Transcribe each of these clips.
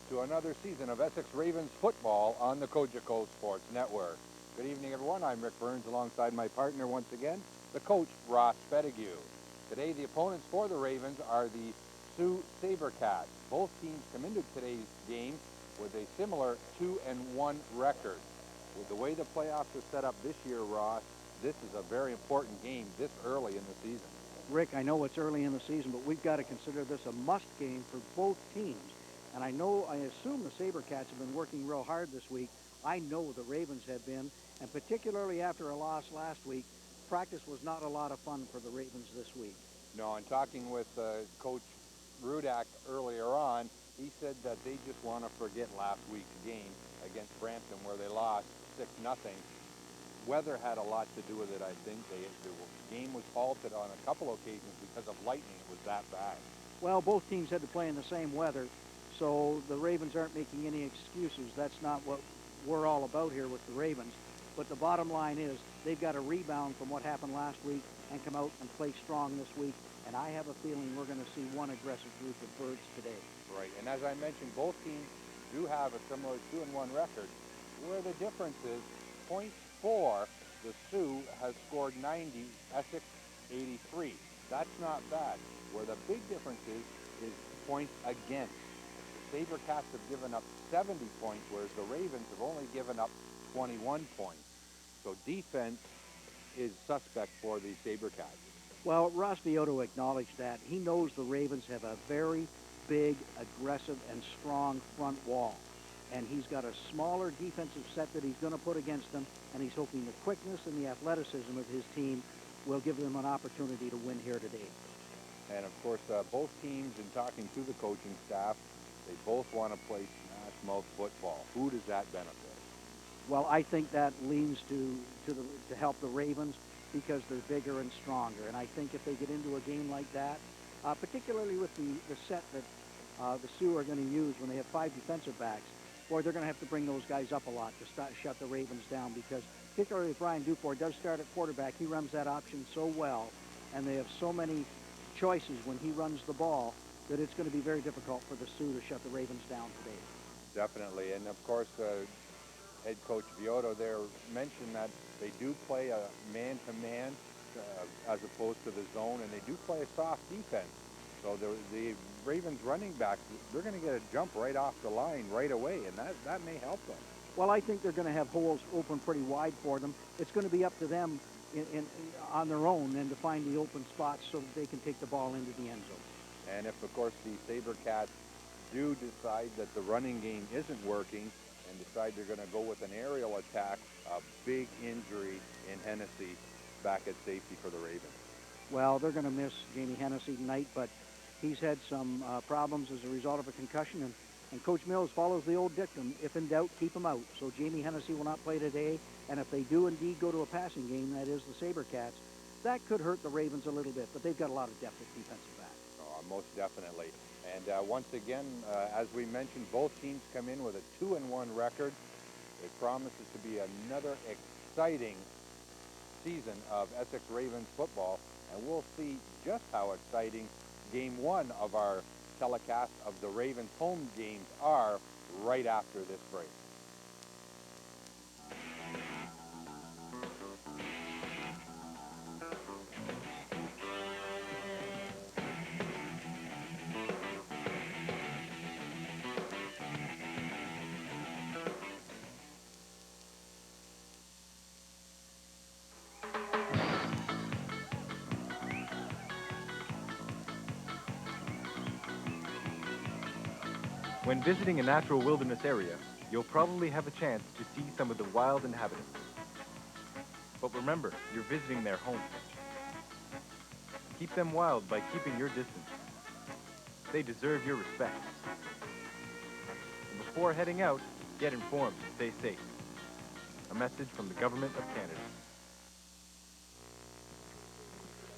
to another season of Essex Ravens football on the Cogeco Sports Network. Good evening, everyone. I'm Rick Burns alongside my partner once again, the coach, Ross Pettigrew. Today, the opponents for the Ravens are the Sioux Sabercats. Both teams come into today's game with a similar 2-1 record. With the way the playoffs are set up this year, Ross, this is a very important game this early in the season. Rick, I know it's early in the season, but we've got to consider this a must game for both teams. And I assume the Sabercats have been working real hard this week. I know the Ravens have been, and particularly after a loss last week, practice was not a lot of fun for the Ravens this week. No, and talking with Coach Rudak earlier on, he said that they just want to forget last week's game against Brampton where they lost 6-0. Weather had a lot to do with it, I think. The game was halted on a couple occasions because of lightning. It was that bad. Well, both teams had to play in the same weather, so the Ravens aren't making any excuses. That's not what we're all about here with the Ravens. But the bottom line is they've got to rebound from what happened last week and come out and play strong this week. And I have a feeling we're going to see one aggressive group of birds today. Right, and as I mentioned, both teams do have a similar 2-1 record. Where the difference is, points for the Sioux has scored 90, Essex 83. That's not bad. Where the big difference is points against. The Sabercats have given up 70 points, whereas the Ravens have only given up 21 points. So defense is suspect for the Sabercats. Well, Ross Vioto acknowledged that. He knows the Ravens have a very big, aggressive, and strong front wall. And he's got a smaller defensive set that he's going to put against them, and he's hoping the quickness and the athleticism of his team will give them an opportunity to win here today. And, of course, both teams, in talking to the coaching staff, they both want to play smash-mouth football. Who does that benefit? Well, I think that leans to help the Ravens because they're bigger and stronger. And I think if they get into a game like that, particularly with the set that the Sioux are going to use when they have 5 defensive backs, boy, they're going to have to bring those guys up a lot to shut the Ravens down because particularly if Brian Dufour does start at quarterback, he runs that option so well, and they have so many choices when he runs the ball that it's going to be very difficult for the Sioux to shut the Ravens down today. Definitely, and of course, head coach Vioto there mentioned that they do play a man-to-man as opposed to the zone, and they do play a soft defense. So the Ravens running backs, they're going to get a jump right off the line right away, and that may help them. Well, I think they're going to have holes open pretty wide for them. It's going to be up to them on their own then to find the open spots so that they can take the ball into the end zone. And if, of course, the Sabercats do decide that the running game isn't working and decide they're going to go with an aerial attack, a big injury in Hennessy back at safety for the Ravens. Well, they're going to miss Jamie Hennessy tonight, but he's had some problems as a result of a concussion, and Coach Mills follows the old dictum, if in doubt, keep him out. So Jamie Hennessy will not play today, and if they do indeed go to a passing game, that is the Sabercats, that could hurt the Ravens a little bit, but they've got a lot of depth at defensive back. Most definitely. And once again, as we mentioned, both teams come in with a 2-1 record. It promises to be another exciting season of Essex Ravens football, and we'll see just how exciting Game 1 of our telecast of the Ravens home games are right after this break. When visiting a natural wilderness area, you'll probably have a chance to see some of the wild inhabitants. But remember, you're visiting their home. Keep them wild by keeping your distance. They deserve your respect. And before heading out, get informed and stay safe. A message from the Government of Canada.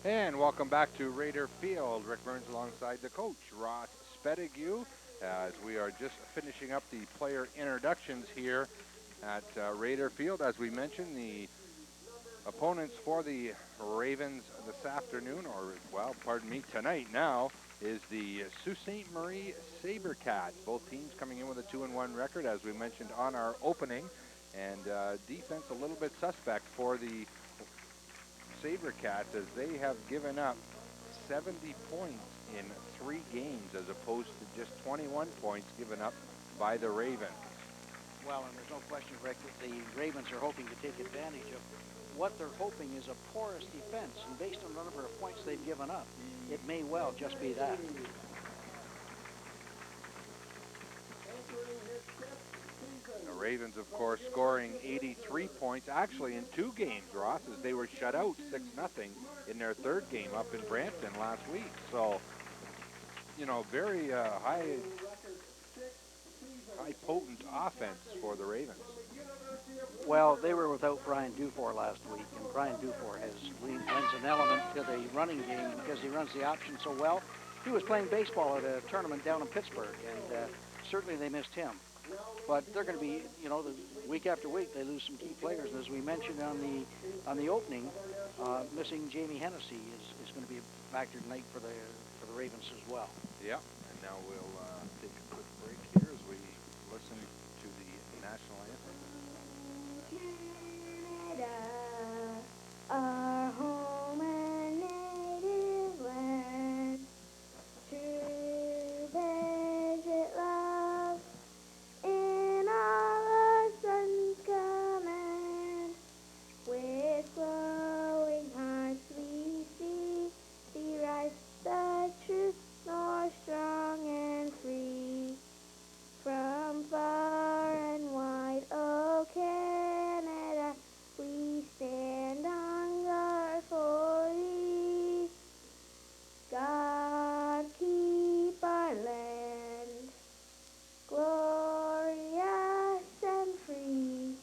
And welcome back to Raider Field. Rick Burns alongside the coach, Ross Pettigrew, as we are just finishing up the player introductions here at Raider Field. As we mentioned, the opponents for the Ravens this afternoon, or, well, pardon me, tonight now, is the Sault Ste. Marie SaberCats. Both teams coming in with a 2-1 record, as we mentioned on our opening. And defense a little bit suspect for the SaberCats, as they have given up 70 points in 3 games as opposed to just 21 points given up by the Ravens. Well, and there's no question, Rick, that the Ravens are hoping to take advantage of what they're hoping is a porous defense. And based on the number of points they've given up, it may well just be that. The Ravens, of course, scoring 83 points, actually in 2 games, Ross, as they were shut out 6-0 in their 3rd game up in Brampton last week. So, you know, very high potent offense for the Ravens. Well, they were without Brian Dufour last week, and Brian Dufour lends an element to the running game because he runs the option so well. He was playing baseball at a tournament down in Pittsburgh, and certainly they missed him. But they're going to be, you know, week after week they lose some key players. And as we mentioned on the opening, missing Jamie Hennessy is going to be a factor tonight for the Ravens as well. Yeah, and now we'll take a quick break here as we listen to the national anthem. Canada, our home and native land, true patriot love, in all our son's command. With glowing hearts we see rise the truth more strong and free. From far and wide, oh Canada, we stand on guard for thee. God keep our land glorious and free.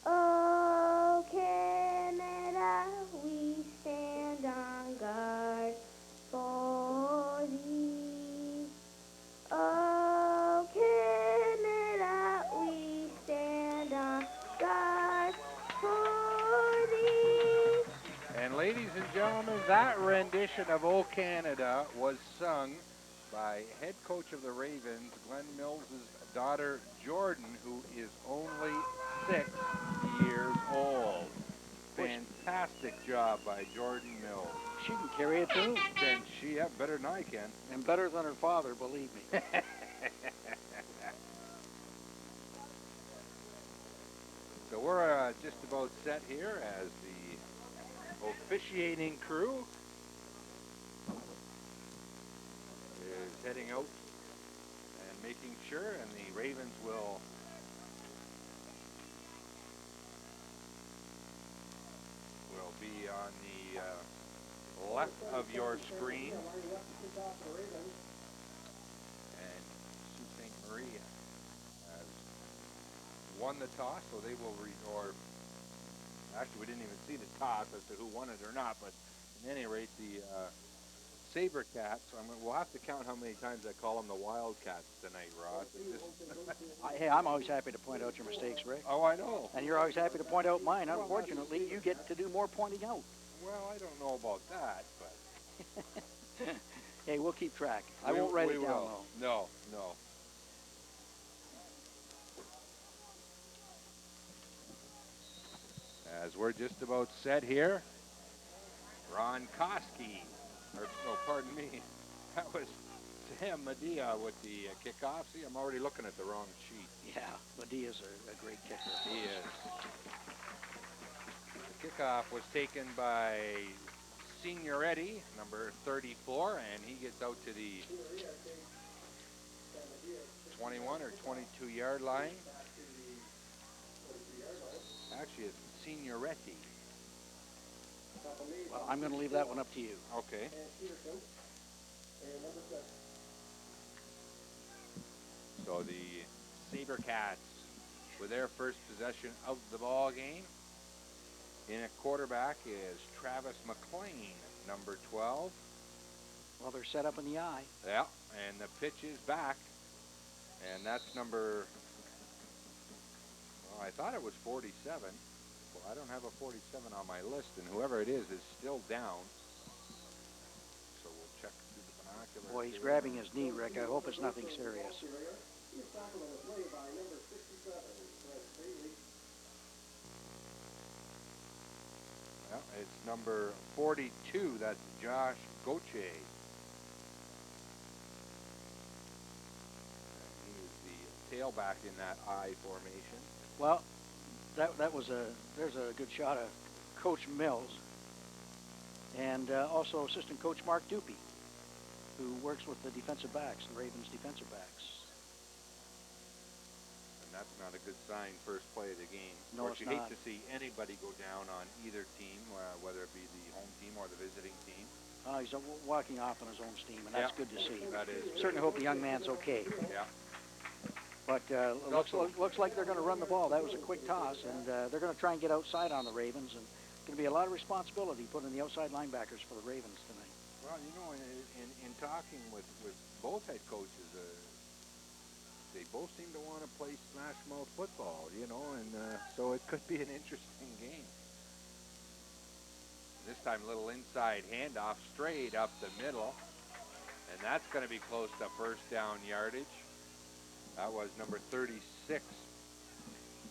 Oh Canada, we stand on guard for thee. Oh Canada, we stand on guard for thee. And ladies and gentlemen, that rendition of "O Canada" was sung by head coach of the Ravens, Glenn Mills' daughter, Jordan, who is only 6 years old. Fantastic job by Jordan Mills. She can carry a tune. And she, better than I can. And better than her father, believe me. So we're just about set here as the officiating crew is heading out and making sure, and the Ravens will be on the left of your screen. And Sault Ste. Marie has won the toss, so they will or actually we didn't even see the toss as to who won it or not, but at any rate, the SaberCats, we'll have to count how many times I call them the Wildcats tonight, Ross. Hey, I'm always happy to point out your mistakes, Rick. Oh, I know. And you're always happy to point out mine. Unfortunately, you get to do more pointing out. Well, I don't know about that, but... Hey, we'll keep track. I won't write it down, though. No. As we're just about set here, Ron Koski, pardon me, that was Sam Medea with the kickoff. See, I'm already looking at the wrong sheet. Yeah, Medea's a great kicker. He is. The kickoff was taken by Signoretti, number 34, and he gets out to the 21 or 22-yard line. Actually, it's Signoretti. Well, I'm going to leave that one up to you. Okay. So the SaberCats with their first possession of the ball game. In at quarterback is Travis McLean, number 12. Well, they're set up in the eye. Yeah, and the pitch is back. And that's number, well, I thought it was 47. Well, I don't have a 47 on my list, and whoever it is still down. So we'll check through the spectacular. Boy, he's grabbing his knee, Rick. I hope it's nothing serious. Yeah, it's number 42. That's Josh Goche. He is the tailback in that I formation. Well, there's a good shot of Coach Mills, and also assistant coach Mark Dupie, who works with the defensive backs, the Ravens defensive backs. And that's not a good sign first play of the game. No, of course, it's you hate not. to see anybody go down on either team, whether it be the home team or the visiting team. He's walking off on his own steam, and that's Yeah, good to see. that is. Certainly hope the young man's okay. Yeah. But looks like they're going to run the ball. That was a quick toss, and they're going to try and get outside on the Ravens, and it's going to be a lot of responsibility put in the outside linebackers for the Ravens tonight. Well, you know, in talking with both head coaches, they both seem to want to play smash mouth football, you know, and so it could be an interesting game. This time, a little inside handoff straight up the middle, and that's going to be close to first down yardage. That was number 36.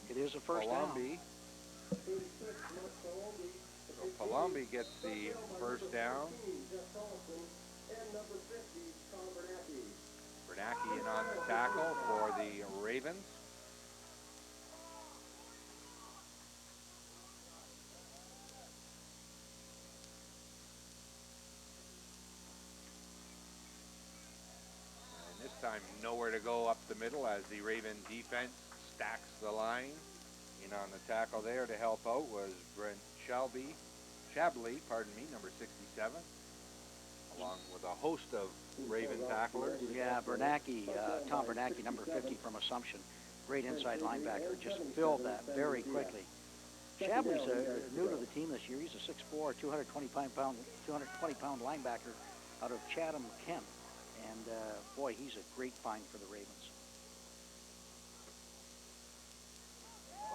It is a first down. So Palombi gets the first down. Bernacki in on the tackle for the Ravens. And this time nowhere to go up the middle as the Raven defense stacks the line. In on the tackle there to help out was Brent Shabley, number 67, along with a host of Raven tacklers. Yeah, Bernacki, Tom Bernacki, number 50 from Assumption. Great inside linebacker, just filled that very quickly. Shabley's new to the team this year. He's a 6'4", 220-pound linebacker out of Chatham, Kent. And, boy, he's a great find for the Ravens.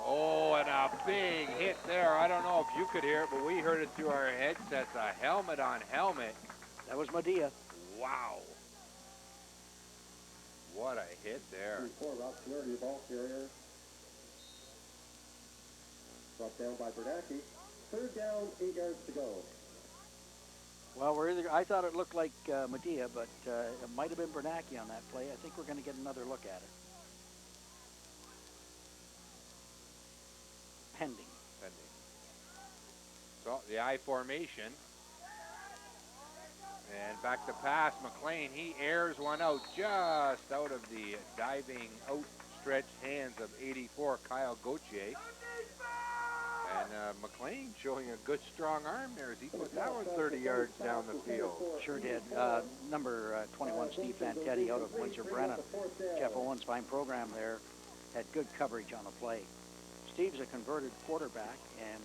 Oh, and a big hit there. I don't know if you could hear it, but we heard it through our headsets. A helmet on helmet. That was Medea. Wow. What a hit there. Ball carrier. Brought down by Bernacki. Third down, 8 yards to go. Well, I thought it looked like Medea, but it might have been Bernacki on that play. I think we're going to get another look at it. Pending. So the I formation. And back to pass, McLean. He airs one out just out of the diving, outstretched hands of 84, Kyle Gauthier. And McLean showing a good strong arm there as he put that one 30 yards down the field. Sure did. Number 21, Steve Fantetti out of Windsor Brennan. Jeff Owens' fine program there. Had good coverage on the play. Steve's a converted quarterback, and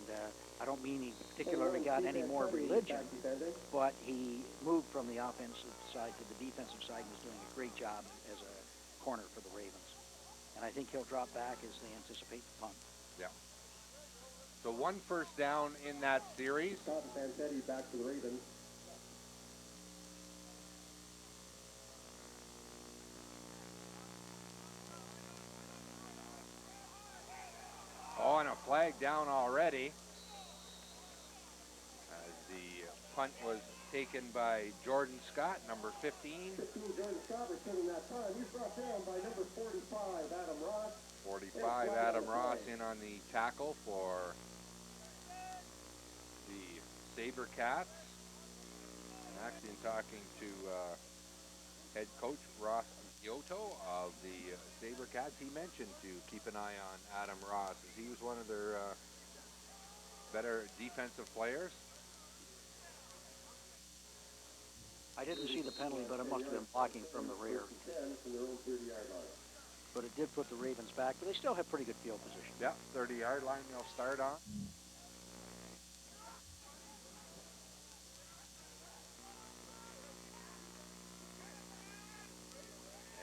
I don't mean he particularly got any more religion, but he moved from the offensive side to the defensive side and is doing a great job as a corner for the Ravens. And I think he'll drop back as they anticipate the punt. Yeah. So one first down in that series. Fantetti back to the Ravens. Oh, and a flag down already. As the punt was taken by Jordan Scott, number 15. Jordan Scott returning that time. He's brought down by number 45, Adam Ross. 45, Adam Ross in on the tackle for the SaberCats. And actually in talking to head coach Ross Giotto of the SaberCats, he mentioned to keep an eye on Adam Ross, as he was one of their better defensive players. I didn't see the penalty, but it must have been blocking from the rear. But it did put the Ravens back, but they still have pretty good field position. Yeah, 30-yard line they'll start on.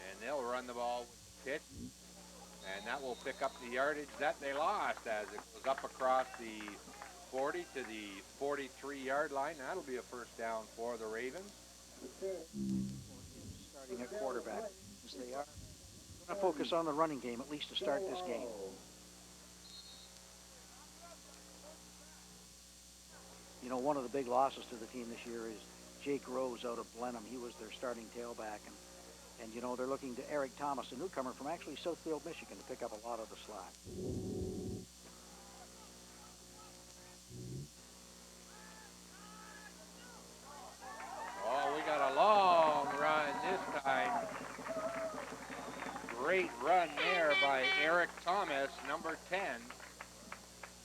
And they'll run the ball with the pitch. And that will pick up the yardage that they lost as it goes up across the 40 to the 43-yard line. That'll be a first down for the Ravens. starting at quarterback. Since they are going to focus on the running game, at least to start this game. You know, one of the big losses to the team this year is Jake Rose out of Blenheim. He was their starting tailback. And you know, they're looking to Eric Thomas, a newcomer from actually Southfield, Michigan, to pick up a lot of the slack. Oh, we got a long run this time. Great run there by Eric Thomas, number 10,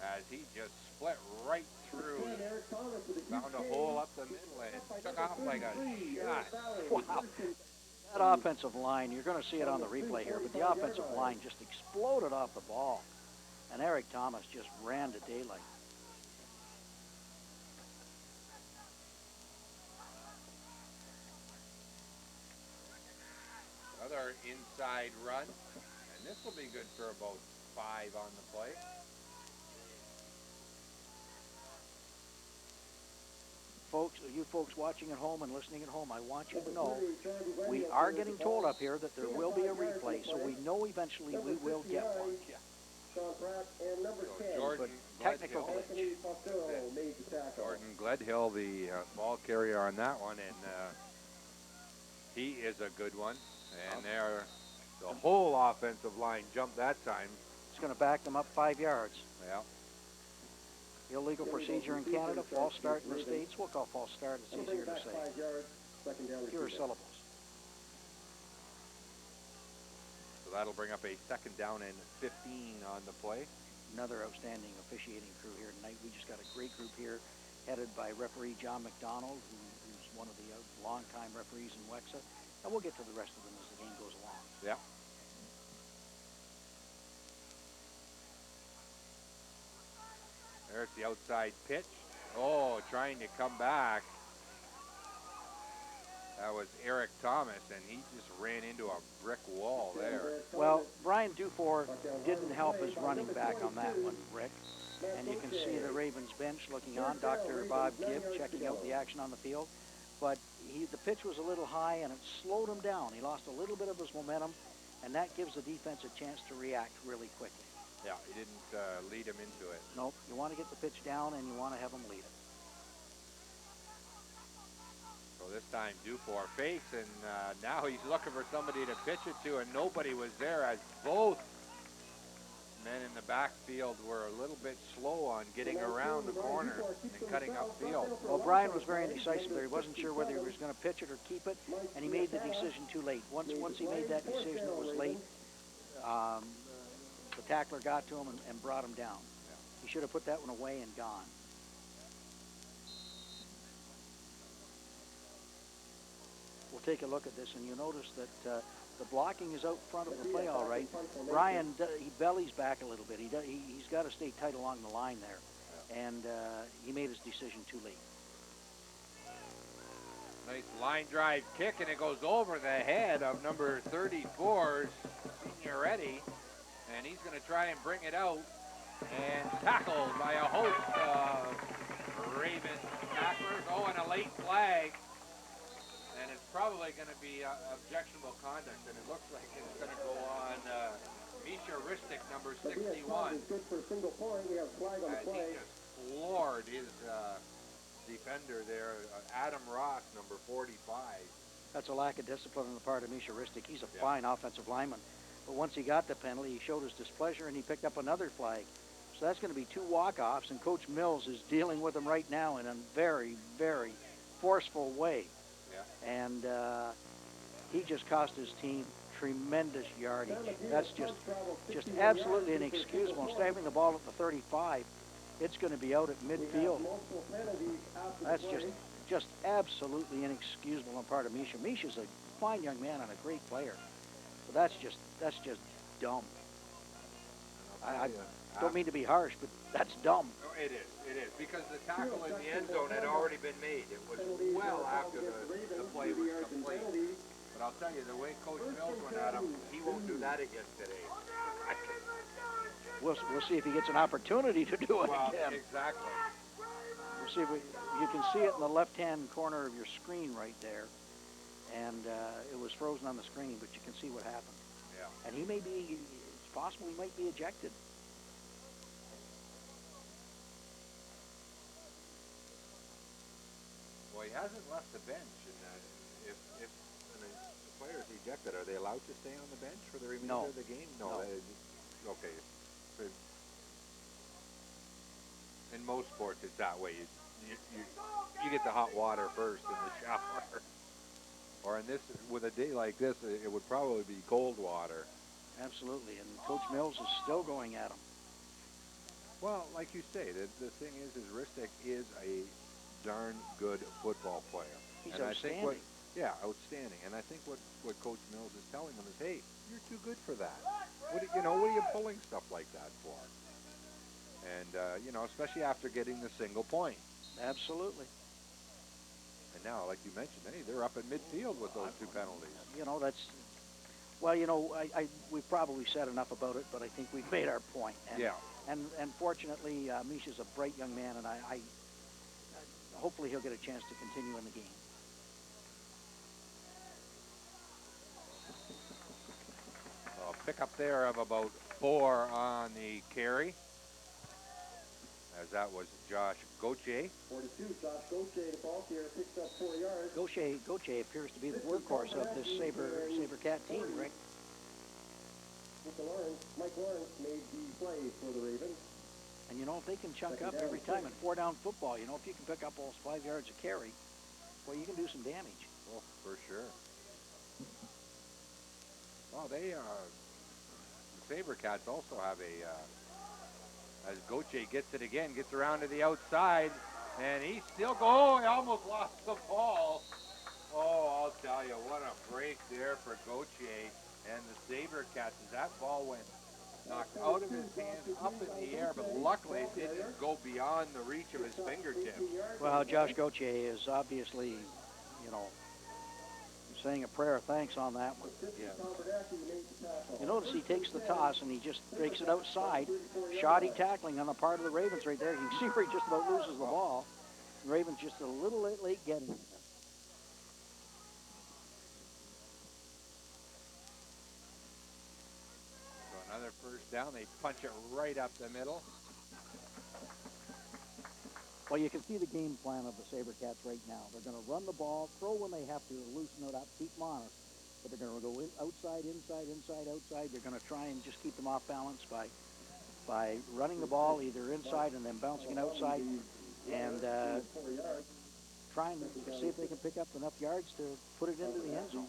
as he just split right through. Found a hole up the middle and took off like a shot. Wow. That offensive line, you're going to see it on the replay here, but the offensive line just exploded off the ball. And Eric Thomas just ran to daylight. Another inside run, and this will be good for about 5 on the play. Folks, you folks watching at home and listening at home, I want you to know we are getting told up here that there will be a replay, so we know eventually we will get one. Jordan Technical Gledhill, glitch. Jordan Gledhill, the ball carrier on that one, and he is a good one. And there, the whole offensive line jumped that time. It's going to back them up 5 yards. Yeah. Illegal procedure in Canada, false start in the States. We'll call false start, it's easier to say. Fewer syllables. So that'll bring up a 2nd down and 15 on the play. Another outstanding officiating crew here tonight. We just got a great group here, headed by referee John McDonald, who's one of the longtime referees in Wexa. And we'll get to the rest of them as the game goes along. Yeah. There's the outside pitch. Oh, trying to come back. That was Eric Thomas, and he just ran into a brick wall there. Well, Brian Dufour didn't help his running back on that one, Rick. And you can see the Ravens bench looking on. Dr. Bob Gibb checking out the action on the field. But the pitch was a little high, and it slowed him down. He lost a little bit of his momentum, and that gives the defense a chance to react really quickly. Yeah, he didn't lead him into it. Nope, you want to get the pitch down, and you want to have him lead it. So this time Dufour fakes, and now he's looking for somebody to pitch it to, and nobody was there, as both men in the backfield were a little bit slow on getting around the corner and cutting upfield. Well, Brian was very indecisive there. He wasn't sure whether he was going to pitch it or keep it, and he made the decision too late. Once he made that decision, it was late. The tackler got to him and brought him down. Yeah. He should have put that one away and gone. We'll take a look at this, and you'll notice that the blocking is out front of the play all right. Brian, he bellies back a little bit. He's got to stay tight along the line there. Yeah. And he made his decision too late. Nice line drive kick, and it goes over the head of number 34's Signoretti. And he's going to try and bring it out. And tackled by a host of Raven tacklers. Oh, and a late flag. And it's probably going to be objectionable conduct, and it looks like it's going to go on Misha Ristic, number 61. And he just floored his defender there, Adam Ross, number 45. That's a lack of discipline on the part of Misha Ristic. He's a fine offensive lineman. But once he got the penalty, he showed his displeasure, and he picked up another flag. So that's going to be 2 walk-offs, and Coach Mills is dealing with them right now in a very, very forceful way. And he just cost his team tremendous yardage. That's just absolutely inexcusable. Stabbing the ball at the 35, it's going to be out at midfield. That's just absolutely inexcusable on the part of Misha. Misha's a fine young man and a great player, but that's just dumb. I don't mean to be harsh, but that's dumb. It is, because the tackle in the end zone had already been made. It was well after the play was complete. But I'll tell you, the way Coach Mills went at him, he won't do that again today. We'll see if he gets an opportunity to do it again. Exactly. We'll see if you can see it in the left-hand corner of your screen right there. and it was frozen on the screen, but you can see what happened. Yeah. And he may be, it's possible he might be ejected. Well, he hasn't left the bench, and if the player is ejected, are they allowed to stay on the bench for the remainder of the game? No. Okay. So in most sports, it's that way. You get the hot water first in the shower. Or in this, with a day like this, it would probably be cold water. Absolutely, and Coach Mills is still going at him. Well, like you say, the thing is Ristic is a darn good football player. He's and outstanding. I think outstanding. And I think what Coach Mills is telling him is, hey, you're too good for that. What are you pulling stuff like that for? And especially after getting the single point. Absolutely. And now, like you mentioned, hey, they're up at midfield with those two penalties. That's, well, we've probably said enough about it, but I think we've made our point. And, yeah. And fortunately, Misha's a bright young man, and I hopefully he'll get a chance to continue in the game. A pickup there of about 4 on the carry. As that was Josh Gauthier. 42, Josh Gauthier, the ball carrier, picks up 4 yards. Gauthier appears to be the workhorse of this Sabercat team, Rick. Mike Lawrence made the play for the Ravens. And if they can chunk up every time in 4-down football, if you can pick up almost 5 yards a carry, well, you can do some damage. Oh, for sure. Well, the Sabercats also have as Gauthier gets it again, gets around to the outside, and he's still going. He almost lost the ball. Oh, I'll tell you, what a break there for Gauthier and the Sabercats as that ball went knocked out of his hand, up in the air, but luckily it didn't go beyond the reach of his fingertips. Well, Josh Gauthier is obviously, saying a prayer of thanks on that one. Yeah. You notice he takes the toss and he just breaks it outside. Shoddy tackling on the part of the Ravens right there. You can see where he just about loses the ball. The Ravens just a little late getting it. So another first down. They punch it right up the middle. Well, you can see the game plan of the Sabercats right now. They're going to run the ball, throw when they have to, loosen it up, keep them honest. But they're going to go outside, inside, outside. They're going to try and just keep them off balance by running the ball either inside and then bouncing it outside, and trying to see if they can pick up enough yards to put it into the end zone.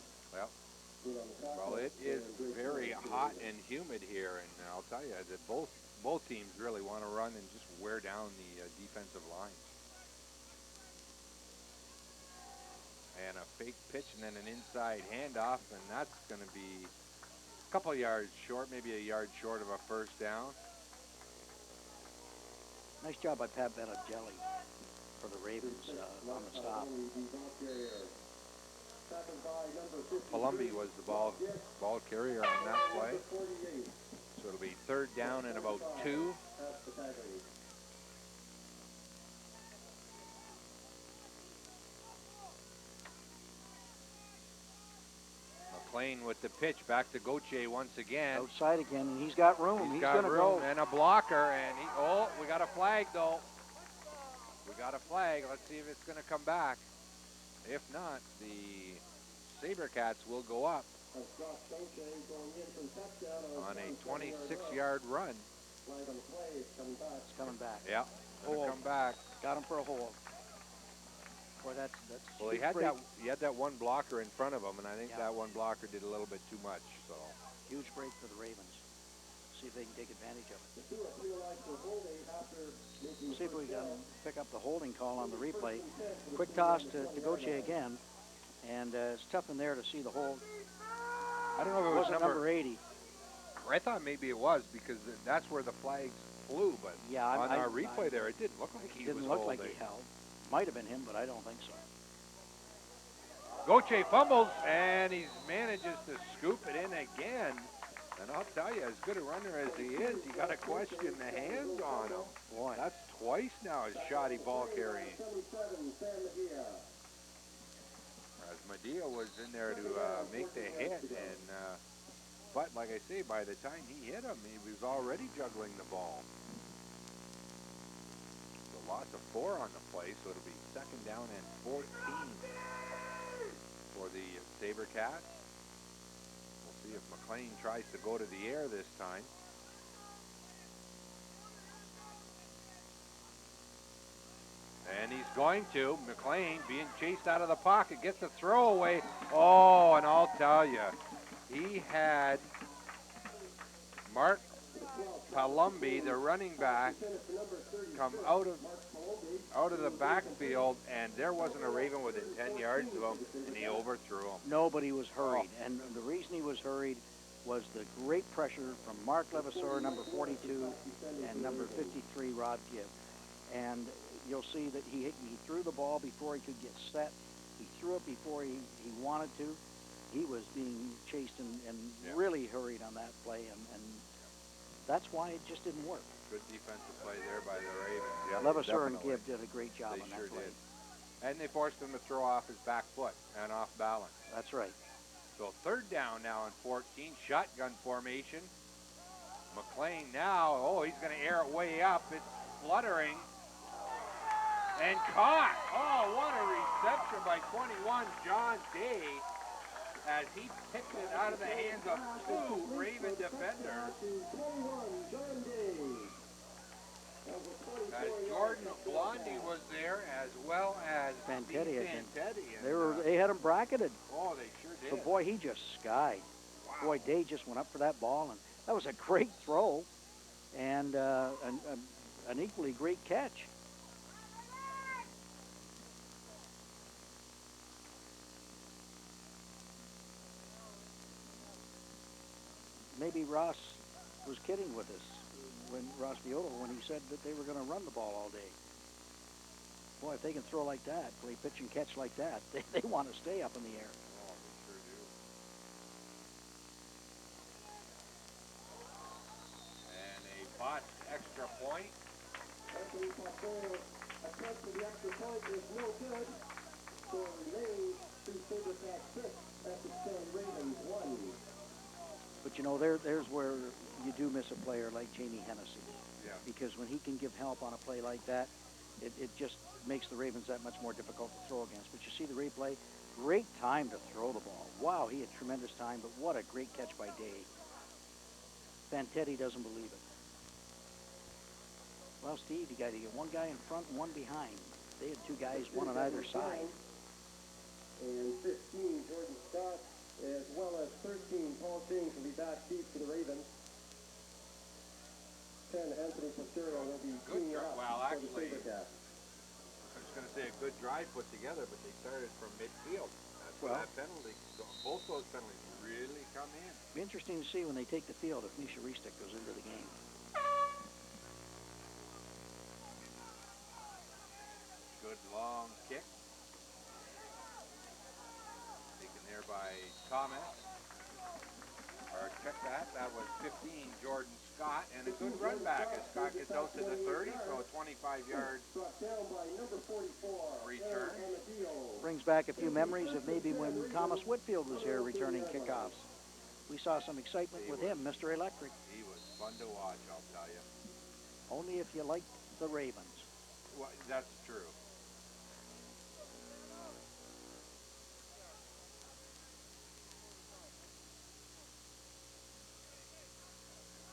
Well, it is very hot and humid here, and I'll tell you that both teams really want to run and just wear down the defensive lines. And a fake pitch and then an inside handoff, and that's going to be a couple yards short, maybe a yard short of a first down. Nice job by Pat Benajelli for the Ravens on the stop. Palumbi was the ball carrier on that play. So it'll be 3rd down and about 2. McLean with the pitch back to Gauthier once again. Outside again, and he's got room. He's got gonna room go. and a blocker, and we got a flag though. We got a flag. Let's see if it's going to come back. If not, the Sabercats will go up on a 26-yard run. It's coming back. Yeah, gonna come back. Got him for a hold. Boy, that's Well, he had that one blocker in front of him, and I think that one blocker did a little bit too much. So huge break for the Ravens. See if they can take advantage of it. See if we can pick up the holding call on the replay. Quick toss to Gauthier again, and it's tough in there to see the hold. I don't know if it was number 80. I thought maybe it was because that's where the flags flew, but on our replay there, it didn't look like he was holding. Didn't look like he held. Might have been him, but I don't think so. Gauthier fumbles, and he manages to scoop it in again. And I'll tell you, as good a runner as he is, you got to question the hands on him. Boy, that's twice now his shoddy ball carrying. as Medea was in there to make the hit, and but like I say, by the time he hit him, he was already juggling the ball. So loss of 4 on the play, so it'll be 2nd down and 14 for the SaberCats. We'll see if McLean tries to go to the air this time. And he's going to. McLean being chased out of the pocket, gets a throwaway. Oh, and I'll tell you, he had Mark Palumbi, the running back, come out of the backfield, and there wasn't a Raven within 10 yards of him, and he overthrew him. Nobody was hurried, and the reason he was hurried was the great pressure from Mark Levasseur, number 42, and number 53, Rob Gibb. And you'll see that he threw the ball before he could get set. He threw it before he wanted to. He was being chased and really hurried on that play, and that's why it just didn't work. Good defensive play there by the Ravens. Yep, Levasseur and Gibb did a great job on that sure play. Did. And they forced him to throw off his back foot and off balance. That's right. So 3rd down now and 14, shotgun formation. McLean now, oh, he's going to air it way up. It's fluttering. And caught. Oh, what a reception by 21, John Day, as he picked it out of the hands of 2 Raven defenders. As Jordan Blondie was there, as well as Fantetti, I think. Fantetti. They had him bracketed. Oh, they sure did. But boy, he just skied. Wow. Boy, Day just went up for that ball, and that was a great throw, and an equally great catch. Maybe Ross was kidding with us when Ross Viola, when he said that they were going to run the ball all day. Boy, if they can throw like that, play pitch and catch like that, they want to stay up in the air. Oh, they sure do. And a botched extra point. Anthony Pastor attempt to the extra point is no good. So remains to SaberCats 6, Essex 10, Ravens 1. But you know, there's where you do miss a player like Jamie Hennessy. Yeah. Because when he can give help on a play like that, it just makes the Ravens that much more difficult to throw against. But you see the replay, great time to throw the ball. Wow, he had tremendous time, but what a great catch by Day. Fantetti doesn't believe it. Well, Steve, you got to get one guy in front and one behind. They had 2 guys, one on either side. And 15, Jordan Scott, as well as 13, Paul James will be back deep for the Ravens. 10, Anthony Pastero will be teaming up Well, for actually, the SaberCats. I was going to say a good drive put together, but they started from midfield. That's where that penalty, so both those penalties really come in. Be interesting to see when they take the field if Misha Ristic goes into the game. Good long kick. Taken there by Thomas. Or check that. That was 15, Jordan Scott, and a good run back as Scott gets out to the 30, so a 25 yards Struck down by number 44. return. Brings back a few memories of maybe when Thomas Whitfield was here returning kickoffs. We saw some excitement with him, Mr. Electric. He was fun to watch, I'll tell you. Only if you liked the Ravens. Well, that's true.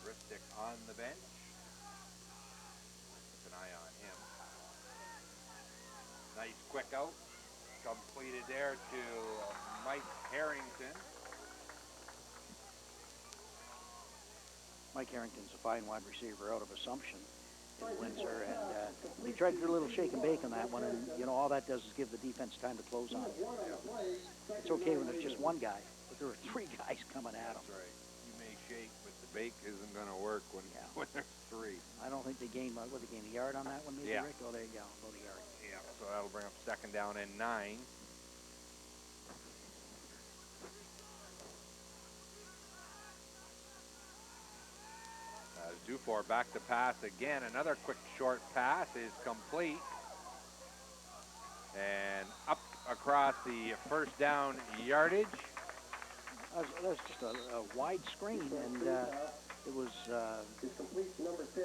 Ristic on the bench. Keep an eye on him. Nice quick out. Completed there to Mike Harrington. Mike Harrington's a fine wide receiver out of Assumption in Windsor, and he tried to do a little shake and bake on that one, and you know, all that does is give the defense time to close on it. It's okay when it's just one guy, but there were 3 guys coming at him. That's right. You may shake, but the bake isn't going to work when there's 3. I don't think they gained, what they gained, a yard on that one, maybe, Yeah. Rick? Oh, there you go, about a yard. Yeah, so that'll bring up 2nd down and 9. As Dufour back to pass again. Another quick short pass is complete. And up across the first down yardage. That was just a wide screen, and it was Is complete to number 10,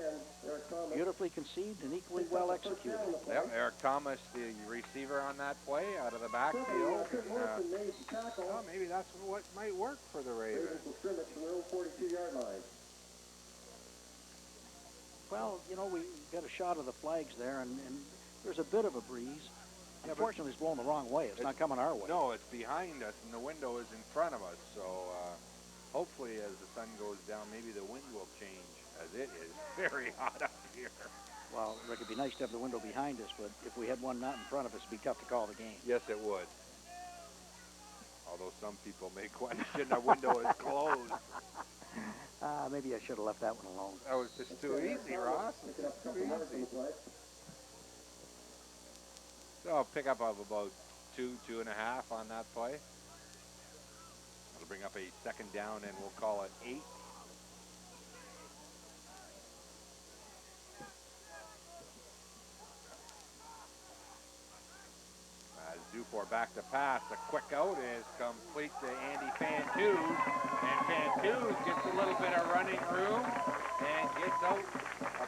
Eric Thomas. beautifully conceived and equally well executed. Yep, Eric Thomas, the receiver on that play, out of the backfield. Morrison made the tackle. Well, maybe that's what might work for the Ravens. Ravens will scrimmage from their own 42-yard line. Well, you know, we got a shot of the flags there, and there's a bit of a breeze. Yeah, Unfortunately, it's blowing the wrong way. It's not coming our way. No, it's behind us, and the window is in front of us. So hopefully, as the sun goes down, maybe the wind will change, as it is very hot up here. Well, Rick, it'd be nice to have the window behind us, but if we had one not in front of us, it'd be tough to call the game. Yes, it would. Although some people may question the window is closed. Maybe I should have left that one alone. That was just too easy, Ross. It's just too easy. So I'll pick up of about 2.5 on that play. That'll bring up a second down, and we'll call it 8. As Dufour back to pass, the quick out is complete to Andy Fantus, and Fantus gets a little bit of running room and gets out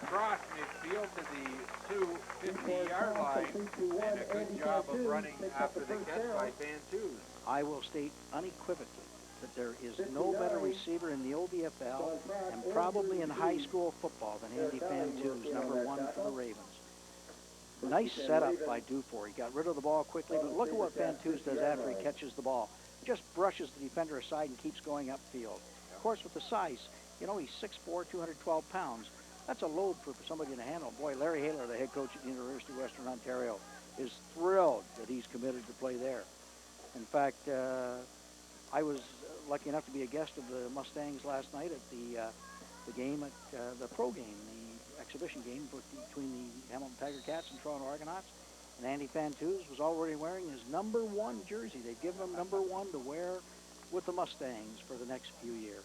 across midfield to the Sioux 50-yard line, and a good job of running after the catch by Fantus. I will state unequivocally that there is no better receiver in the OBFL and probably in high school football than Andy Fantus, number 1 for the Ravens. Nice setup by Dufour. He got rid of the ball quickly, but look at what Fantus does after he catches the ball. Just brushes the defender aside and keeps going upfield. Of course, with the size, you know, he's 6'4", 212 pounds. That's a load for somebody to handle. Boy, Larry Haler, the head coach at the University of Western Ontario, is thrilled that he's committed to play there. In fact, I was lucky enough to be a guest of the Mustangs last night at the game, at the pro game, the exhibition game between the Hamilton Tiger Cats and Toronto Argonauts. And Andy Fantus was already wearing his number 1 jersey. They've given him number 1 to wear with the Mustangs for the next few years.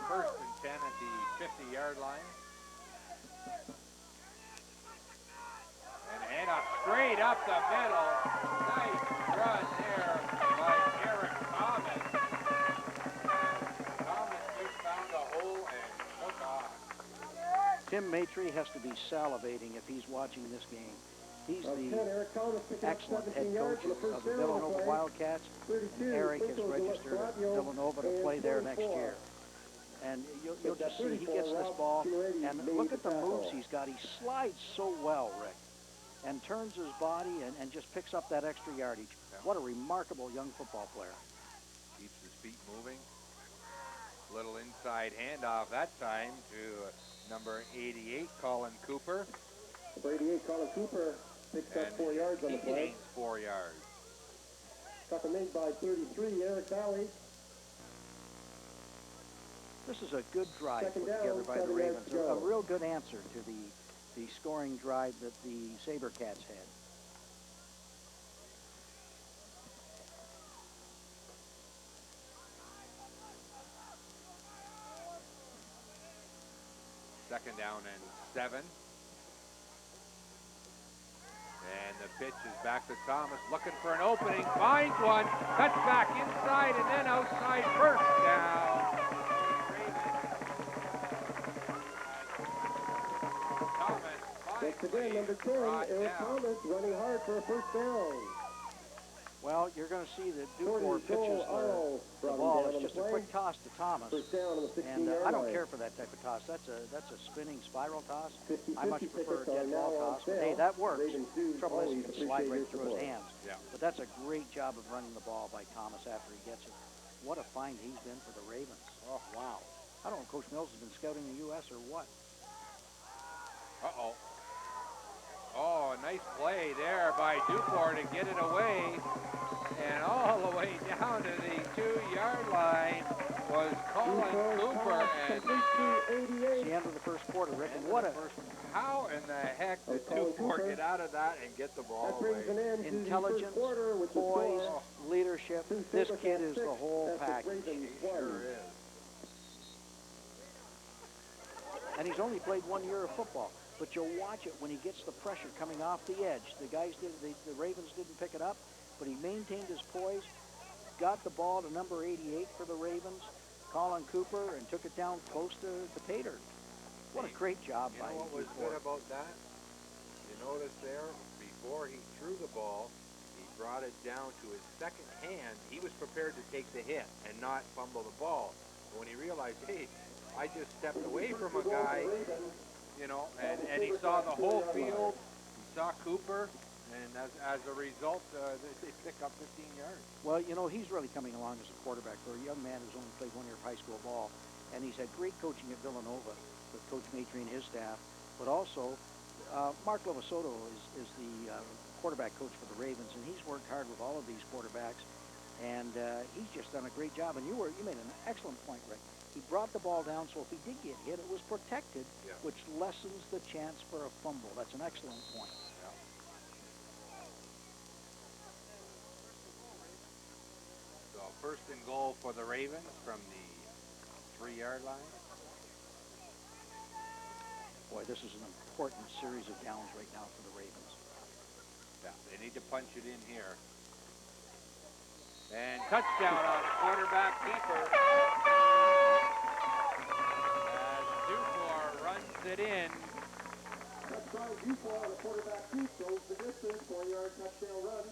First and 10 at the 50-yard line. And hand off straight up the middle. Nice run there by Eric Thomas. Thomas just found a hole and took off. Tim Maitre has to be salivating if he's watching this game. He's the excellent head coach of the Villanova Wildcats. Eric is registered at Villanova to play there next year. And you'll just see he gets this ball, and look at the moves he's got. He slides so well, Rick, and turns his body and just picks up that extra yardage. Yeah. What a remarkable young football player. Keeps his feet moving. Little inside handoff that time to number 88, Colin Cooper. Number 88, Colin Cooper picks up 4 yards on the He play. gains 4 yards. Tackle made by 33, Eric Valley. This is a good drive Second put down, together by the 7 yards Ravens. to go. A real good answer to the scoring drive that the SaberCats had. Second down and 7. And the pitch is back to Thomas, looking for an opening, finds one, cuts back inside and then outside, first down. Once again, number 10, Eric Thomas running hard for a first down. Well, you're going to see that Dufour pitches the ball. It's just a quick toss to Thomas. First down on the 16-yard And line. I don't care for that type of toss. That's a spinning spiral toss. 50-50 I much prefer a pickups dead are ball now on toss. But sale. hey, that works. Ravens do Trouble is, always it can slide appreciate right your through his support. hands. Yeah. But that's a great job of running the ball by Thomas after he gets it. What a find he's been for the Ravens. Oh, wow. I don't know if Coach Mills has been scouting the U.S. or what. Uh-oh. Oh, nice play there by Dufour to get it away. And all the way down to the 2-yard line was Colin Cooper. And It's the end of the first quarter, Rick. And what a how in the heck did Dufour get out of that and get the ball That brings an away? end to the intelligence, first quarter with the poise, score. leadership. This kid is the whole Essex package. Ravens Sure one. is. And he's only played 1 year of football. But you'll watch it when he gets the pressure coming off the edge. The Ravens didn't pick it up, but he maintained his poise, got the ball to number 88 for the Ravens, Colin Cooper, and took it down close to Pater. What a great job by him. You know what was good about that? You notice there, before he threw the ball, he brought it down to his second hand. He was prepared to take the hit and not fumble the ball. But when he realized, hey, I just stepped away from a guy, you know, and he saw the whole field, he saw Cooper, and as a result, they pick up 15 yards. Well, you know, he's really coming along as a quarterback for a young man who's only played 1 year of high school ball, and he's had great coaching at Villanova with Coach Matry and his staff, but also Mark Lovasoto is the quarterback coach for the Ravens, and he's worked hard with all of these quarterbacks, and he's just done a great job. And you made an excellent point, Rick. He brought the ball down, so if he did get hit, it was protected, which lessens the chance for a fumble. That's an excellent point. Yeah. So first and goal for the Ravens from the 3-yard line. Boy, this is an important series of downs right now for the Ravens. Yeah, they need to punch it in here. And touchdown on a quarterback keeper. As Dufour runs it in. Touchdown Dufour on a quarterback keep goes the distance, 4-yard touchdown run.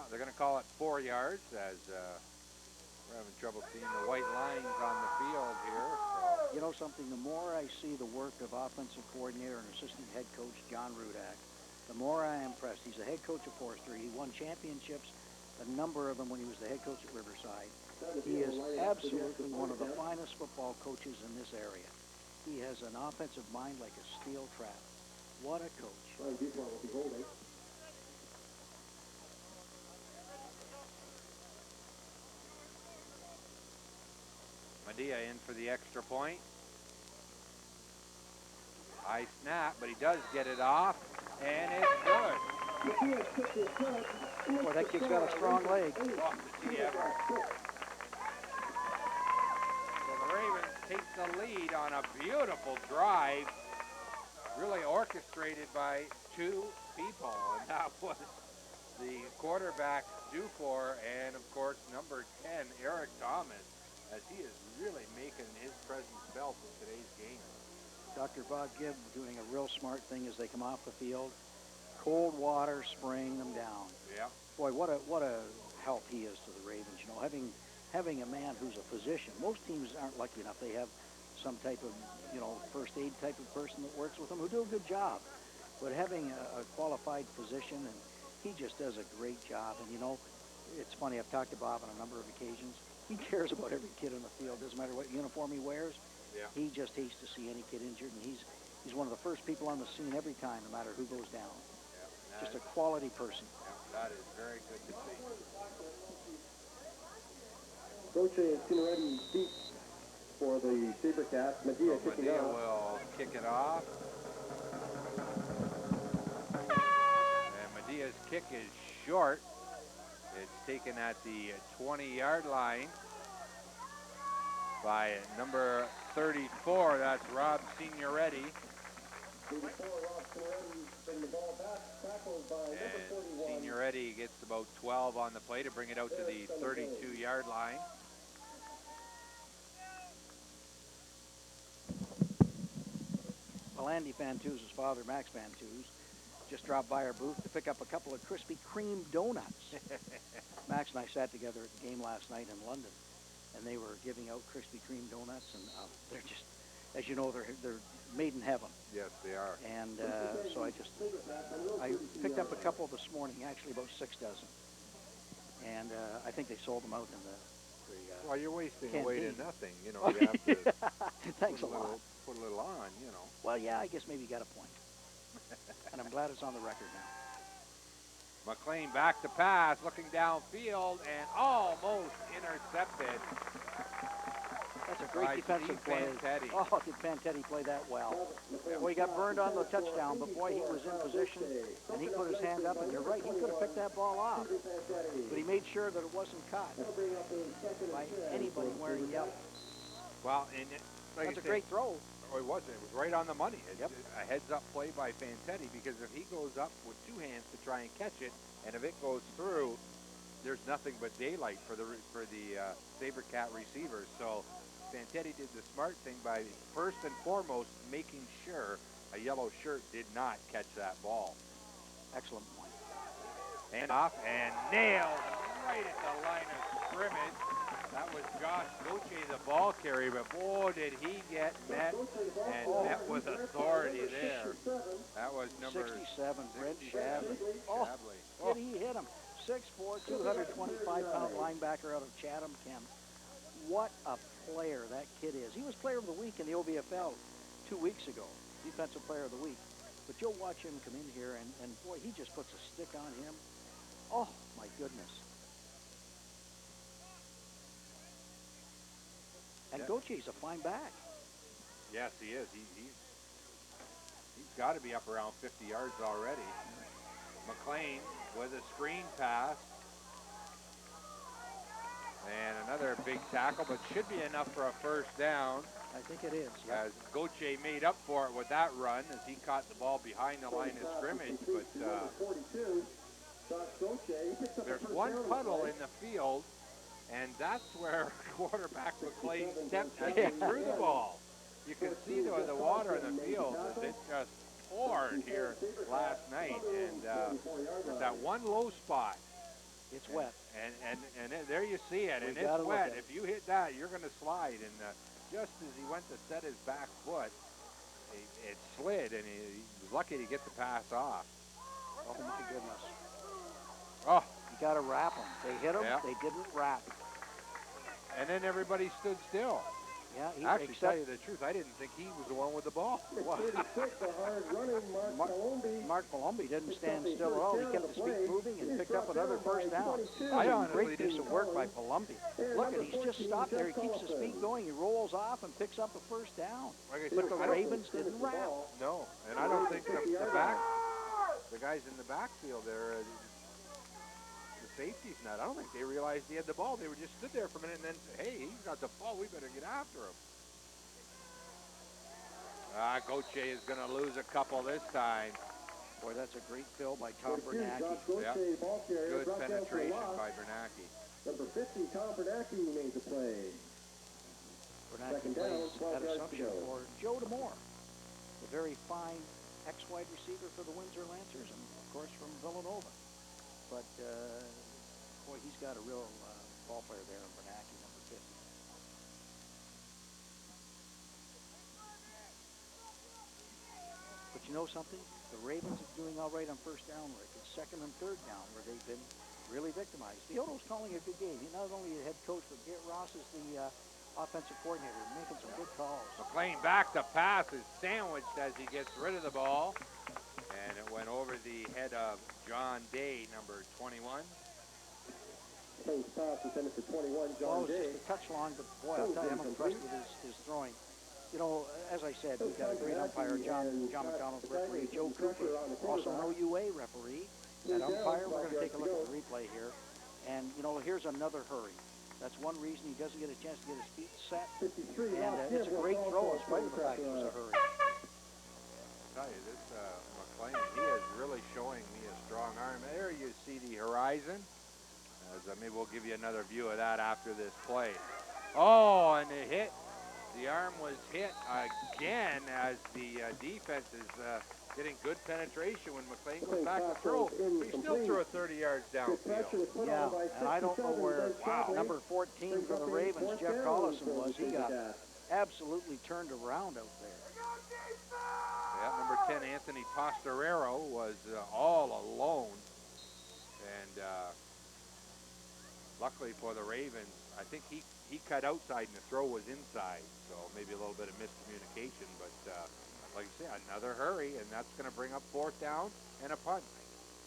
They're going to call it 4 yards as we're having trouble seeing the white lines on the field here. So. You know something, the more I see the work of offensive coordinator and assistant head coach John Rudak, the more I am impressed. He's the head coach of Forestry. He won championships, a number of them when he was the head coach at Riverside. He is absolutely one of the finest football coaches in this area. He has an offensive mind like a steel trap. What a coach. Medea in for the extra point. High snap, but he does get it off, and it's good. Boy, that kid's got a strong leg. Oh, yeah. So the Ravens take the lead on a beautiful drive, really orchestrated by 2 people, and that was the quarterback Dufour and, of course, number 10, Eric Thomas, as he is really making his presence felt in today's game. Dr. Bob Gibb doing a real smart thing as they come off the field. Cold water spraying them down. Yeah. Boy, what a help he is to the Ravens. You know, having a man who's a physician. Most teams aren't lucky enough. They have some type of, you know, first aid type of person that works with them who do a good job. But having a qualified physician, and he just does a great job. And, you know, it's funny, I've talked to Bob on a number of occasions. He cares about every kid in the field. Doesn't matter what uniform he wears. Yeah. He just hates to see any kid injured, and he's one of the first people on the scene every time, no matter who goes down. Yeah, just a quality person. Yeah, that is very good to see. Coach is getting ready deep for the SaberCats. Medea kicking Medea off. will kick it off. And Medea's kick is short. It's taken at the 20-yard line by number 34. That's Rob Signoretti. 34, Rob Signoretti bring the ball back, tackled by number 41. And Signoretti gets about 12 on the play to bring it out to the 32-yard line. Well, Andy Fantuz's father, Max Fantuz, just dropped by our booth to pick up a couple of Krispy Kreme donuts. Max and I sat together at the game last night in London, and they were giving out Krispy Kreme donuts, and they're just, as you know, they're made in heaven. Yes, they are. And so I picked up a couple this morning, actually about 6 dozen, and I think they sold them out in the well, you're wasting canteen. away to nothing. You know, you have to Thanks a lot. Put a little on, you know. Well, yeah, I guess maybe you got a point. And I'm glad it's on the record now. McLean back to pass, looking downfield, and almost intercepted. That's a great defensive play. Fantetti. Oh, did Fantetti play that well? Well, he got burned on the touchdown, but boy, he was in position, and he put his hand up, and you're right, he could have picked that ball off. But he made sure that it wasn't caught by anybody wearing yellow. Well, and like That's a I said, great throw. Oh, it wasn't. It was right on the money. Yep. A heads-up play by Fantetti, because if he goes up with two hands to try and catch it, and if it goes through, there's nothing but daylight for the SaberCat receivers. So Fantetti did the smart thing by first and foremost making sure a yellow shirt did not catch that ball. Excellent point. And off and nailed right at the line of scrimmage. That was Josh Gauthier, the ball carrier, but boy, did he get met and met with authority there. That was number 67, Brent 67, Shabley. Oh, Shabley. did he hit him? 6'4", 225-pound linebacker out of Chatham, Kent. What a player that kid is. He was player of the week in the OVFL 2 weeks ago, defensive player of the week. But you'll watch him come in here, and boy, he just puts a stick on him. Oh, my goodness. And Yeah. Gautier's a fine back. Yes, he is. He's got to be up around 50 yards already. McLean with a screen pass. And another big tackle, but should be enough for a first down. I think it is. Yep. As Gauthier made up for it with that run as he caught the ball behind the line of scrimmage. But there's one puddle in the field, and that's where quarterback McLean stepped as he threw the ball. You can see the water in the field as it just poured here last night, and there's that one low spot. It's wet. And there you see it, and gotta it's look wet. at it. If you hit that, you're going to slide. And just as he went to set his back foot, it slid, and he was lucky to get the pass off. Oh, my goodness. Oh, You got to wrap them. They hit him. Yeah. They didn't wrap. and then everybody stood still. Yeah, he, Actually, except tell you the truth, I didn't think he was the one with the ball. Mark Malombi didn't stand still at all. He kept his feet moving and picked up another first down. I honestly Great piece of work by Palumbi. Look, and he's just stopped there. He keeps his feet going. He rolls off and picks up a first down. Like I said, But the I don't- Ravens didn't wrap. No, and I don't think the guys in the backfield there, the safety's not. I don't think they realized he had the ball. They were just stood there for a minute and then say, hey, he's got the ball. We better get after him. Gauthier is going to lose a couple this time. Boy, that's a great fill by Tom Bernacki. Yeah. Good penetration by Bernacki. Number 50, Tom Bernacki remains a play. Bernacki Second down, plays 12 at yards to Assumption go. for Joe DeMore, a very fine ex-wide receiver for the Windsor Lancers, and of course from Villanova. But boy, he's got a real ball player there in Bernacki, number 50. But you know something? The Ravens are doing all right on first down, Rick. It's second and third down where they've been really victimized. Theodo's calling a good game. He's not only the head coach, but Garrett Ross is the offensive coordinator, making some good calls. McLean back to pass is sandwiched as he gets rid of the ball. And it went over the head of John Day, number 21. Close pass intended for 21, Well, John it was Day. just a touch long, but boy, I'll tell you, I'm impressed with his throwing. You know, as I said, we've got a great umpire, John McDonald, referee, Joe Cooper, also an OUA referee. That umpire, we're going to take a look at the replay here. And, you know, here's another hurry. That's one reason he doesn't get a chance to get his feet set. 53, And it's a great throw in spite of the fact it was a hurry. I tell you, this McLean, he is really showing me a strong arm. There you see the horizon. Maybe we'll give you another view of that after this play. Oh, and the hit. The arm was hit again as the defense is getting good penetration when McLean goes back to throw. He still threw it 30 yards downfield. Yeah, and I don't know where number 14 for the Ravens, Jeff Collison, was. He got absolutely turned around out there. Yeah, number 10, Anthony Tostarero, was all alone. And luckily for the Ravens, I think he cut outside and the throw was inside. So maybe a little bit of miscommunication. But like I say, another hurry, and that's going to bring up fourth down and a punt.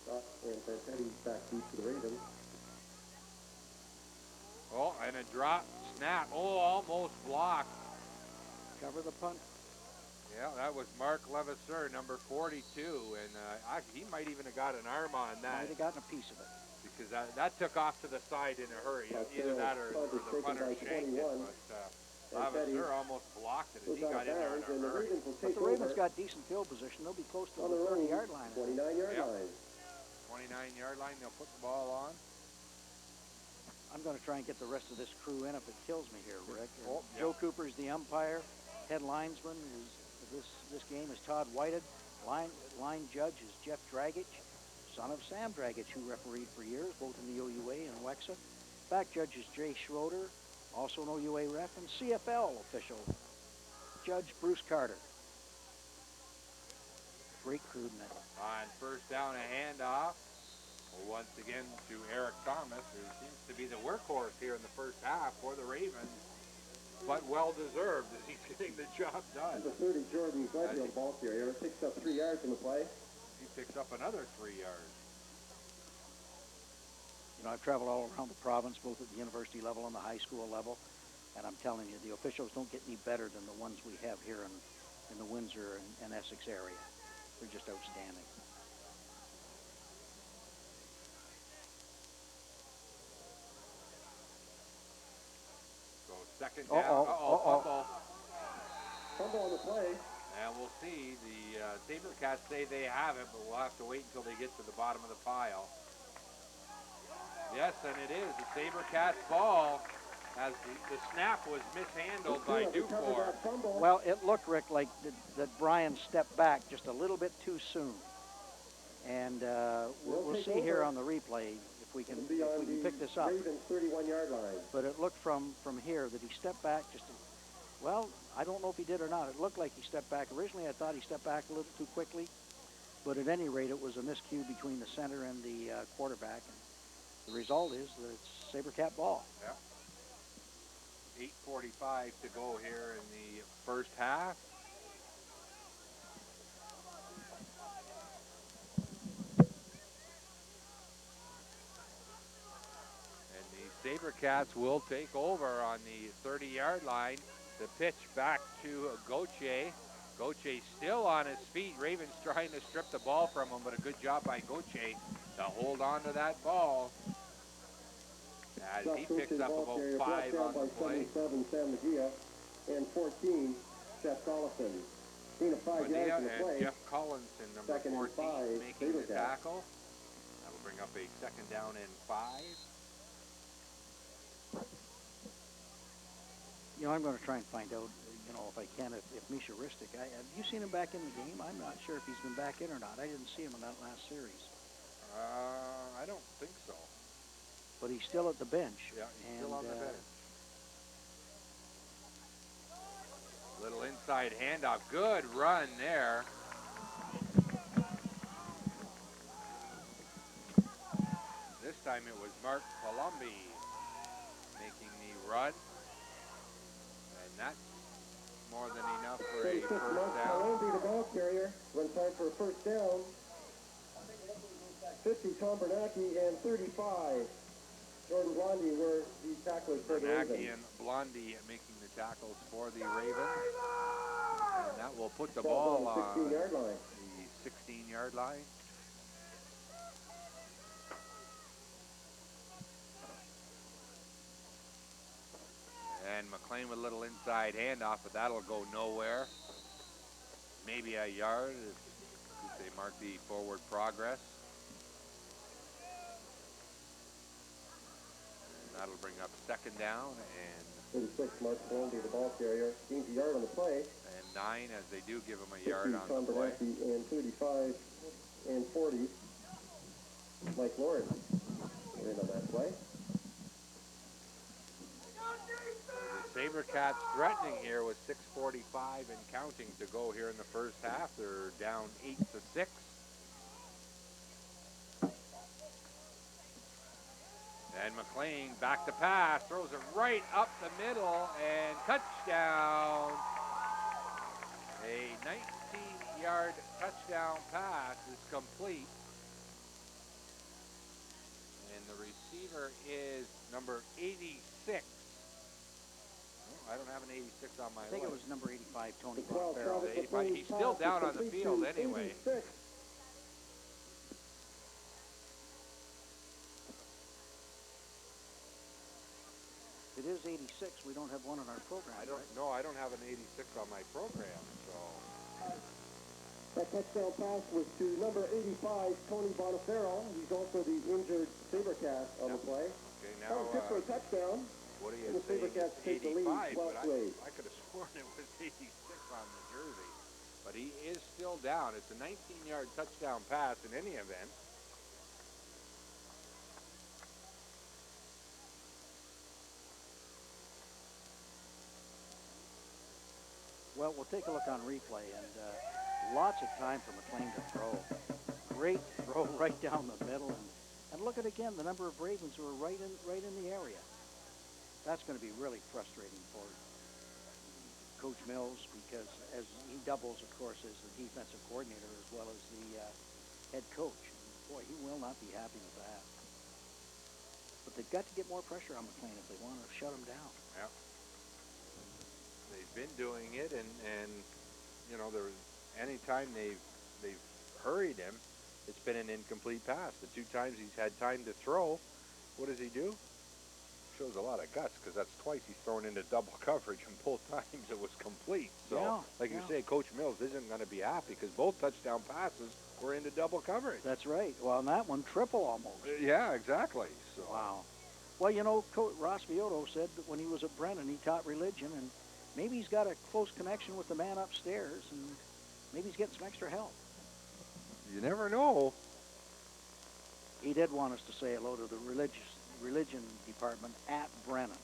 And heading back deep to the Ravens. Oh, and a drop snap. Oh, almost blocked. Cover the punt. Yeah, that was Mark Levasseur, number 42, and he might even have got an arm on that. Might have gotten a piece of it. Because that took off to the side in a hurry. Either that or the punter shanked it. But Lavaseur almost blocked it as was he out got of in there in bounds, a and the hurry. Ravens will But take the Ravens over got decent field position. They'll be close to on the their own 30-yard line. 29-yard Yep. line. 29-yard line, they'll put the ball on. I'm going to try and get the rest of this crew in if it kills me here, Rick. Oh, yep. Joe Cooper's the umpire. Head linesman is this game is Todd Whited. Line judge is Jeff Dragich, son of Sam Dragich, who refereed for years, both in the OUA and Wexa. Back judge is Jay Schroeder, also an OUA ref, and CFL official, Judge Bruce Carter. Great crew tonight. On first down, a handoff. Once again to Eric Thomas, who seems to be the workhorse here in the first half for the Ravens, but well-deserved as he's getting the job done. The 30, Jordan Gledhill, ball carrier, picks up 3 yards in the play. He picks up another 3 yards. You know, I've traveled all around the province, both at the university level and the high school level, and I'm telling you, the officials don't get any better than the ones we have here in the Windsor and Essex area. They're just outstanding. So second down. Fumble. Fumble on the play. And we'll see. The SaberCats say they have it, but we'll have to wait until they get to the bottom of the pile. Yes, and it is. The SaberCats ball, as the snap was mishandled by Dufour. Well, it looked, Rick, like that Brian stepped back just a little bit too soon. And we'll see here on the replay if we can pick this up. Ravens 31-yard line. But it looked from here that he stepped back just well, I don't know if he did or not. It looked like he stepped back. Originally, I thought he stepped back a little too quickly. But at any rate, it was a miscue between the center and the quarterback. And the result is that it's SaberCat ball. Yeah. 8:45 to go here in the first half. And the SaberCats will take over on the 30-yard line. The pitch back to Gauthier. Gauthier still on his feet. Ravens trying to strip the ball from him, but a good job by Gauthier to hold on to that ball. As he picks up about 5 on the play. 77, Sam Magia, and 14, Jeff Collison. Gain of 5 yards in the play. And Jeff Collinson, number Second and 14, 5, making the SaberCats. tackle. That'll bring up a second down and 5. You know, I'm going to try and find out, you know, if I can, if Misha Ristic, have you seen him back in the game? I'm not sure if he's been back in or not. I didn't see him in that last series. I don't think so. But he's still at the bench. Yeah, he's still on the bench. Little inside handoff. Good run there. This time it was Mark Palumbi making the run. And that's more than enough for a first down. Palumbi, the ball carrier, runs time for a first down. 50, Tom Bernacki, and 35. Jordan Blondie were the tacklers for the Ravens. Bernacki and Blondie making the tackles for the Ravens. And that will put the ball on the 16-yard line. 16-yard line. And McLean with a little inside handoff, but that'll go nowhere. Maybe a yard if they mark the forward progress. That'll bring up second down and 36, Mark Palumbi, the ball carrier, gains a yard on the play. and 9 as they do give him a yard on Tom the play. Bernacki, and 35 and 40, Mike Lawrence were in on that play. The SaberCats threatening here with 6:45 and counting to go here in the first half. They're down 8-6. And McLean back to pass, throws it right up the middle, and touchdown. A 19-yard touchdown pass is complete. And the receiver is number 86. Oh, I don't have an 86 on my list. I think it was number 85, Tony The 12 Farrell. Travis He's McLean still pass down is on the complete field to anyway. 86. Did it is 86. We don't have one on our program. I don't right? know. I don't have an 86 on my program, so. That touchdown pass was to number 85, Tony Bonifero. He's also the injured Sabercat on the play. Okay, That was good for a touchdown. what do you And the say? Sabercats take the lead 85, 12 but to 8. I could have sworn it was 86 on the jersey. But he is still down. It's a 19-yard touchdown pass in any event. Well, we'll take a look on replay, and lots of time for McLean to throw. Great throw right down the middle, and look at again the number of Ravens who are right in the area. That's going to be really frustrating for Coach Mills because as he doubles, of course, as the defensive coordinator as well as the head coach. And boy, he will not be happy with that. But they've got to get more pressure on McLean if they want to shut him down. Yeah. They've been doing it, and you know, anytime they've hurried him, it's been an incomplete pass. The 2 times he's had time to throw, what does he do? Shows a lot of guts because that's twice he's thrown into double coverage, and both times it was complete. So, Yeah, like you say, Coach Mills isn't going to be happy because both touchdown passes were into double coverage. That's right. Well, and that one triple almost. Yeah, exactly. So. Wow. Well, you know, Ross Vioto said that when he was at Brennan, he taught religion, and maybe he's got a close connection with the man upstairs, and maybe he's getting some extra help. You never know. He did want us to say hello to the religion department at Brennan.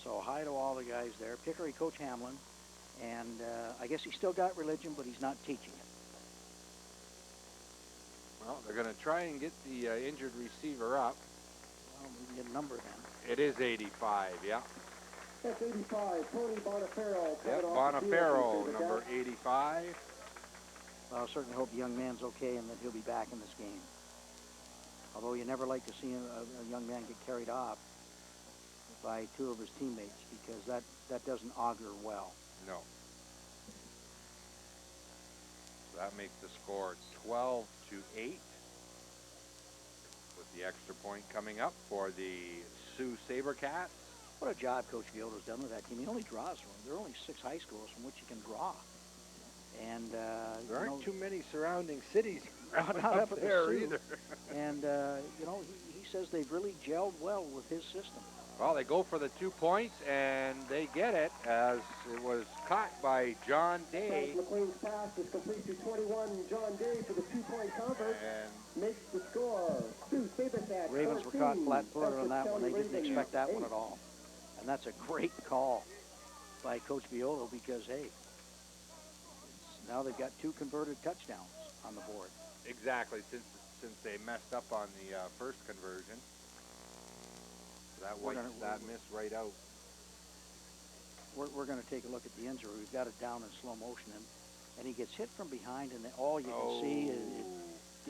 So hi to all the guys there, particularly Coach Hamlin, and I guess he's still got religion, but he's not teaching it. Well, they're going to try and get the injured receiver up. Well, we can get a number then. It is 85, yeah. That's 85, Tony Bonifero. Yep, Bonifero, number 85. Well, I certainly hope the young man's okay and that he'll be back in this game. Although you never like to see a young man get carried off by 2 of his teammates because that doesn't augur well. No. So that makes the score 12-8 with the extra point coming up for the Sioux Sabercats. What a job Coach Vioto's done with that team. He only draws from them. There are only 6 high schools from which you can draw. And there aren't too many surrounding cities not up at the there Sioux. either. And, you know, he says they've really gelled well with his system. Well, they go for the 2 points, and they get it as it was caught by John Day. McLean's pass is complete to 21. John Day for the 2-point convert. And Makes the score. Sioux Sabercats. Ravens were caught flat-footed on that one. They didn't expect that one at all. And that's a great call by Coach Vioto because, hey, now they've got 2 converted touchdowns on the board. exactly, since they messed up on the first conversion. That wipes that miss right out. We're going to take a look at the injury. We've got it down in slow motion, and he gets hit from behind, and all you can see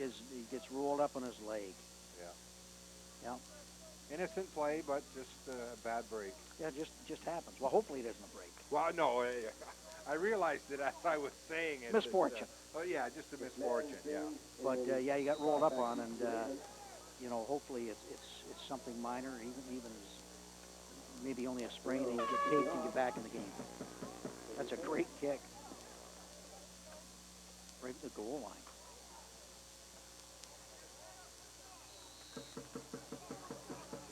is he gets rolled up on his leg. Yeah. Yeah. Innocent play, but just a bad break. Yeah, just happens. Well, hopefully it isn't a break. Well, no, I realized it as I was saying it. Misfortune. Oh yeah, just a misfortune. Yeah. But yeah, he got rolled up on, and you know, hopefully it's something minor, even as maybe only a sprain, and you get taped and get back in the game. That's a great kick, right at the goal line.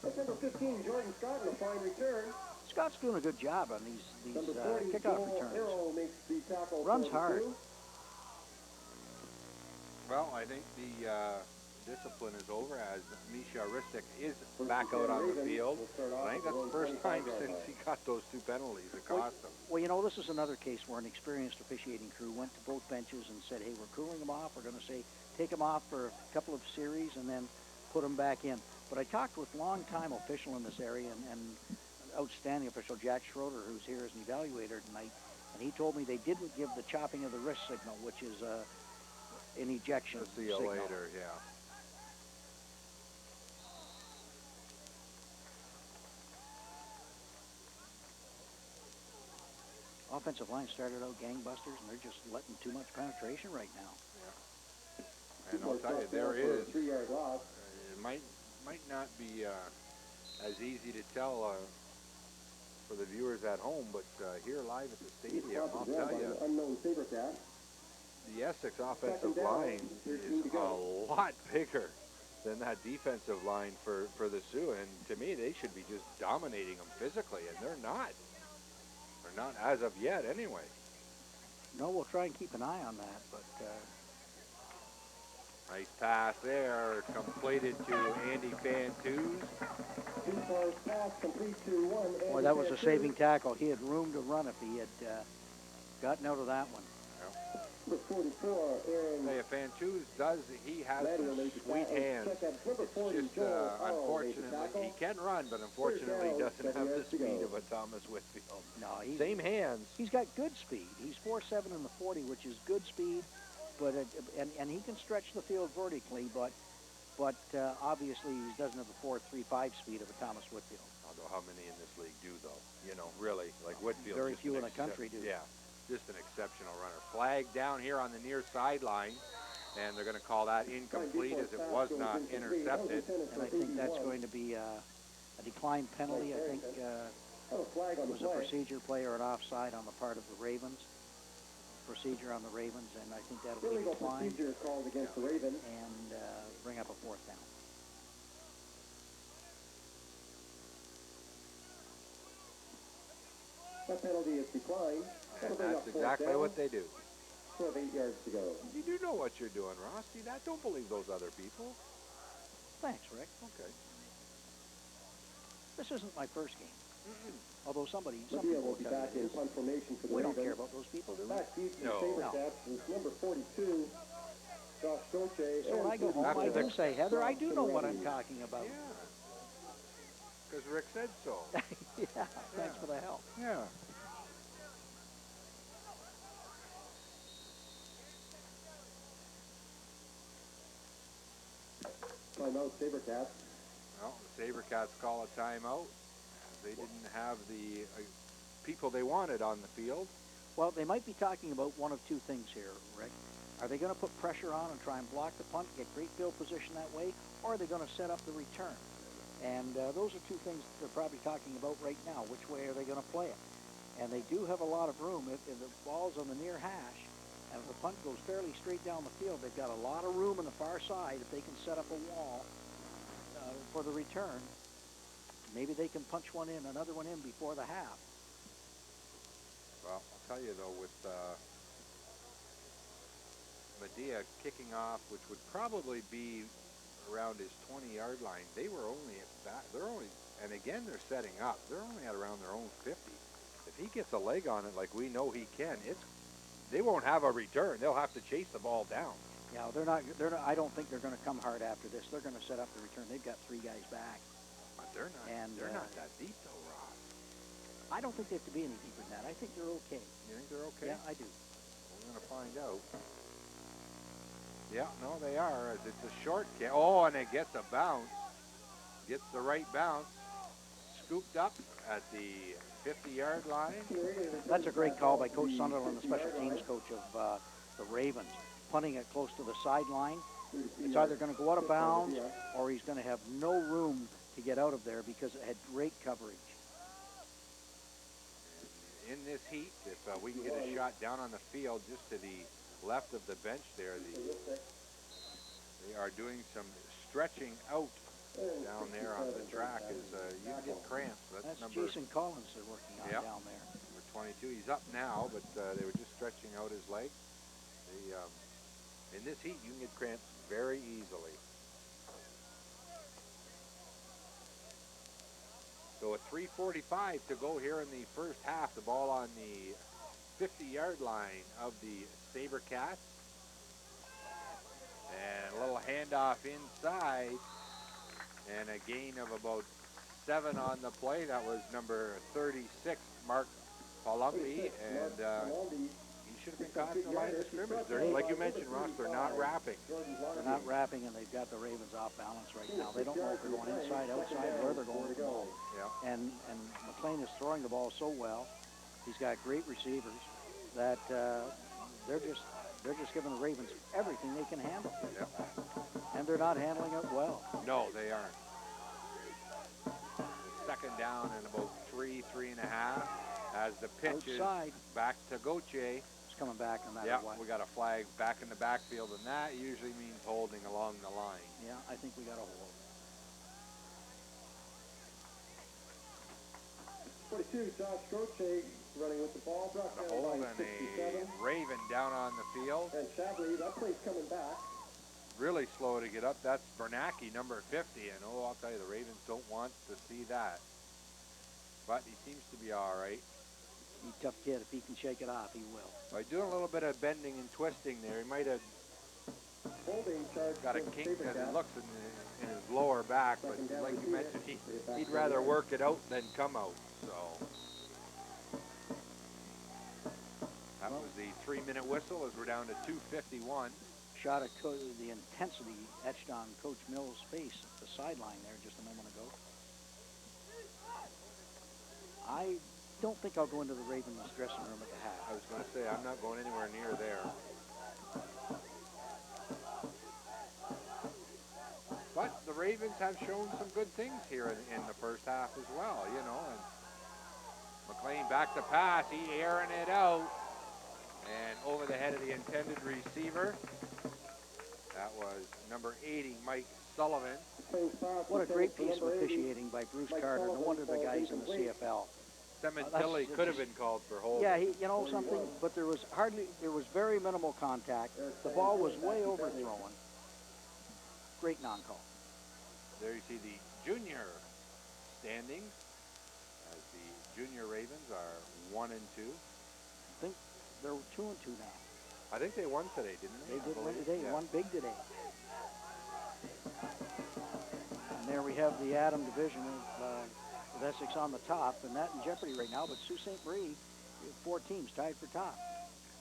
That's number 15, Jordan Scott, in a fine return. Scott's doing a good job on these Number 40, kickoff Joel returns. Arrow makes the tackle. Runs hard. Well, I think the discipline is over as Misha Ristic is back out on the field. I think that's the first time since he got those 2 penalties that cost him. Well, you know, this is another case where an experienced officiating crew went to both benches and said, hey, we're cooling them off. We're going to say take them off for a couple of series and then put them back in. But I talked with longtime official in this area and outstanding official, Jack Schroeder, who's here as an evaluator tonight, and he told me they didn't give the chopping of the wrist signal, which is an ejection See you signal. later, yeah. Offensive line started out gangbusters, and they're just letting too much penetration right now. And I'll tell you, there is. 3-yard loss. It might not be as easy to tell for the viewers at home, but here live at the He's stadium, caught I'll the grab tell by you, the unknown SaberCat. the Essex offensive Second down, line 13 is to a go. lot bigger than that defensive line for the Sioux, and to me, they should be just dominating them physically, and they're not. They're not as of yet, anyway. No, we'll try and keep an eye on that, but Nice pass there, completed to Andy Fantus. Deep pass complete to one. boy, that was a saving tackle. He had room to run if he had gotten out of that one. Number 44, Aaron. Hey, Fantus he has Manuel some makes the sweet tackle. hands. Check out number It's 40, just, Joel Howell unfortunately, makes the he tackle. can run, but unfortunately First down, doesn't 7 have the yards to speed go. of a Thomas Whitfield. No, Same hands. he's got good speed. He's 4.7 in the 40, which is good speed, but and he can stretch the field vertically, but obviously he doesn't have the 4.35 speed of a Thomas Whitfield. Although how many in this league do, though? You know, really, like Whitfield. Very just few an in the country do. Yeah, just an exceptional runner. Flag down here on the near sideline, and they're going to call that incomplete as it was not intercepted. And I think that's going to be a declined penalty. I think Oh, flag on it the was a play. procedure play or an offside on the part of the Ravens. Procedure on the Ravens, and I think that'll be Illegal declined procedure called against the Ravens. and bring up a 4th down. That penalty is declined. And That'll bring that's up 4th exactly down. what they do. 8 yards to go. You do know what you're doing, Ross. See, that don't believe those other people. Thanks, Rick. Okay. This isn't my first game. Although some Medea people will will be tell you back it in is. punt formation for the We Ravens. don't care about those people, do we? Back deep to No. the SaberCats is number 42, Josh Dolce. So when I go home, After I the- do say, Heather, I do know what I'm talking about. Yeah. Because Rick said so. Yeah, thanks for the help. Yeah. Timeout, SaberCats. Well, the SaberCats call a timeout. They didn't have the people they wanted on the field. Well, they might be talking about one of two things here, Rick. Are they going to put pressure on and try and block the punt, get great field position that way, or are they going to set up the return? And those are two things they're probably talking about right now. Which way are they going to play it? And they do have a lot of room. If the ball's on the near hash, and if the punt goes fairly straight down the field, they've got a lot of room on the far side. If they can set up a wall for the return, maybe they can punch one in, another one in before the half. Well, I'll tell you though, with Medea kicking off, which would probably be around his 20-yard line, they were only at that. They're only, and again, they're setting up. They're only at around their own 50. If he gets a leg on it like we know he can, they won't have a return. They'll have to chase the ball down. Yeah, they're not. I don't think they're going to come hard after this. They're going to set up the return. They've got 3 guys back. But they're not. And, they're not that deep though, Ross. I don't think they have to be any deeper than that. I think they're okay. You think they're okay? Yeah, I do. We're going to find out. Yeah, no, they are. As it's a short kick. Oh, and it gets a bounce. Gets the right bounce. Scooped up at the 50-yard line. That's a great call by Coach Sunderland, the special teams coach of the Ravens, punting it close to the sideline. It's either going to go out of bounds or he's going to have no room to get out of there because it had great coverage. And in this heat, if we can get a shot down on the field just to the left of the bench there, they are doing some stretching out down there on the track as you can get cramps. That's number, Jason Collins they're working on Yep. down there. number 22. He's up now, but they were just stretching out his leg. In this heat, you can get cramps very easily. So at 3:45 to go here in the first half, the ball on the 50-yard line of the SaberCats. And a little handoff inside, and a gain of about 7 on the play. That was number 36, Mark Palumbi, and he should have been caught in the line of scrimmage. Like you mentioned, Ross, they're not wrapping. They're not wrapping, and they've got the Ravens off balance right now. They don't know if they're going inside, outside, where they're going with the ball. Yeah. And McLean is throwing the ball so well. He's got great receivers that they're just giving the Ravens everything they can handle. Yeah. And they're not handling it well. No, they aren't. The second down and about 3.5 as the pitch Outside. is back to Gauthier. It's coming back no matter Yeah, what. we got a flag back in the backfield, and that usually means holding along the line. Yeah, I think we got a hold. 42, Josh Gauthier running with the ball, brought A down hold by and 67. a Raven down on the field. And Shapley, that play's coming back. Really slow to get up. That's Bernacki, number 50, and oh, I'll tell you, the Ravens don't want to see that. But he seems to be all right. He's a tough kid. If he can shake it off, he will. By doing a little bit of bending and twisting there, he might have Holding charge got a against kink as Sabercat. it looks in his lower back, but Second down like for you two. mentioned, Back he'd to rather the work it out than come out. So that was the 3-minute whistle as we're down to 2:51. Shot at the intensity etched on Coach Mills' face at the sideline there just a moment ago. I don't think I'll go into the Ravens dressing room at the half. I was going to say, I'm not going anywhere near there. But the Ravens have shown some good things here in the first half as well, you know. And McLean back to pass, he airing it out. And over the head of the intended receiver. That was number 80, Mike Sullivan. What a great piece of officiating by Bruce Carter. No wonder the guy's in the CFL. Cementilli could have been called for holding. Yeah, you know something, but there was very minimal contact. The ball was way overthrown. Great non-call. There you see the junior standings as the junior Ravens are 1-2. I think they're 2-2 now. I think they won today, didn't they? They did win today, Yeah. won big today. And there we have the Adam division with Essex on the top, and that in jeopardy right now. But Sault Ste. Marie, 4 teams tied for top.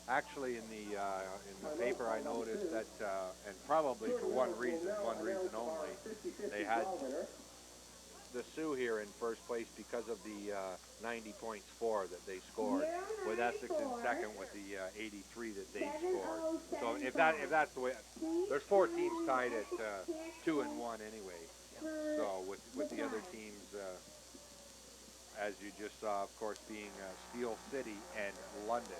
Actually, in the paper, I noticed that, and probably for one reason only, they had the Sioux here in first place because of the 90 points for that they scored, with Essex in second with the 83 that they scored. So if that's the way, there's 4 teams tied at 2-1 anyway. So with the other teams, as you just saw, of course, being Steel City and London.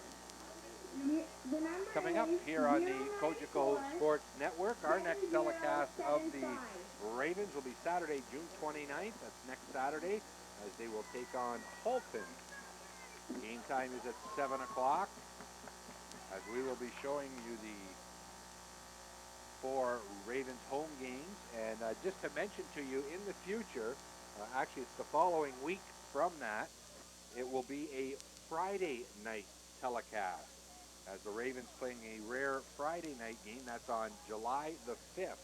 Coming up here on the Cogeco Sports Network, our next telecast of the Ravens will be Saturday, June 29th. That's next Saturday, as they will take on Halton. Game time is at 7 o'clock, as we will be showing you the 4 Ravens home games. And just to mention to you, in the future, actually it's the following week from that, it will be a Friday night telecast, as the Ravens playing a rare Friday night game. That's on July the 5th.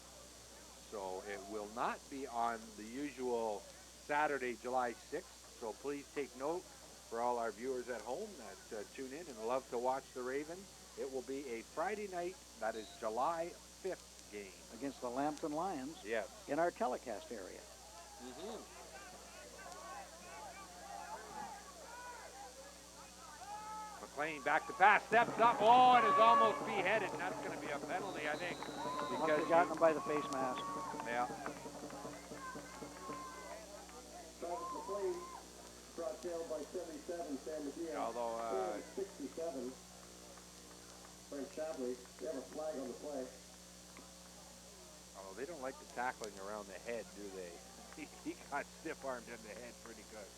So it will not be on the usual Saturday, July 6th. So please take note for all our viewers at home that tune in and love to watch the Ravens. It will be a Friday night, that is July 5th game. Against the Lambton Lions. Yes. In our telecast area. Mm-hmm. McLean back to pass, steps up, oh, and is almost beheaded, and that's going to be a penalty, I think. Must have gotten him by the face mask. Yeah. Travis McLean brought down by 77, San Miguel. Although, 67. Frank Shapley, they have a flag on the play. Oh, they don't like the tackling around the head, do they? He got stiff-armed in the head pretty good.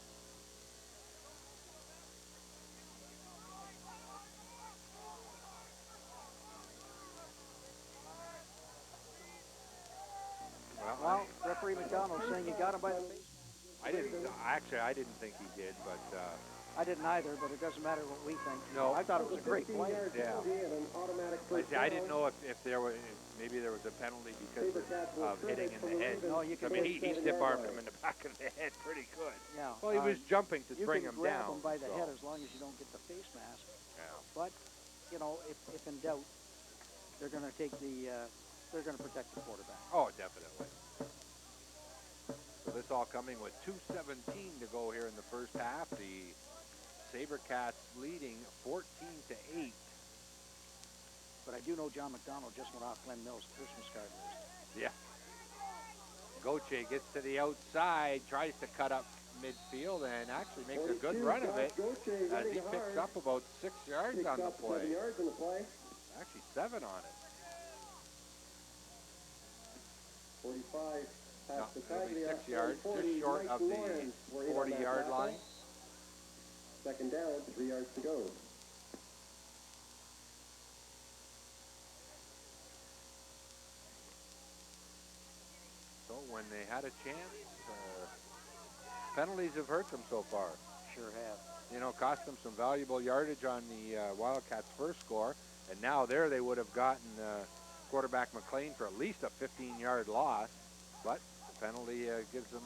Well, referee McDonald saying he got him by the face. I didn't think he did, but I didn't either, but it doesn't matter what we think. No. I thought it was a great play. yeah. I didn't know if there was, maybe there was a penalty because of hitting in the head. No, you can I mean, he stiff-armed him in the back of the head pretty good. Yeah. Well, he was jumping to bring him You can grab down. him by the so, head as long as you don't get the face mask. yeah. But, you know, if in doubt, they're going to take they're going to protect the quarterback. Oh, definitely. So this all coming with 2:17 to go here in the first half. The SaberCats leading 14-8. But I do know John McDonald just went off Glenn Mills' Christmas card list. Yeah. Gauthier gets to the outside, tries to cut up midfield and actually makes a 42, good run of it Josh Goche as running he picks hard. up about 6 yards Picks on the up 7 play. yards on the play. Actually 7 on it. 45 No, past the it'll be Taglia. 6 yards, 40, just short Mike of the Lawrence were in on that 40-yard tackle. line. Second down, 3 yards to go. So when they had a chance, penalties have hurt them so far. Sure have. You know, cost them some valuable yardage on the Wildcats' first score, and now there they would have gotten quarterback McLean for at least a 15-yard loss, but the penalty gives them,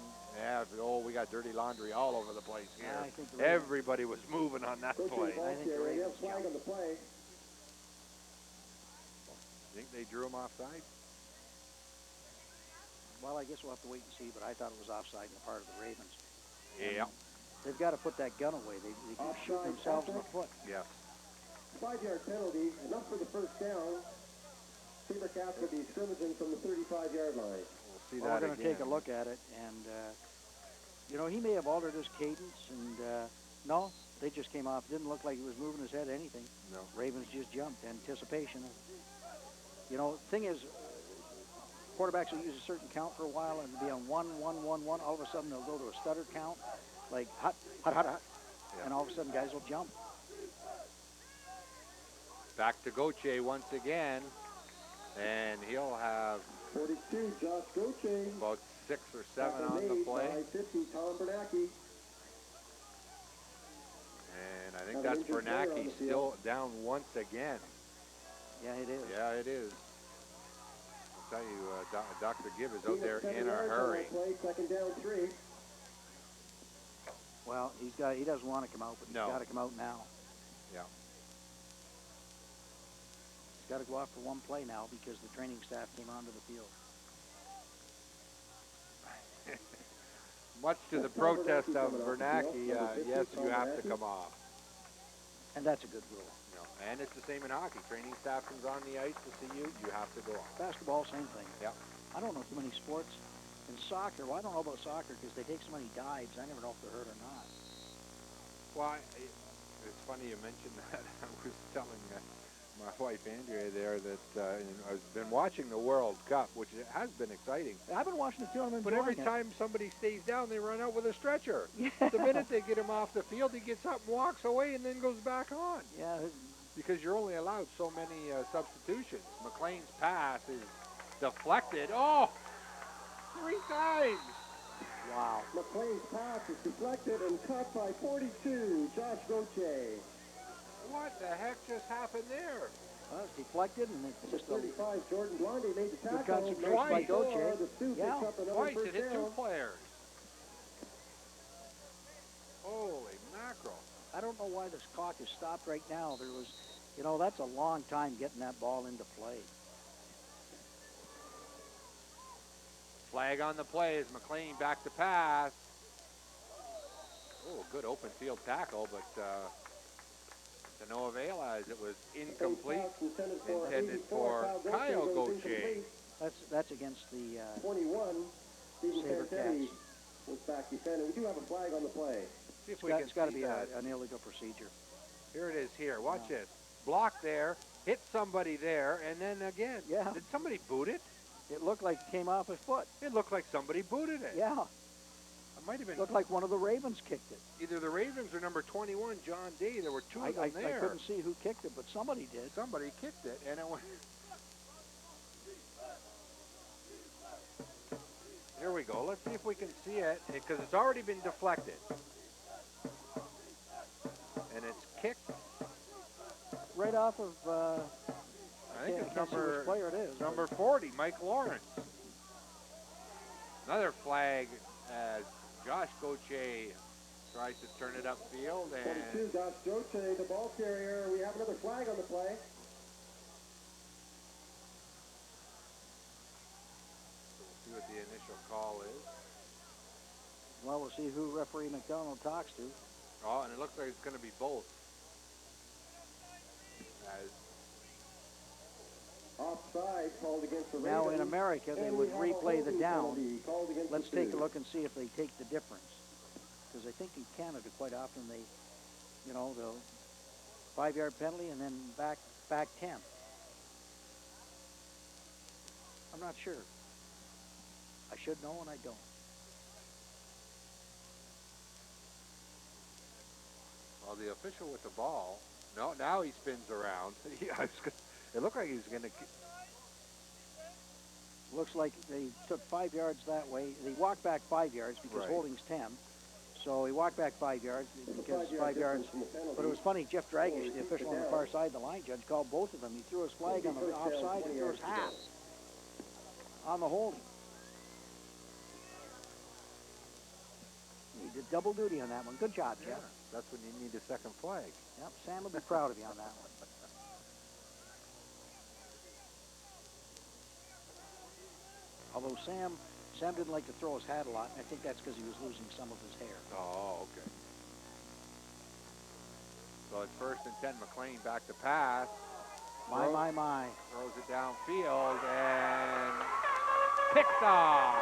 we got dirty laundry all over the place here. I think the Everybody was moving on that Coach play. I think the Ravens flag jumped. on the play. Think they drew him offside? Well, I guess we'll have to wait and see, but I thought it was offside on the part of the Ravens. Yeah. They've got to put that gun away. They keep shooting themselves in the foot. Yes. 5-yard penalty, enough for the first down. Supercats will be scrimmaging from the 35-yard line. We'll see Well, that we're going to again. take a look at it, and, you know, he may have altered his cadence, and, no, they just came off. Didn't look like he was moving his head or anything. No. Ravens just jumped. Anticipation. You know, thing is, quarterbacks will use a certain count for a while and be on 1, 1, 1, 1. All of a sudden, they'll go to a stutter count, like hot, hot, hot, hot. Yeah. And all of a sudden, guys will jump. Back to Goche once again, and he'll have 42, Josh Goche. about 6 or 7 on the play. By 50, Tom Bernacki. And I think Have an that's injured player on Bernacki the still field. down once again. Yeah, it is. Yeah, it is. I'll tell you, Dr. Gibb is Team out there at 7 in a yards on hurry. that play, second down, 3. Well, he doesn't want to come out, but he's No. got to come out now. Yeah. He's got to go out for one play now because the training staff came onto the field. Much to the That's Tom protest Bernacki of coming off the Bernacki, field. Number 50, yes, Tom you have to Bernacki. come off. And that's a good rule. You know, and it's the same in hockey. Training staff comes on the ice to see you, you have to go off. Basketball, same thing. Yeah. I don't know too many sports. In soccer, well, I don't know about soccer because they take so many dives. I never know if they're hurt or not. Well, it's funny you mentioned that. I was telling my wife Andrea there that I've been watching the World Cup, which has been exciting. I've been watching it too. I'm But enjoying every it. time somebody stays down, they run out with a stretcher. Yeah. The minute they get him off the field, he gets up and walks away and then goes back on. Yeah. Because you're only allowed so many substitutions. McLean's pass is deflected. Oh, 3 times. Wow. McLean's pass is deflected and caught by 42, Josh Goche. What the heck just happened there? Well, it's deflected, and it's just a 35, Jordan Blondie made the tackle. concentration by Next Goche. score, the Sioux Yeah. picks up another Twice, first it hit 2 down. players. Holy mackerel. I don't know why this clock is stopped right now. There was, you know, that's a long time getting that ball into play. Flag on the play as McLean back to pass. Oh, good open field tackle, but to no avail as it was incomplete. Intended for Kyle Gauthier. That's against the 21, Stephen Sabercats. Fantetti was back defending. We do have a flag on the play. See if we can it's got to see be that. an illegal procedure. Here it is here. Watch Yeah. this. Block there, hit somebody there, and then again. Yeah. Did somebody boot it? It looked like it came off his foot. It looked like somebody booted it. Yeah. It might have It been looked like one of the Ravens kicked it. either the Ravens or number 21, John Day. There were 2 of them I there. couldn't see who kicked it, but somebody did. Somebody kicked it, and it went. Here we go. Let's see if we can see it, because it's already been deflected. And it's kicked. Right off of, I think it's can't see which player it is. number 40, Mike Lawrence. Another flag as Josh Gauthier tries to turn it upfield, 22, and Josh Goche, the ball carrier. We have another flag on the play. we'll see what the initial call is. Well, we'll see who referee McDonald talks to. Oh, and it looks like it's going to be both. As Offside called against the Now, Ravens. in America, they And would we have a replay the holding down. penalty called against Let's the take a Sioux. look and see if they take the difference. because I think in Canada quite often they, you know, they'll 5-yard penalty and then back 10. I'm not sure. I should know and I don't. Well, the official with the ball. No, now he spins around. Yeah, it looked like he was going to. Looks like they took 5 yards that way. They walked back 5 yards because Right. holding's 10. So he walked back 5 yards because 5 yards. But it was funny, Jeff Dragish, the official on the far side, the line judge, called both of them. He threw his flag on the offside and threw his hat on the holding. He did double duty on that one. Good job, Jeff. Yeah, that's when you need a second flag. Yep, Sam will be proud of you on that one. Although Sam didn't like to throw his hat a lot, and I think that's because he was losing some of his hair. Oh, okay. So it's 1st and 10. McLean back to pass. My. Throws it downfield and picked off.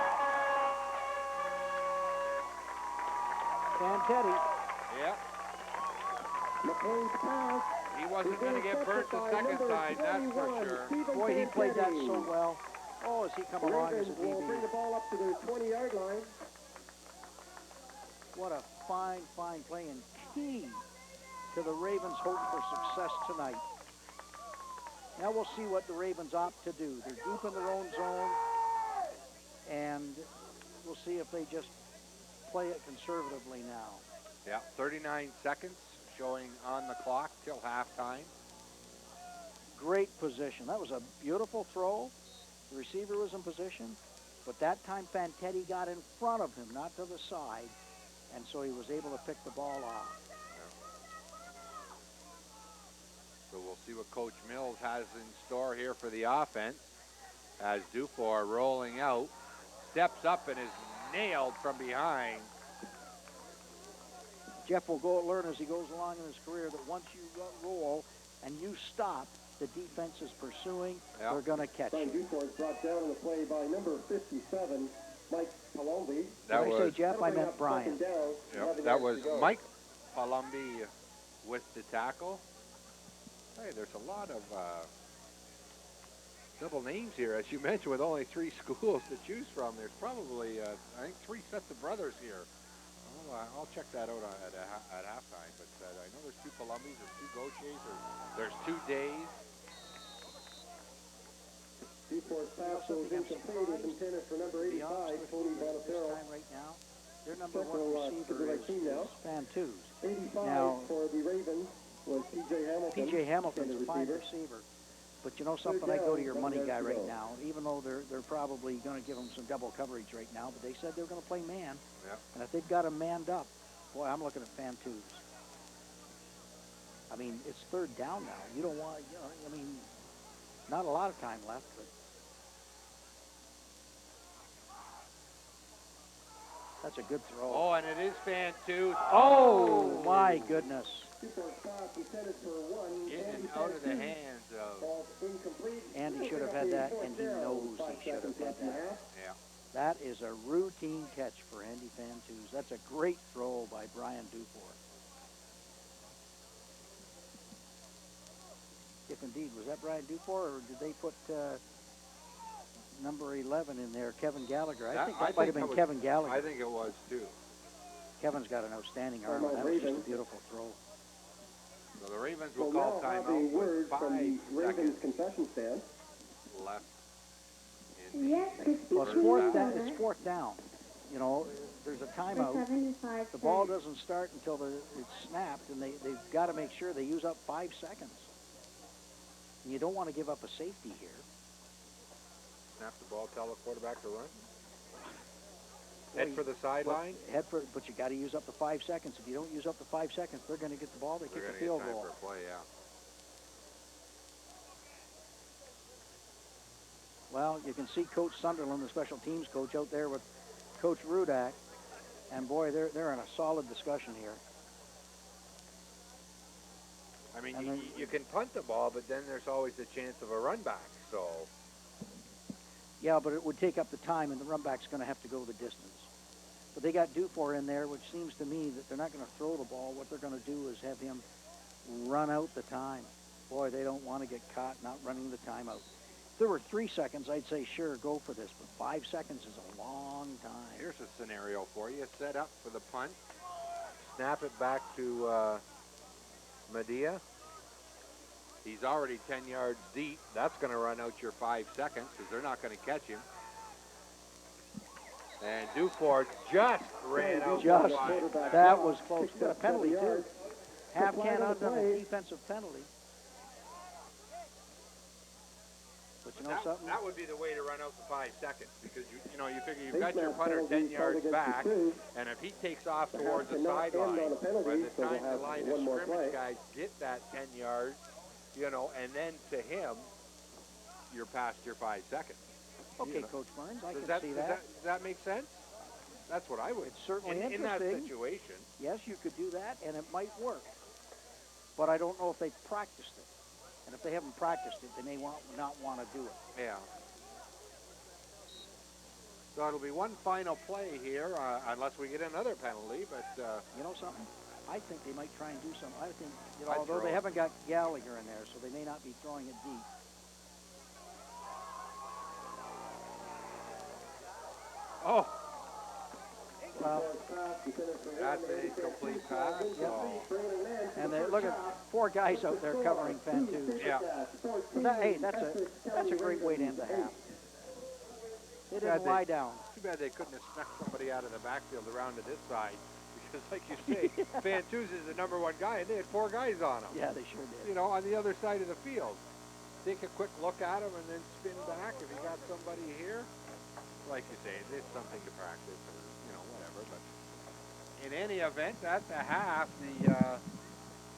Fantetti. Yep. McLean's pass. He wasn't going to get burnt the second time, that's for sure. Boy, he played that so well. Oh, as he come The along as a Ravens will bring DB. the ball up to the 20-yard line. What a fine play and key to the Ravens' hope for success tonight. Now we'll see what the Ravens opt to do. They're deep in their own zone, and we'll see if they just play it conservatively now. Yeah, 39 seconds showing on the clock till halftime. Great position. That was a beautiful throw. The receiver was in position, but that time Fantetti got in front of him, not to the side, and so he was able to pick the ball off. So we'll see what Coach Mills has in store here for the offense as Dufour rolling out, steps up and is nailed from behind. Jeff will learn as he goes along in his career that once you roll and you stop, the defense is pursuing, they're going to catch Brian you. Dufour is brought down on the play by number 57, Mike Palombi. That When I say Jeff, I meant Brian. Yep, that was Mike Palumbi with the tackle. Hey, there's a lot of double names here, as you mentioned, with only 3 schools to choose from. There's probably, I think, 3 sets of brothers here. I'll check that out at halftime. But I know there's 2 Palumbis, there's 2 Gauthiers, there's 2 Days. Dufour's pass goes incomplete. Is intended for number 85, Tony Bonifero. Right now, their number Check 1 will, receiver now. is Fantus. 85 Now, for the Ravens was P.J. Hamilton. P.J. Hamilton's a intended fine receiver. receiver. But you know something, I go to your money guy right now, even though they're probably going to give him some double coverage right now, but they said they're going to play man. Yeah. And if they've got him manned up, boy, I'm looking at Fantus. I mean, it's 3rd down now. You don't want, you know, I mean, not a lot of time left, but that's a good throw. Oh, and it is Fantus. Oh, my goodness. Dufour's pass intended for 1. Getting out of the hands of... Ball incomplete. Andy should have had that, and he knows he should have had that. Yeah. That is a routine catch for Andy Fantus. That's a great throw by Brian Dufour. If indeed, was that Brian Dufour, or did they put number 11 in there, Kevin Gallagher? I think that might have been Kevin Gallagher. I think it was, too. Kevin's got an outstanding arm, and that was just a beautiful throw. So the Ravens We'll will now call have a timeout word with 5 from the Ravens seconds concession stand. left in the Yes, Well, first half. it's 4th down. You know, there's a timeout. 75 The ball doesn't start until it's snapped, and they've got to make sure they use up 5 seconds. And you don't want to give up a safety here. Snap the ball, tell the quarterback to run. Head for the sideline. But you got to use up the 5 seconds. If you don't use up the 5 seconds, they're going to get the ball. They They're kick going the to field get time goal. for a play, yeah. Well, you can see Coach Sunderland, the special teams coach, out there with Coach Rudak, and boy, they're in a solid discussion here. I mean, And you, then- you can punt the ball, but then there's always the chance of a run back. So Yeah, but it would take up the time, and the run back's going to have to go the distance. But they got Dufour in there, which seems to me that they're not going to throw the ball. What they're going to do is have him run out the time. Boy, they don't want to get caught not running the time out. If there were 3 seconds, I'd say, sure, go for this. But 5 seconds is a long time. Here's a scenario for you. Set up for the punt. Snap it back to Medea. He's already 10 yards deep. That's going to run out your 5 seconds because they're not going to catch him. And Dufour just ran out. Just, that was close. Got a penalty, too. Half can on the defensive penalty. But you know something? That would be the way to run out the 5 seconds because you figure you've got your punter 10 yards back, and if he takes off towards the sideline, by the time the line of scrimmage guys get that 10 yards, and then to him, you're past your 5 seconds. Okay, Coach Burns, I can see Does that. that make sense? That's what I would. It's certainly in that interesting. situation. Yes, you could do that, and it might work. But I don't know if they've practiced it. And if they haven't practiced it, they may not want to do it. Yeah. So it'll be one final play here, unless we get another penalty. But you know something? I think they might try and do something. I think, I'd although throw they it. haven't got Gallagher in there, so they may not be throwing it deep. oh, Well, that's a complete pass. Yep. Oh. and look at 4 guys out there covering Fantus. Yeah. Hey, that's a great way to end the half. They didn't lie down. Too bad they couldn't have snuck somebody out of the backfield around to this side. Because, like you say, Fantus is the #1 guy, and they had 4 guys on him. Yeah, they sure did. On the other side of the field. Take a quick look at him and then spin back if you got somebody here. Like you say, it's something to practice or, whatever. But in any event, at the half, the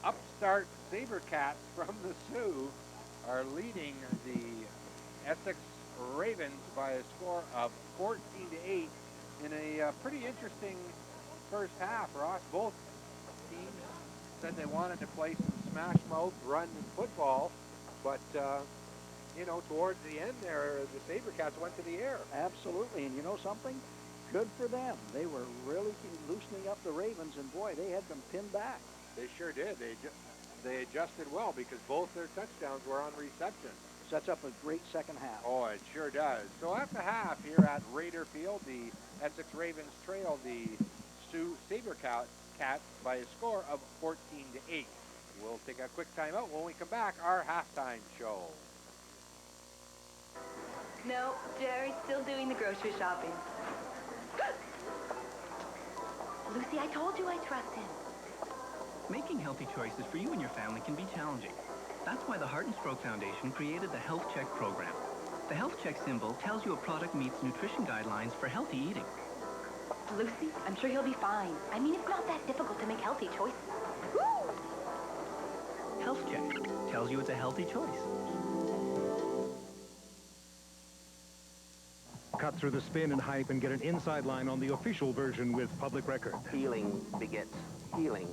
upstart Sabercats from the Sioux are leading the Essex Ravens by a score of 14-8 in a pretty interesting first half, Ross. Both teams said they wanted to play some smash mouth run football, but towards the end there, the Sabercats went to the air. Absolutely, and you know something? Good for them. They were really loosening up the Ravens, and boy, they had them pinned back. They sure did. They adjusted well because both their touchdowns were on reception. Sets up a great second half. Oh, it sure does. So at the half here at Raider Field, the Essex Ravens trail the Sioux Sabercats by a score of 14-8. We'll take a quick timeout. When we come back, our halftime show. No, Jerry's still doing the grocery shopping. Lucy, I told you I trust him. Making healthy choices for you and your family can be challenging. That's why the Heart and Stroke Foundation created the Health Check program. The Health Check symbol tells you a product meets nutrition guidelines for healthy eating. Lucy, I'm sure he'll be fine. I mean, it's not that difficult to make healthy choices. Woo! Health Check tells you it's a healthy choice. Cut through the spin and hype and get an inside line on the official version with Public Record. Healing begets healing.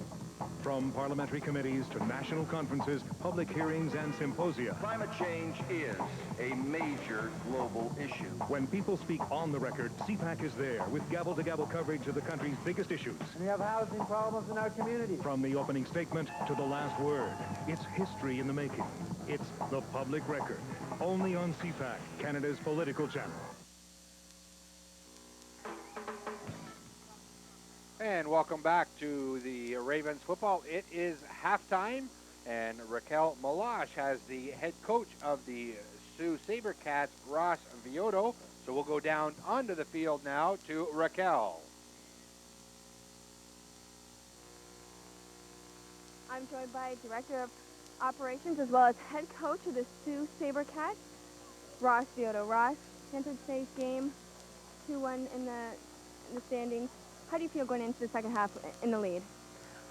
From parliamentary committees to national conferences, public hearings and symposia. Climate change is a major global issue. When people speak on the record, CPAC is there with gavel-to-gavel coverage of the country's biggest issues. We have housing problems in our community. From the opening statement to the last word, it's history in the making. It's the Public Record, only on CPAC, Canada's political channel. And welcome back to the Ravens football. It is halftime, and Raquel Malash has the head coach of the Sioux Sabercats, Ross Vioto. So we'll go down onto the field now to Raquel. I'm joined by Director of Operations as well as head coach of the Sioux Sabercats, Ross Vioto. Ross, entered today's game 2-1 in the standings. How do you feel going into the second half in the lead?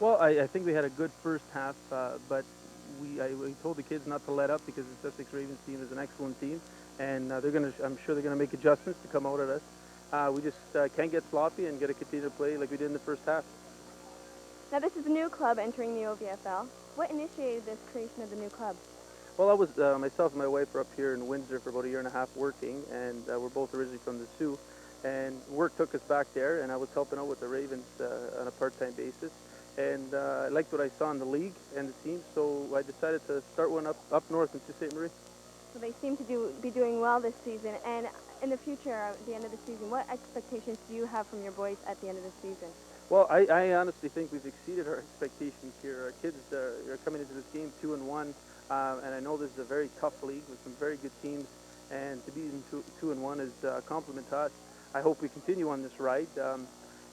Well, I think we had a good first half, but we told the kids not to let up because the Essex Ravens team is an excellent team, and I'm sure they're going to make adjustments to come out at us. We just can't get sloppy and got to continue to play like we did in the first half. Now, this is a new club entering the OVFL. What initiated this creation of the new club? Well, I was myself and my wife were up here in Windsor for about a year and a half working, and we're both originally from the Sioux. And work took us back there, and I was helping out with the Ravens on a part-time basis. And I liked what I saw in the league and the team, so I decided to start one up north in Sault Ste. Marie. So they seem to be doing well this season. And in the future, at the end of the season, what expectations do you have from your boys at the end of the season? Well, I honestly think we've exceeded our expectations here. Our kids are coming into this game 2-1, and I know this is a very tough league with some very good teams, and to be in 2-1 is a compliment to us. I hope we continue on this ride,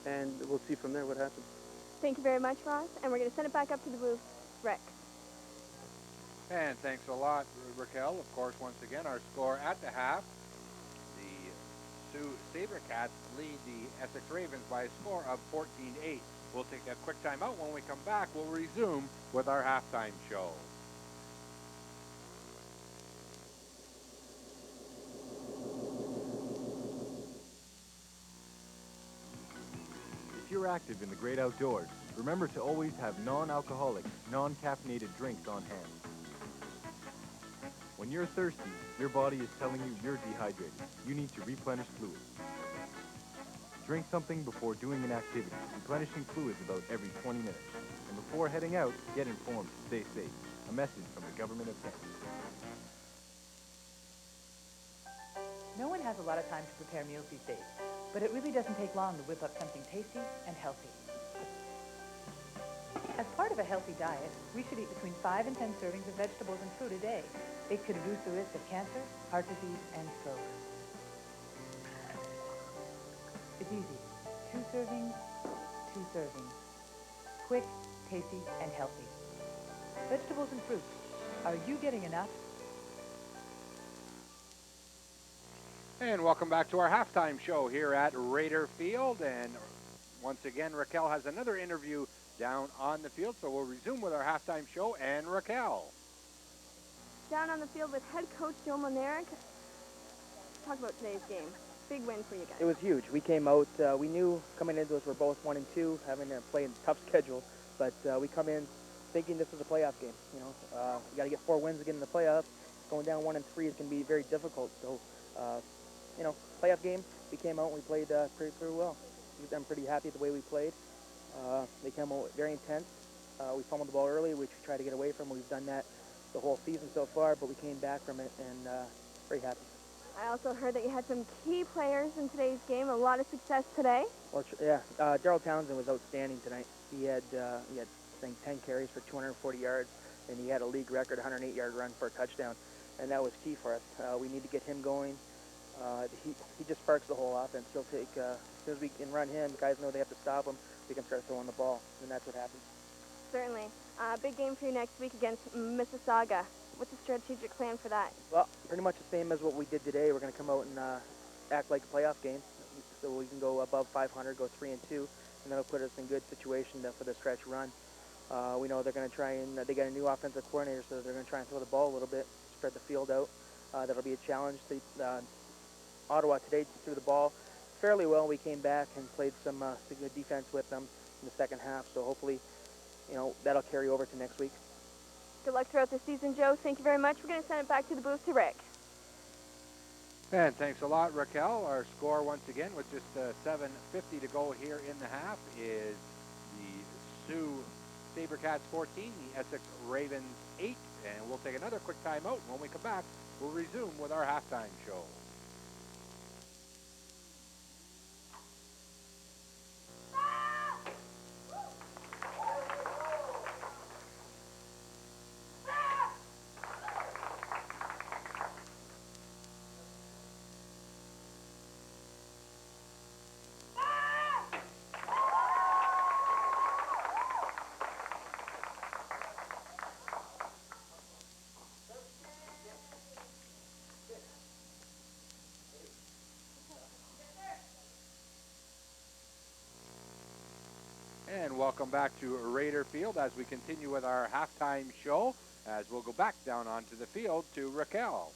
and we'll see from there what happens. Thank you very much, Ross, and we're going to send it back up to the booth. Rick. And thanks a lot, Raquel. Of course, once again, our score at the half. The Sioux Sabercats lead the Essex Ravens by a score of 14-8. We'll take a quick time out. When we come back, we'll resume with our halftime show. If you're active in the great outdoors, remember to always have non-alcoholic, non-caffeinated drinks on hand. When you're thirsty, your body is telling you you're dehydrated. You need to replenish fluids. Drink something before doing an activity, replenishing fluids about every 20 minutes. And before heading out, get informed to stay safe. A message from the Government of Canada. No one has a lot of time to prepare meals these days, but it really doesn't take long to whip up something tasty and healthy. As part of a healthy diet, we should eat between 5 and 10 servings of vegetables and fruit a day. It could reduce the risk of cancer, heart disease, and stroke. It's easy. 2 servings, 2 servings. Quick, tasty, and healthy. Vegetables and fruit. Are you getting enough? And welcome back to our halftime show here at Raider Field. And once again, Raquel has another interview down on the field, so we'll resume with our halftime show and Raquel. Down on the field with head coach Joe Monerick. Talk about today's game. Big win for you guys. It was huge. We came out, we knew coming into this we're both 1 and 2, having to play a tough schedule, but we come in thinking this was a playoff game. You know, you got to get 4 wins to get in the playoffs. Going down 1 and 3 is going to be very difficult. So, you know, playoff game, we came out and we played pretty well. I'm pretty happy with the way we played. They came out very intense. We fumbled the ball early, which we tried to get away from. We've done that the whole season so far, but we came back from it and very happy. I also heard that you had some key players in today's game. A lot of success today. Well, yeah, Darryl Townsend was outstanding tonight. He had I think 10 carries for 240 yards, and he had a league record 108-yard run for a touchdown, and that was key for us. We need to get him going. He just sparks the whole offense. He'll take as soon as we can run him, guys know they have to stop him. We can start throwing the ball, and that's what happens. Certainly. Big game for you next week against Mississauga. What's the strategic plan for that? Well, pretty much the same as what we did today. We're going to come out and act like a playoff game, so we can go above 500, go 3 and 2, and that'll put us in good situation for the stretch run. We know they're going to try and they got a new offensive coordinator, so they're going to try and throw the ball a little bit, spread the field out. That'll be a challenge. Ottawa today threw the ball fairly well. We came back and played some good defense with them in the second half, so hopefully, you know, that'll carry over to next week. Good luck throughout the season, Joe. Thank you very much. We're going to send it back to the booth to Rick. And thanks a lot, Raquel. Our score, once again, with just 7:50 to go here in the half, is the Sioux Sabercats 14, the Essex Ravens 8. And we'll take another quick timeout. When we come back, we'll resume with our halftime show. And welcome back to Raider Field as we continue with our halftime show, as we'll go back down onto the field to Raquel.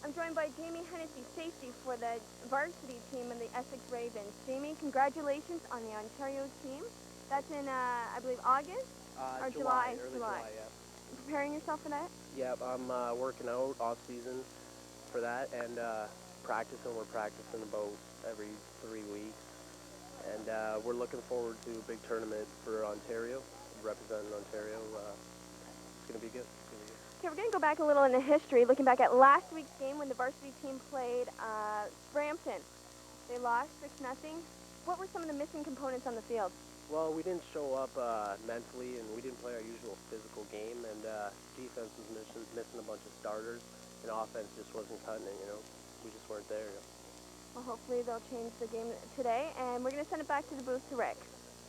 I'm joined by Jamie Hennessy, safety for the varsity team in the Essex Ravens. Jamie, congratulations on the Ontario team. That's in, I believe, August? Or July? Early July, yeah. Preparing yourself for that? Yeah, I'm working out off season for that, and practicing. We're practicing about every 3 weeks. And we're looking forward to a big tournament for Ontario, representing Ontario. It's going to be good. Okay, we're going to go back a little in the history, looking back at last week's game when the varsity team played Brampton. They lost 6-0. What were some of the missing components on the field? Well, we didn't show up mentally, and we didn't play our usual physical game, and defense was missing a bunch of starters, and offense just wasn't cutting it, you know. We just weren't there. You know? Well, hopefully they'll change the game today, and we're going to send it back to the booth to Rick.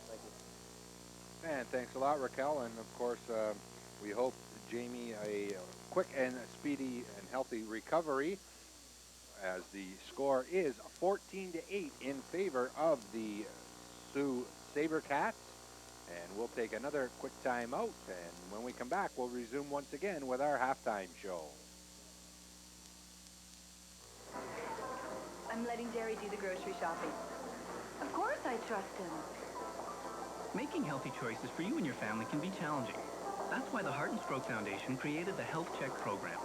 Thank you. And thanks a lot, Raquel, and of course, we hope Jamie a quick and speedy and healthy recovery, as the score is 14-8 in favor of the Sioux Sabercats. And we'll take another quick time out, and when we come back, we'll resume once again with our halftime show. I'm letting Jerry do the grocery shopping. Of course I trust him. Making healthy choices for you and your family can be challenging. That's why the Heart and Stroke Foundation created the Health Check program.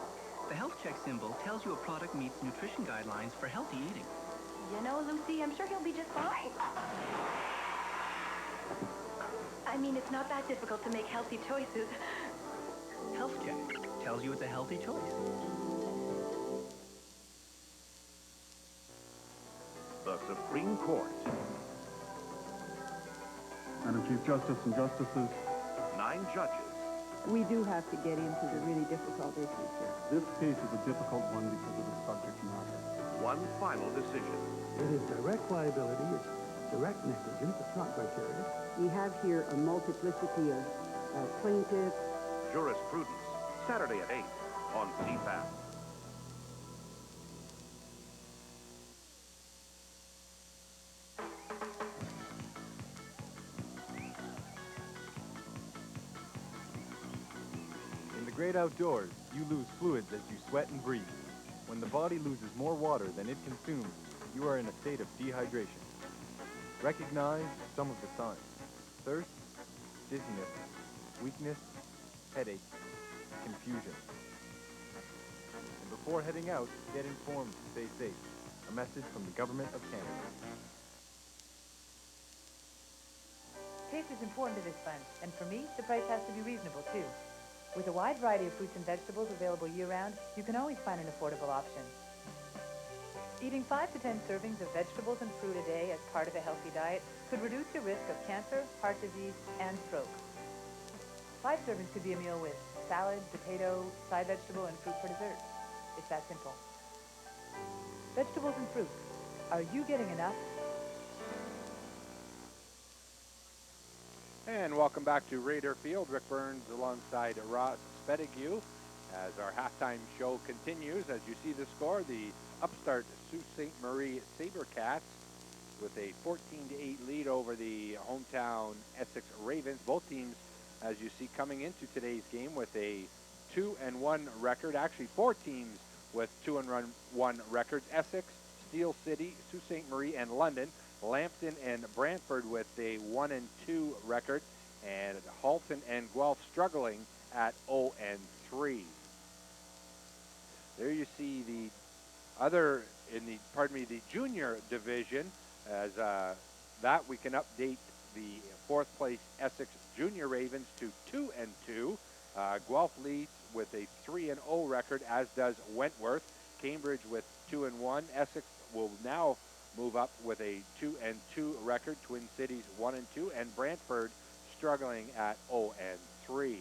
The Health Check symbol tells you a product meets nutrition guidelines for healthy eating. You know, Lucy, I'm sure he'll be just fine. I mean, it's not that difficult to make healthy choices. Health Check tells you it's a healthy choice. The Supreme Court. Madam Chief Justice and Justices. 9 judges. We do have to get into the really difficult issues here. This case is a difficult one because of the subject matter. 1 final decision. It is direct liability, it's direct negligence, it's not vicarious. We have here a multiplicity of plaintiffs. Jurisprudence, Saturday at 8 on CFAP. In the great outdoors, you lose fluids as you sweat and breathe. When the body loses more water than it consumes, you are in a state of dehydration. Recognize some of the signs: thirst, dizziness, weakness, headache, confusion. And before heading out, get informed to stay safe. A message from the Government of Canada. Taste is important to this fund, and for me, the price has to be reasonable too. With a wide variety of fruits and vegetables available year-round, you can always find an affordable option. Eating 5 to 10 servings of vegetables and fruit a day as part of a healthy diet could reduce your risk of cancer, heart disease, and stroke. 5 servings could be a meal with salad, potato, side vegetable, and fruit for dessert. It's that simple. Vegetables and fruit. Are you getting enough? And welcome back to Raider Field. Rick Burns alongside Ross Fettigue as our halftime show continues. As you see the score, the upstart Sault Ste. Marie Sabercats with a 14-8 lead over the hometown Essex Ravens. Both teams, as you see, coming into today's game with a 2-1 record. Actually, 4 teams with 2-1 records. Essex, Steel City, Sault Ste. Marie, and London. Lambton and Brantford with a 1-2 record, and Halton and Guelph struggling at 0-3. There you see the other in the the junior division. As that we can update the 4th place Essex Junior Ravens to 2-2. Guelph leads with a 3-0 record, as does Wentworth. Cambridge with 2-1. Essex will now move up with a 2-2 record. Twin Cities 1-2, and Brantford struggling at 0-3.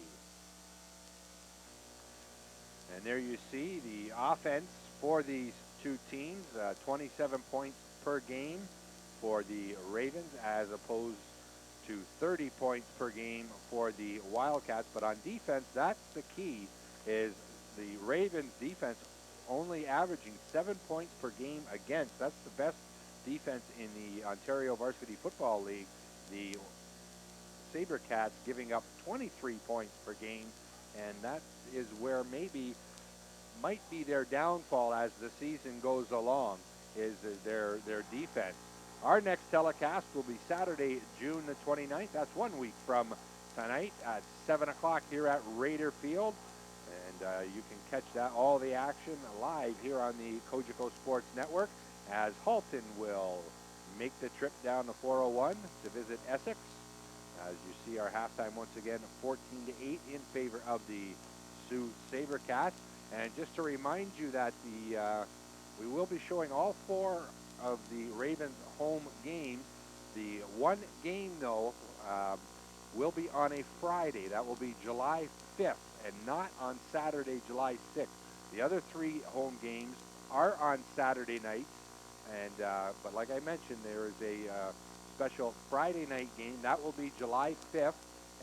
And there you see the offense for these two teams, 27 points per game for the Ravens as opposed to 30 points per game for the Wildcats. But on defense, that's the key, is the Ravens defense only averaging 7 points per game against. That's the best defense in the Ontario Varsity Football League. The Sabercats giving up 23 points per game, and that is where might be their downfall as the season goes along, is their defense. Our next telecast will be Saturday, June the 29th. That's 1 week from tonight at 7 o'clock here at Raider Field. And you can catch all the action live here on the Cogeco Sports Network as Halton will make the trip down the 401 to visit Essex. As you see our halftime once again, 14-8 in favor of the Sioux SaberCats. And just to remind you that we will be showing all 4 of the Ravens home games. The one game, though, will be on a Friday. That will be July 5th and not on Saturday, July 6th. The other 3 home games are on Saturday nights. And but like I mentioned, there is a special Friday night game. That will be July 5th.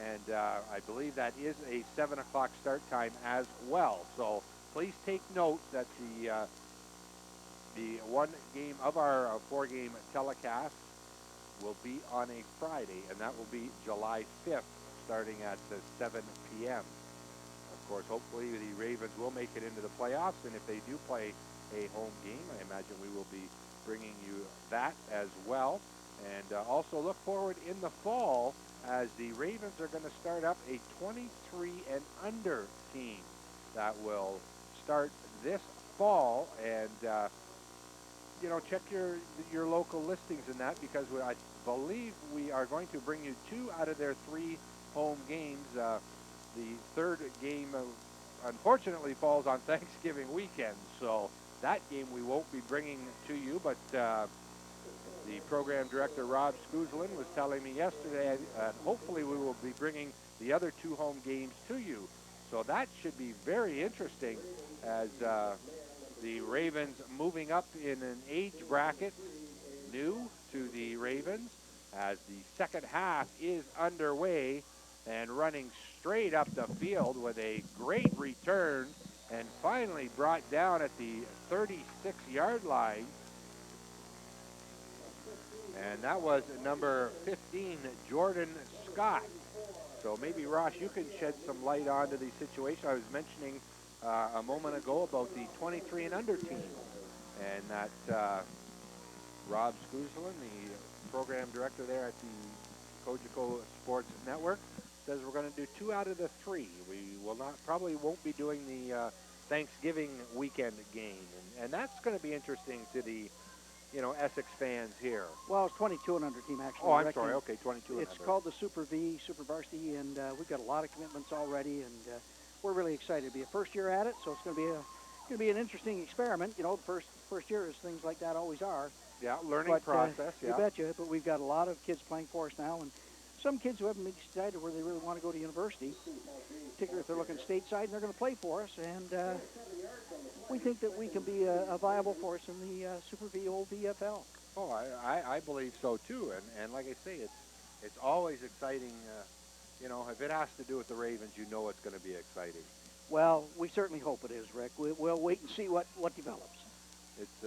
And I believe that is a 7 o'clock start time as well. So please take note that the one game of our 4-game telecast will be on a Friday, and that will be July 5th, starting at 7 p.m. Of course, hopefully the Ravens will make it into the playoffs, and if they do play a home game, I imagine we will be bringing you that as well. And also look forward in the fall as the Ravens are going to start up a 23 and under team that will start this fall. And you know, check your local listings in that, because I believe we are going to bring you 2 out of their 3 home games. The 3rd game unfortunately falls on Thanksgiving weekend, so that game we won't be bringing to you, but the program director, Rob Skuzlin, was telling me yesterday hopefully we will be bringing the other 2 home games to you. So that should be very interesting, as the Ravens moving up in an age bracket new to the Ravens, as the second half is underway and running straight up the field with a great return and finally brought down at the 36-yard line. And that was number 15, Jordan Scott. So maybe, Ross, you can shed some light onto the situation. I was mentioning a moment ago about the 23 and under team, and that Rob Skuzlin, the program director there at the Cogeco Sports Network, says we're going to do 2 out of the 3. We will probably won't be doing the Thanksgiving weekend game, and that's going to be interesting to the Essex fans here. Well, it's 22 and under team, actually. Oh, I'm sorry. Okay, 22 and under. It's called the Super V, Super Varsity, and we've got a lot of commitments already, and we're really excited to be a first year at it. So it's going to be an interesting experiment. You know, the first year is things like that always are. Yeah, learning process. Yeah, you betcha. But we've got a lot of kids playing for us now, and some kids who haven't been decided where they really want to go to university, particularly if they're looking stateside, and they're going to play for us. And we think that we can be a viable force in the Super V old VFL. Oh, I believe so too. And like I say, it's always exciting. If it has to do with the Ravens, you know it's going to be exciting. Well, we certainly hope it is, Rick. We'll wait and see what develops. It's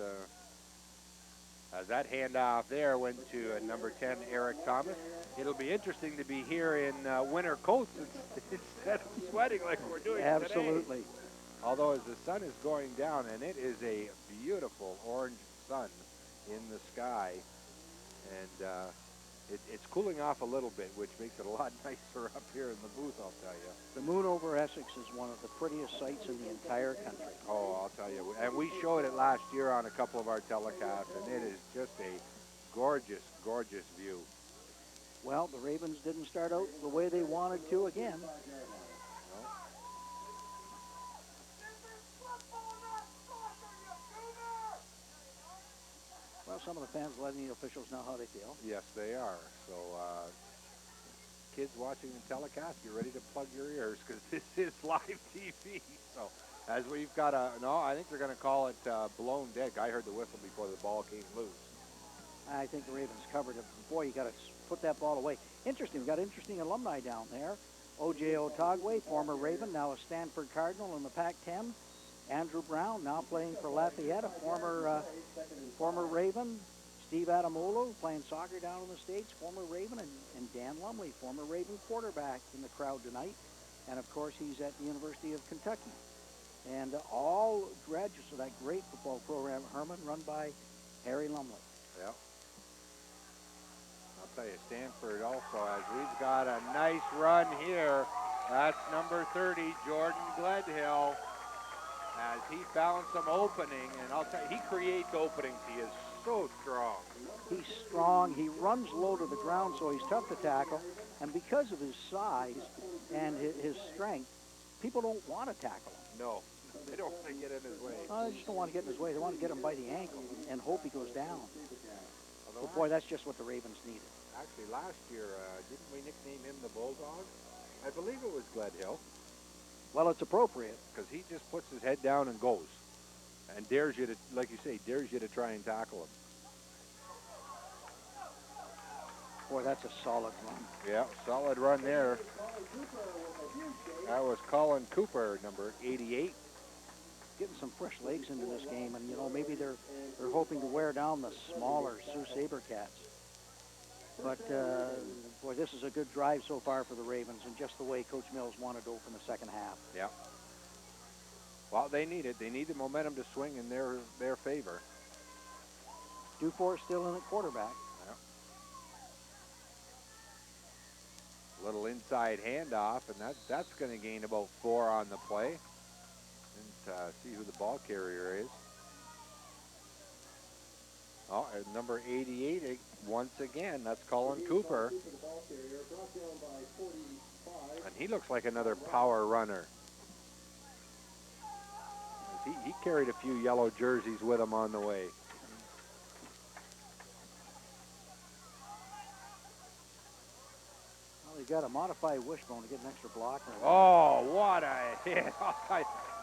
as that handoff there went to number 10, Eric Thomas. It'll be interesting to be here in winter coats instead of sweating like we're doing Absolutely. today. Although as the sun is going down, and it is a beautiful orange sun in the sky, and it's cooling off a little bit, which makes it a lot nicer up here in the booth, I'll tell you. The moon over Essex is one of the prettiest sights in the entire country. Oh, I'll tell you. And we showed it last year on a couple of our telecasts, and it is just a gorgeous, gorgeous view. Well, the Ravens didn't start out the way they wanted to again. Well, some of the fans letting the officials know how they feel. Yes, they are. So, kids watching the telecast, get ready to plug your ears, because this is live TV. So, as we've got I think they're going to call it blown dead. I heard the whistle before the ball came loose. I think the Ravens covered it. Boy, you got to put that ball away. Interesting. We've got interesting alumni down there. O.J. Otagwe, former Raven, now a Stanford Cardinal in the Pac-10. Andrew Brown, now playing for Lafayette, a former Raven. Steve Adamolo, playing soccer down in the States, former Raven. And Dan Lumley, former Raven quarterback, in the crowd tonight. And, of course, he's at the University of Kentucky. And all graduates of that great football program, Herman, run by Harry Lumley. Yep. I'll tell you, Stanford also, as we've got a nice run here. That's number 30, Jordan Gledhill, as he found some opening, and I'll tell you, he creates openings. He is so strong. He's strong. He runs low to the ground, so he's tough to tackle. And because of his size and his strength, people don't want to tackle him. No, they don't want to get in his way. They just don't want to get in his way. They want to get him by the ankle and hope he goes down. But boy, that's just what the Ravens needed. Actually, last year, didn't we nickname him the Bulldog? I believe it was Gledhill. Well, it's appropriate. Because he just puts his head down and goes. And dares you to, like you say, dares you to try and tackle him. Boy, that's a solid run. Yeah, solid run there. That was Colin Cooper, number 88. Getting some fresh legs into this game, and, you know, maybe they're hoping to wear down the smaller Sioux Sabercats. But, boy, this is a good drive so far for the Ravens, and just the way Coach Mills wanted to open the second half. Yeah. Well, they need it. They need the momentum to swing in their favor. Dufour still in at quarterback. Yeah. Little inside handoff, and that's going to gain about 4 on the play. And see who the ball carrier is. Oh, and number 88, once again, that's Colin Cooper. And he looks like another power runner. He carried a few yellow jerseys with him on the way. Well, he's got a modified wishbone to get an extra block. Oh, what a hit.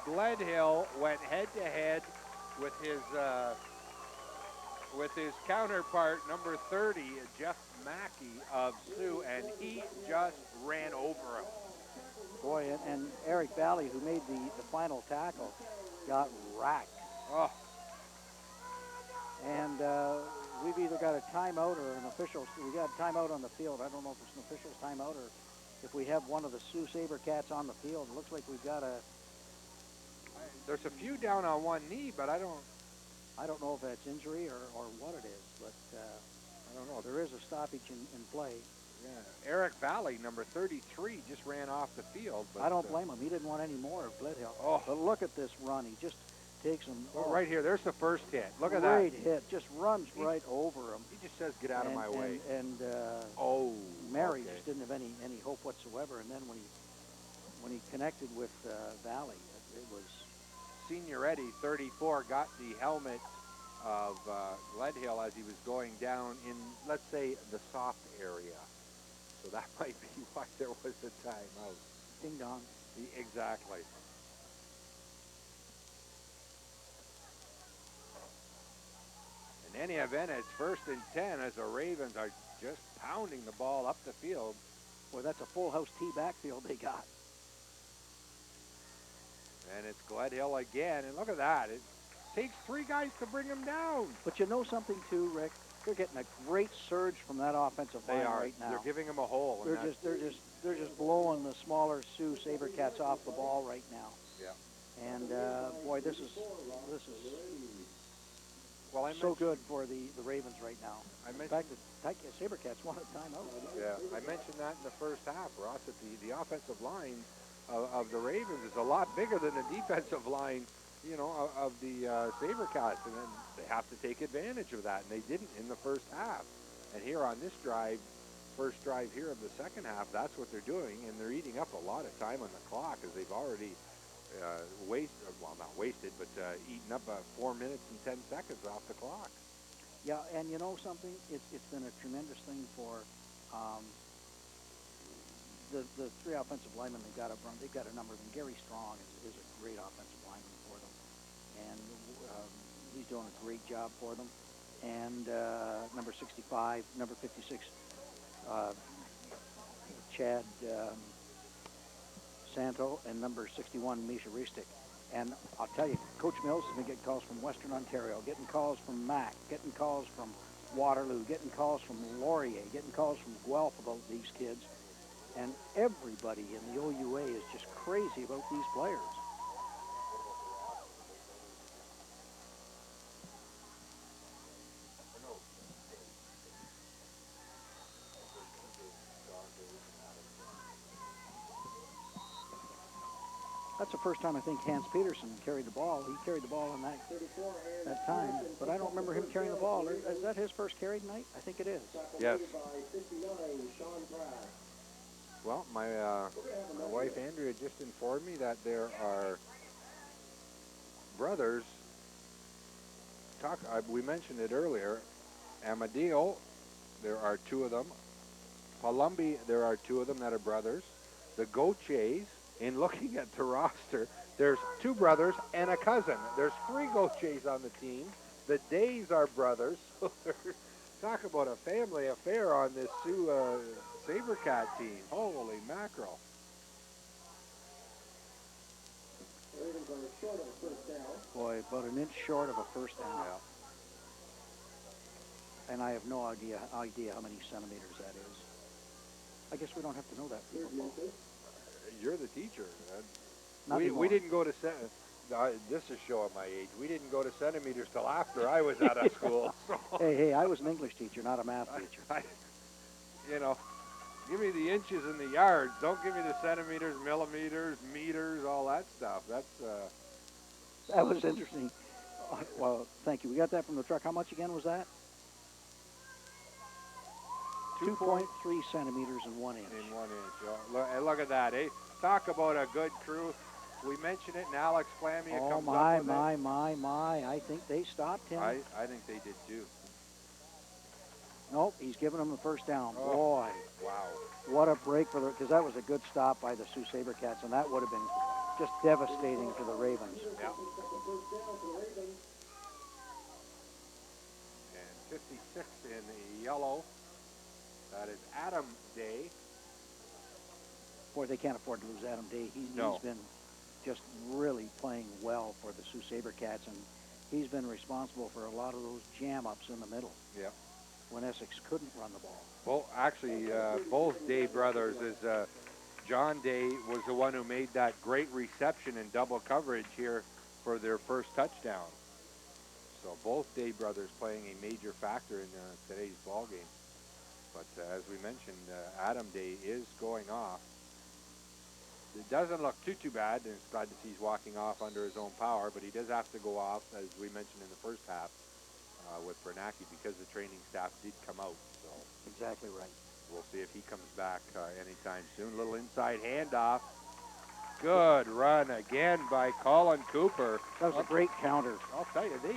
Gledhill went head-to-head with his counterpart, number 30, Jeff Mackey of Sioux, and he just ran over him. Boy, and Eric Valley, who made the final tackle, got racked. Oh. And we've either got a timeout or an official. We got a timeout on the field. I don't know if it's an official's timeout or if we have one of the Sioux Sabercats on the field. It looks like we've got a. There's a few down on one knee, but I don't know if that's injury or what it is, but I don't know. There is a stoppage in play. Yeah, Eric Valley, number 33, just ran off the field. But I don't blame him. He didn't want any more of Gledhill. Oh. But look at this run. He just takes him. Oh, right here. There's the first hit. Look at that. Great hit. Just runs right over him. He just says, get out of my way. And Mary just didn't have any hope whatsoever. And then when he connected with Valley, it was... Senior Eddie, 34, got the helmet of Gledhill as he was going down in, let's say, the soft area. So that might be why there was a timeout. Ding dong. Exactly. In any event, it's 1st and 10 as the Ravens are just pounding the ball up the field. Boy, that's a full house T backfield they got. And it's Gledhill again, and look at that. It takes 3 guys to bring him down. But you know something too, Rick? They're getting a great surge from that offensive line right now. They're giving him a hole. They're just blowing the smaller Sioux Sabercats off the ball right now. Yeah. And boy, this is well, so good for the Ravens right now. In fact, the Sabercats want a timeout. Yeah, I mentioned that in the first half, Ross, that the offensive line of the Ravens is a lot bigger than the defensive line, you know, of the Sabercats, and then they have to take advantage of that, and they didn't in the first half. And here on this drive, first drive here of the second half, that's what they're doing, and they're eating up a lot of time on the clock as they've already eaten up 4 minutes and 10 seconds off the clock. Yeah, and you know something? It's been a tremendous thing for the 3 offensive linemen they've got up front. They've got a number of them. Gary Strong is a great offensive lineman for them, and he's doing a great job for them. And number 65, number 56, Chad Santo, and number 61, Misha Ristic. And I'll tell you, Coach Mills has been getting calls from Western Ontario, getting calls from Mac, getting calls from Waterloo, getting calls from Laurier, getting calls from Guelph about these kids. And everybody in the OUA is just crazy about these players. That's the first time I think Hans Peterson carried the ball. He carried the ball in that time, but I don't remember him carrying the ball. Is that his first carry tonight? I think it is. Yes. Well, my wife Andrea just informed me that there are brothers. We mentioned it earlier. Amadeo, there are 2 of them. Palumbi, there are 2 of them that are brothers. The Gauthiers, in looking at the roster, there's 2 brothers and a cousin. There's 3 Gauthiers on the team. The Days are brothers. So talk about a family affair on this Sioux Sabercat team. Holy mackerel. Boy, about an inch short of a first down. Yeah. And I have no idea how many centimeters that is. I guess we don't have to know that for football. You're the teacher. We didn't go to this is showing my age. We didn't go to centimeters till after I was out of school. So. Hey, I was an English teacher, not a math teacher. You know, give me the inches and the yards. Don't give me the centimeters, millimeters, meters, all that stuff. That was interesting. Well, thank you. We got that from the truck. How much again was that? 2.3 centimeters and 1 inch. In 1 inch. Oh, look at that, eh? Talk about a good crew. We mentioned it, and Alex Flamia comes up with it. My. I think they stopped him. I think they did too. Nope, he's giving them the first down. Oh, boy. Wow. What a break for because that was a good stop by the Sioux Sabercats, and that would have been just devastating for the Ravens. Yeah. And 56 in yellow. That is Adam Day. Boy, they can't afford to lose Adam Day. He's been just really playing well for the Sioux Sabercats, and he's been responsible for a lot of those jam-ups in the middle. Yeah. When Essex couldn't run the ball. Well, actually, both Day brothers John Day was the one who made that great reception in double coverage here for their first touchdown. So both Day brothers playing a major factor in today's ball game. But as we mentioned, Adam Day is going off. It doesn't look too bad, and it's glad to see he's walking off under his own power, but he does have to go off, as we mentioned in the first half, with Bernacki, because the training staff did come out. So exactly right. We'll see if he comes back anytime soon. Little inside handoff. Good run again by Colin Cooper. That was a great counter. I'll tell you, they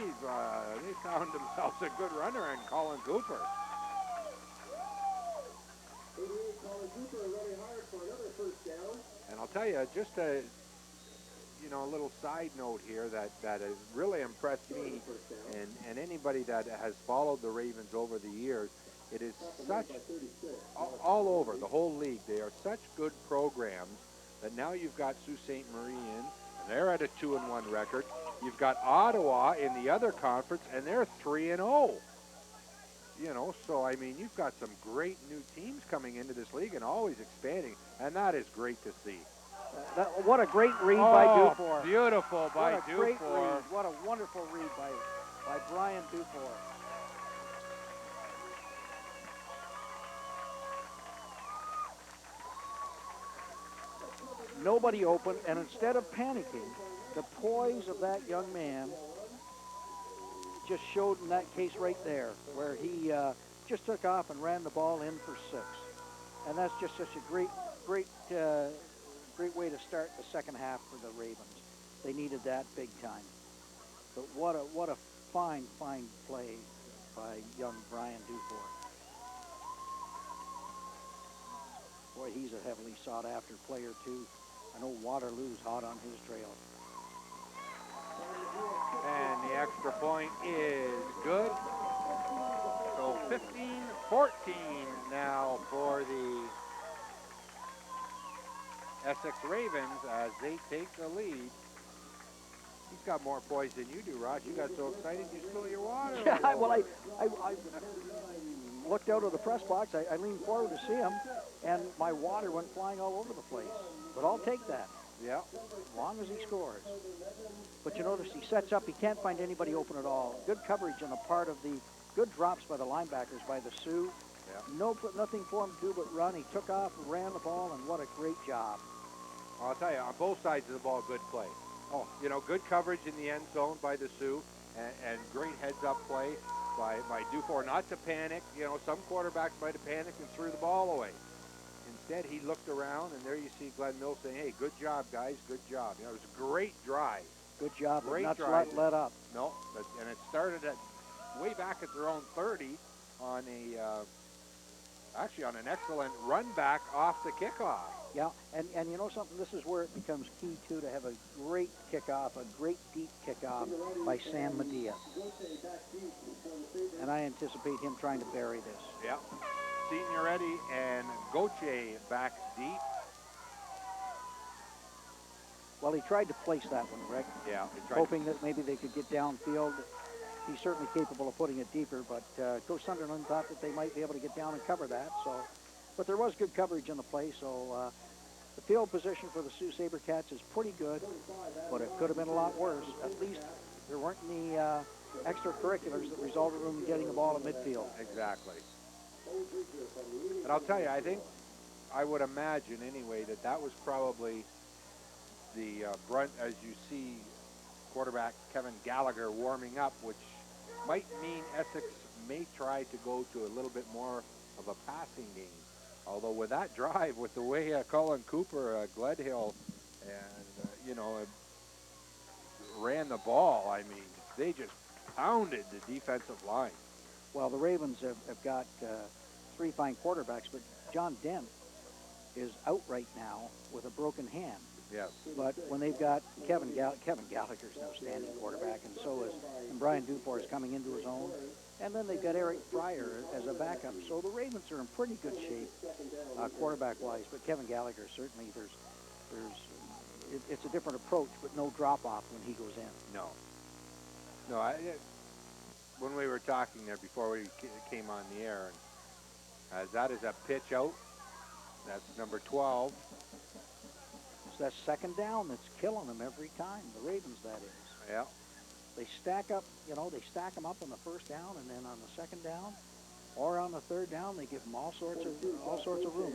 found themselves a good runner in Colin Cooper. And I'll tell you, just a little side note here that has really impressed me and anybody that has followed the Ravens over the years. It is such, all over the whole league, they are such good programs that now you've got Sault Ste. Marie in, and they're at a 2-1 record. You've got Ottawa in the other conference, and they're 3-0. So I mean, you've got some great new teams coming into this league and always expanding, and that is great to see. What a great read by Dufour. Beautiful by Dufour. Great read. What a wonderful read by Brian Dufour. Nobody open, and instead of panicking, the poise of that young man just showed in that case right there, where he just took off and ran the ball in for 6. And that's just such a great way to start the second half for the Ravens. They needed that big time. But what a fine play by young Brian Dufour. Boy, he's a heavily sought-after player, too. I know Waterloo's hot on his trail. And the extra point is good. So 15-14 now for the Essex Ravens as they take the lead. He's got more poise than you do, Ross. You got so excited you spilled your water. Yeah, well, I looked out of the press box. I leaned forward to see him, and my water went flying all over the place. But I'll take that. Yeah. As long as he scores. But you notice he sets up. He can't find anybody open at all. Good coverage on the part of the good drops by the linebackers, by the Sioux. Yeah. Nothing for him to do but run. He took off and ran the ball, and what a great job I'll tell you, on both sides of the ball, good play. Oh, you know, good coverage in the end zone by the Sioux, and great heads-up play by Dufour. Not to panic. You know, some quarterbacks might have panicked and threw the ball away. Instead, he looked around, and there you see Glenn Mills saying, "Hey, good job, guys, good job." You know, it was a great drive. Good job. Great Not drive. let up. No, and it started at way back at their own 30 on actually on an excellent run back off the kickoff. Yeah, and you know something, this is where it becomes key, too, to have a great kickoff, a great deep kickoff by Sam Medea. And I anticipate him trying to bury this. Yeah. Signoretti and Gauthier back deep. Well, he tried to place that one, Rick. Yeah. Hoping that maybe they could get downfield. He's certainly capable of putting it deeper, but Coach Sunderland thought that they might be able to get down and cover that. So, but there was good coverage in the play, so the field position for the Sioux Sabercats is pretty good, but it could have been a lot worse. At least there weren't any extracurriculars that resulted in them getting the ball in midfield. Exactly. And I'll tell you, I would imagine anyway that was probably the brunt, as you see quarterback Kevin Gallagher warming up, which might mean Essex may try to go to a little bit more of a passing game. Although with that drive, with the way Colin Cooper, Gledhill, and, you know, ran the ball, I mean, they just pounded the defensive line. Well, the Ravens have got three fine quarterbacks, but John Dent is out right now with a broken hand. Yes. But when they've got Kevin Gallagher's no standing quarterback, and so is Brian Dufour is coming into his own, and then they've got Eric Fryer as a backup. So the Ravens are in pretty good shape quarterback-wise. But Kevin Gallagher, certainly it's a different approach, but no drop-off when he goes in. No. When we were talking there before we came on the air, and that is a pitch out. That's number 12. So that's second down that's killing them every time, the Ravens, that is. Yeah. They stack up, you know, they stack them up on the first down, and then on the second down or on the third down, they give them all sorts of room.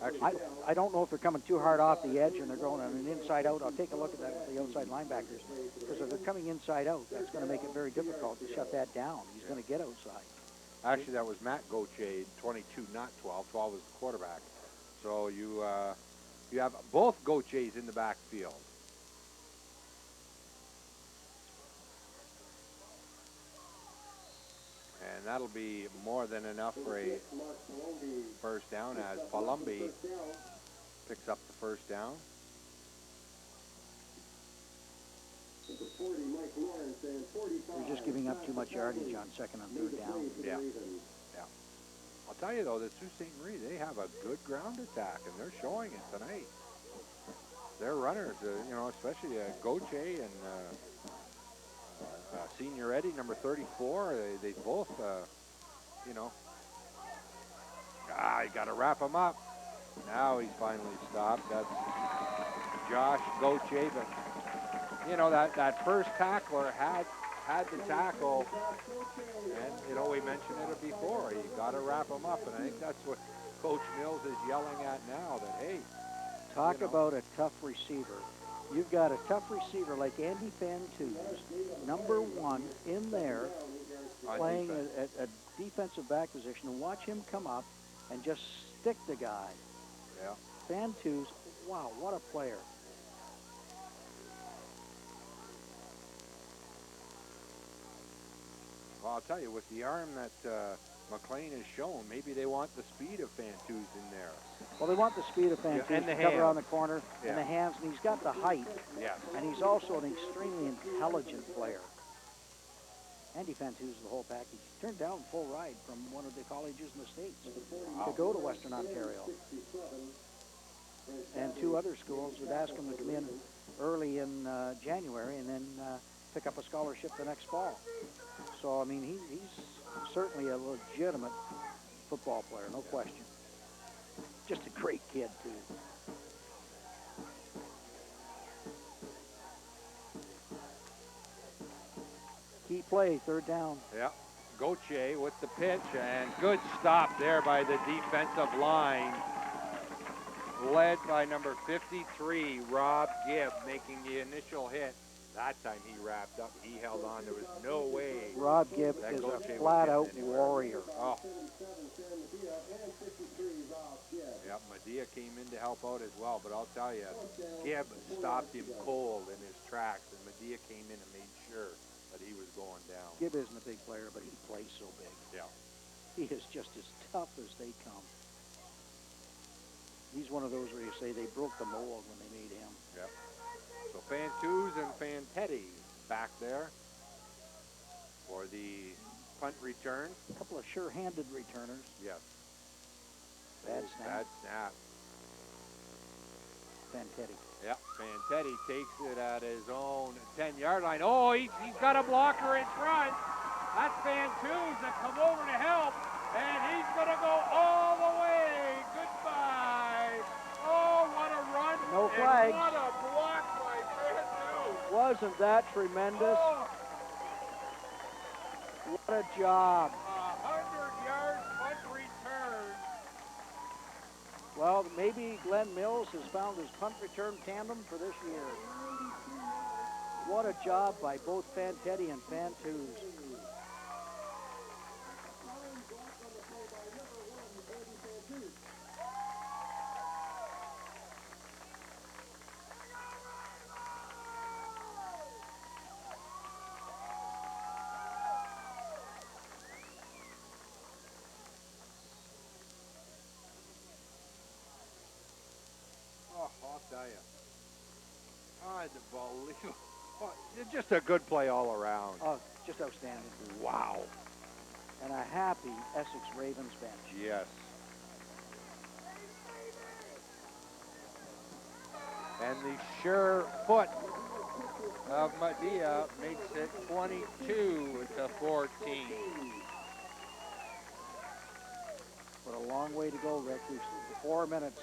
I don't know if they're coming too hard off the edge and they're going on an inside out. I'll take a look at that with the outside linebackers, because if they're coming inside out, that's going to make it very difficult to shut that down. He's going to get outside. Actually, that was Matt Gauthier, 22, not 12. 12 was the quarterback. So you have both Gauthiers in the backfield. And that'll be more than enough for a first down, as Palumbi picks up the first down. They're just giving up too much yardage on second and third down. Yeah. I'll tell you, though, that Sault Ste. Marie, they have a good ground attack, and they're showing it tonight. Their runners, you know, especially Gauthier and Signoretti, number 34, they both, you know, you got to wrap them up. Now he's finally stopped. That's Josh Gauthier. But, you know, that first tackler had the tackle, and, you know, we mentioned it before. You got to wrap them up, and I think that's what Coach Mills is yelling at now, that, hey. Talk about a tough receiver. You've got a tough receiver like Andy Fantus, number 1 in there, playing a defensive back position, and watch him come up and just stick the guy. Yeah. Fantus, wow, what a player. Well, I'll tell you, with the arm that McLean has shown, maybe they want the speed of Fantus in there. Well, they want the speed of Fantus to cover on the corner, and the hands, and he's got the height. Yes. And he's also an extremely intelligent player. Andy Fantus is the whole package. He turned down full ride from one of the colleges in the States to go to Western Ontario. And 2 other schools would ask him to come in early in January and then pick up a scholarship the next fall. So, I mean, he's certainly a legitimate football player, no question. Just a great kid, too. Key play, third down. Yeah. Gauthier with the pitch, and good stop there by the defensive line. led by number 53, Rob Gibb, making the initial hit. That time he wrapped up. He held on. There was no way. Rob Gibb that is Gauthier a was flat-out getting anywhere. warrior. Oh. Yep, Medea came in to help out as well, but I'll tell you, Gibb stopped him cold in his tracks, and Medea came in and made sure that he was going down. Gibb isn't a big player, but he plays so big. Yeah. He is just as tough as they come. He's one of those where you say they broke the mold when they made him. Yep. So Fantus and Fantetti back there for the punt return. A couple of sure-handed returners. Yes. Bad snap. Bad snap. Fantetti. Yep, Fantetti takes it at his own 10-yard line. Oh, he's got a blocker in front. That's Fantus that come over to help, and he's going to go all the way. Goodbye. Oh, what a run. No flags. And what a block by Fantus. Wasn't that tremendous? Oh. What a job. 100-yard punt return. Well, maybe Glenn Mills has found his punt return tandem for this year. What a job by both Fantetti and Fantus. I'll tell you. Unbelievable. Just a good play all around. Oh, just outstanding. Wow. And a happy Essex Ravens bench. Yes. And the sure foot of Medea makes it 22-14. But a long way to go, Rick. We've 4 minutes.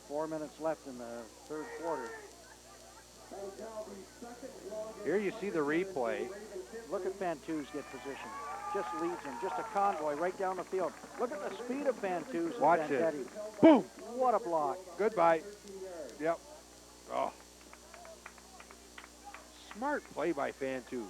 4 minutes left in the third quarter. Here you see the replay. Look at Fantus get position. Just leads him. Just a convoy right down the field. Look at the speed of Fantus and Watch Fantetti. it. Boom. What a block. Goodbye. Yep. Oh. Smart play by Fantus.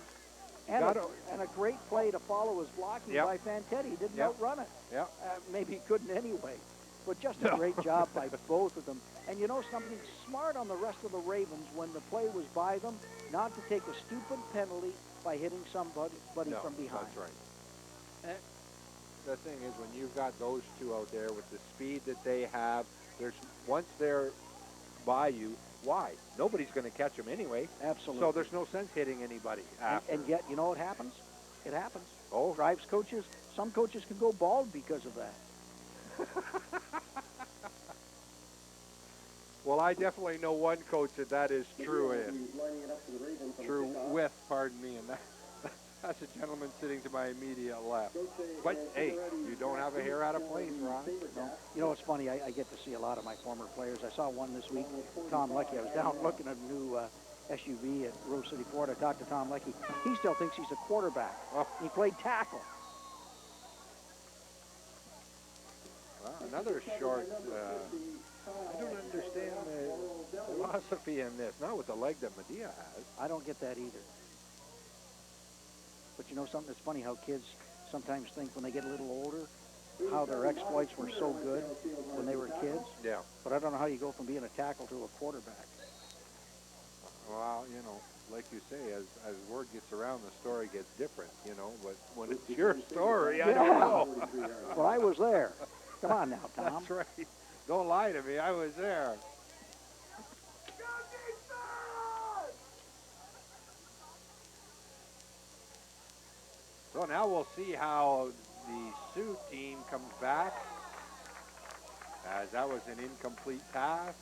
And a great play to follow his blocking by Fantetti. He didn't outrun it. Yep. Maybe he couldn't anyway. But just a great job by both of them. And you know something smart on the rest of the Ravens when the play was by them, not to take a stupid penalty by hitting somebody from behind. That's right. And the thing is, when you've got those two out there with the speed that they have, once they're by you, why? Nobody's going to catch them anyway. Absolutely. So there's no sense hitting anybody after. And yet, you know what happens? It happens. Oh. Drives coaches. Some coaches can go bald because of that. Well, I definitely know one coach that is true in. True with, pardon me, and that's a gentleman sitting to my immediate left. But, hey, you don't have a hair out of place, Ron. No. You know, it's funny. I get to see a lot of my former players. I saw one this week, Tom Leckie. I was down looking at a new SUV at Rose City, Florida. I talked to Tom Leckie. He still thinks he's a quarterback. Oh. He played tackle. Well, another short, I don't understand the philosophy in this, not with the leg that Medea has. I don't get that either. But you know something, it's funny how kids sometimes think when they get a little older, how their exploits were so good when they were kids. Yeah. But I don't know how you go from being a tackle to a quarterback. Well, you know, like you say, as word gets around, the story gets different, you know, but when it's your story, I don't know. Well, I was there. Come on now, Tom. That's right. Don't lie to me. I was there. So now we'll see how the Sioux team comes back, as that was an incomplete pass.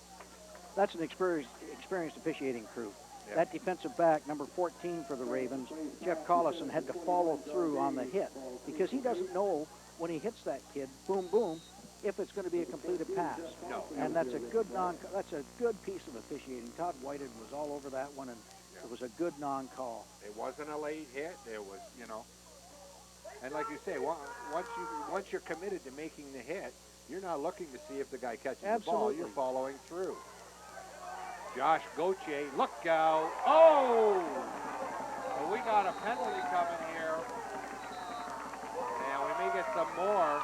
That's an experienced officiating crew. Yep. That defensive back, number 14 for the Ravens, Jeff Collison, had to follow through on the hit because he doesn't know when he hits that kid, boom, boom, if it's going to be a completed pass. No. And that's a good that's a good piece of officiating. Todd Whitehead was all over that one, and it was a good non-call. It wasn't a late hit. It was, you know, and like you say, once you're committed to making the hit, You're not looking to see if the guy catches the ball. Absolutely. You're following through. Josh Gauthier, look out. Oh! Well, we got a penalty coming here. And we may get some more.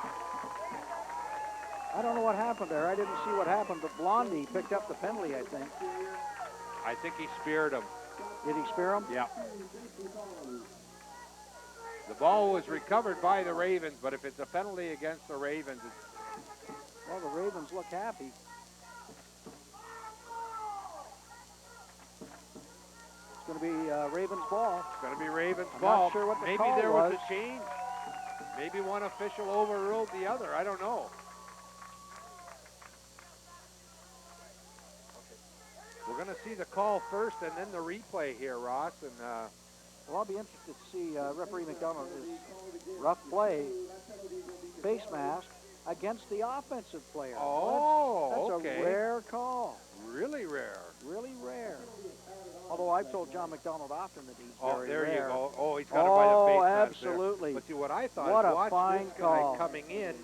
I don't know what happened there. I didn't see what happened, but Blondie picked up the penalty, I think. I think he speared him. Did he spear him? Yeah. The ball was recovered by the Ravens, but if it's a penalty against the Ravens, it's... Well, the Ravens look happy. It's going to be Ravens ball. It's going to be Ravens I'm ball. not sure what the Maybe call there was was. a change. Maybe one official overruled the other. I don't know. We're going to see the call first and then the replay here, Ross. And well, I'll be interested to see referee McDonald rough play, face mask against the offensive player. Oh, that's okay. a rare call. Really rare. Really rare. Although I've told John McDonald often that he's very there rare. you go. Oh, he's got it by the face mask there. Absolutely. But see, what I thought What is a watch fine this call. guy coming in.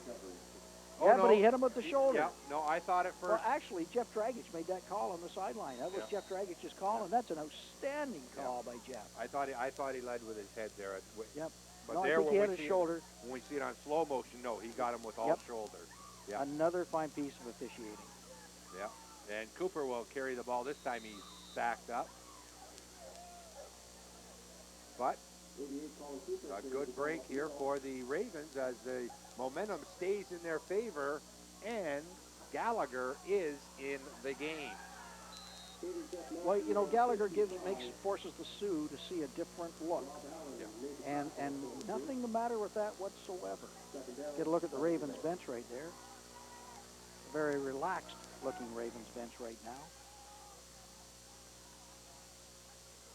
Yeah, no. but he hit him with the shoulder. Yeah, no, I thought at first. Well, actually, Jeff Dragic made that call on the sideline. That was Jeff Dragic's call, and that's an outstanding call by Jeff. I thought he led with his head there. Yep. But no, there, I think he had his shoulder. When we see it on slow motion, no, he got him with all shoulder. Yeah. Another fine piece of officiating. Yeah. And Cooper will carry the ball. This time he's backed up. But a good break here for the Ravens as the momentum stays in their favor, and Gallagher is in the game. Well, you know, Gallagher forces the Sioux to see a different look. Yeah. And nothing the matter with that whatsoever. Get a look at the Ravens bench right there. A very relaxed looking Ravens bench right now.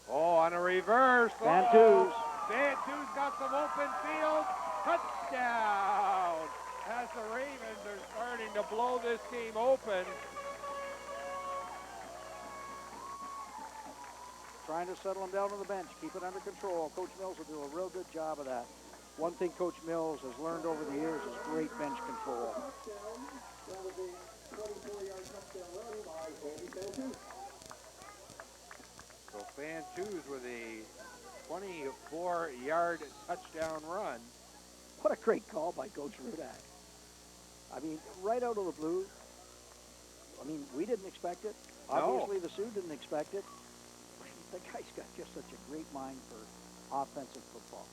Oh, on a reverse. Van-Toos. Van-Toos got some open field. Touchdown. As the Ravens are starting to blow this game open. Trying to settle him down on the bench, keep it under control. Coach Mills will do a real good job of that. One thing Coach Mills has learned over the years is great bench control. So Van-Toos with a 24-yard touchdown run. What a great call by Coach Rudak. I mean, right out of the blue. I mean, we didn't expect it. Obviously, the Sioux didn't expect it. The guy's got just such a great mind for offensive football.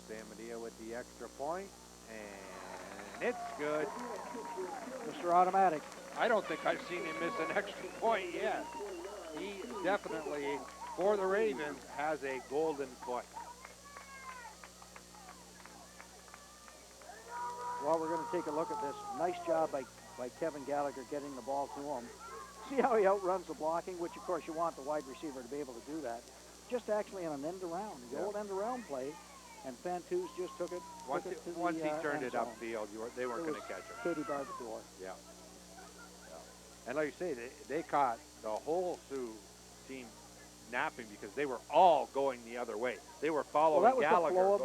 Sam Medea with the extra point, and it's good. Mr. Automatic. I don't think I've seen him miss an extra point yet. He definitely, for the Ravens, has a golden foot. Well, we're going to take a look at this. Nice job by Kevin Gallagher getting the ball to him. See how he outruns the blocking, which, of course, you want the wide receiver to be able to do that. Just actually on an end-around, the old end-around play, and Van-Toos just took it Once he turned it zone. upfield, they weren't going to catch him. Katie barred the door. Yeah. And like you say, they caught the whole Sioux team napping because they were all going the other way. They were following Gallagher going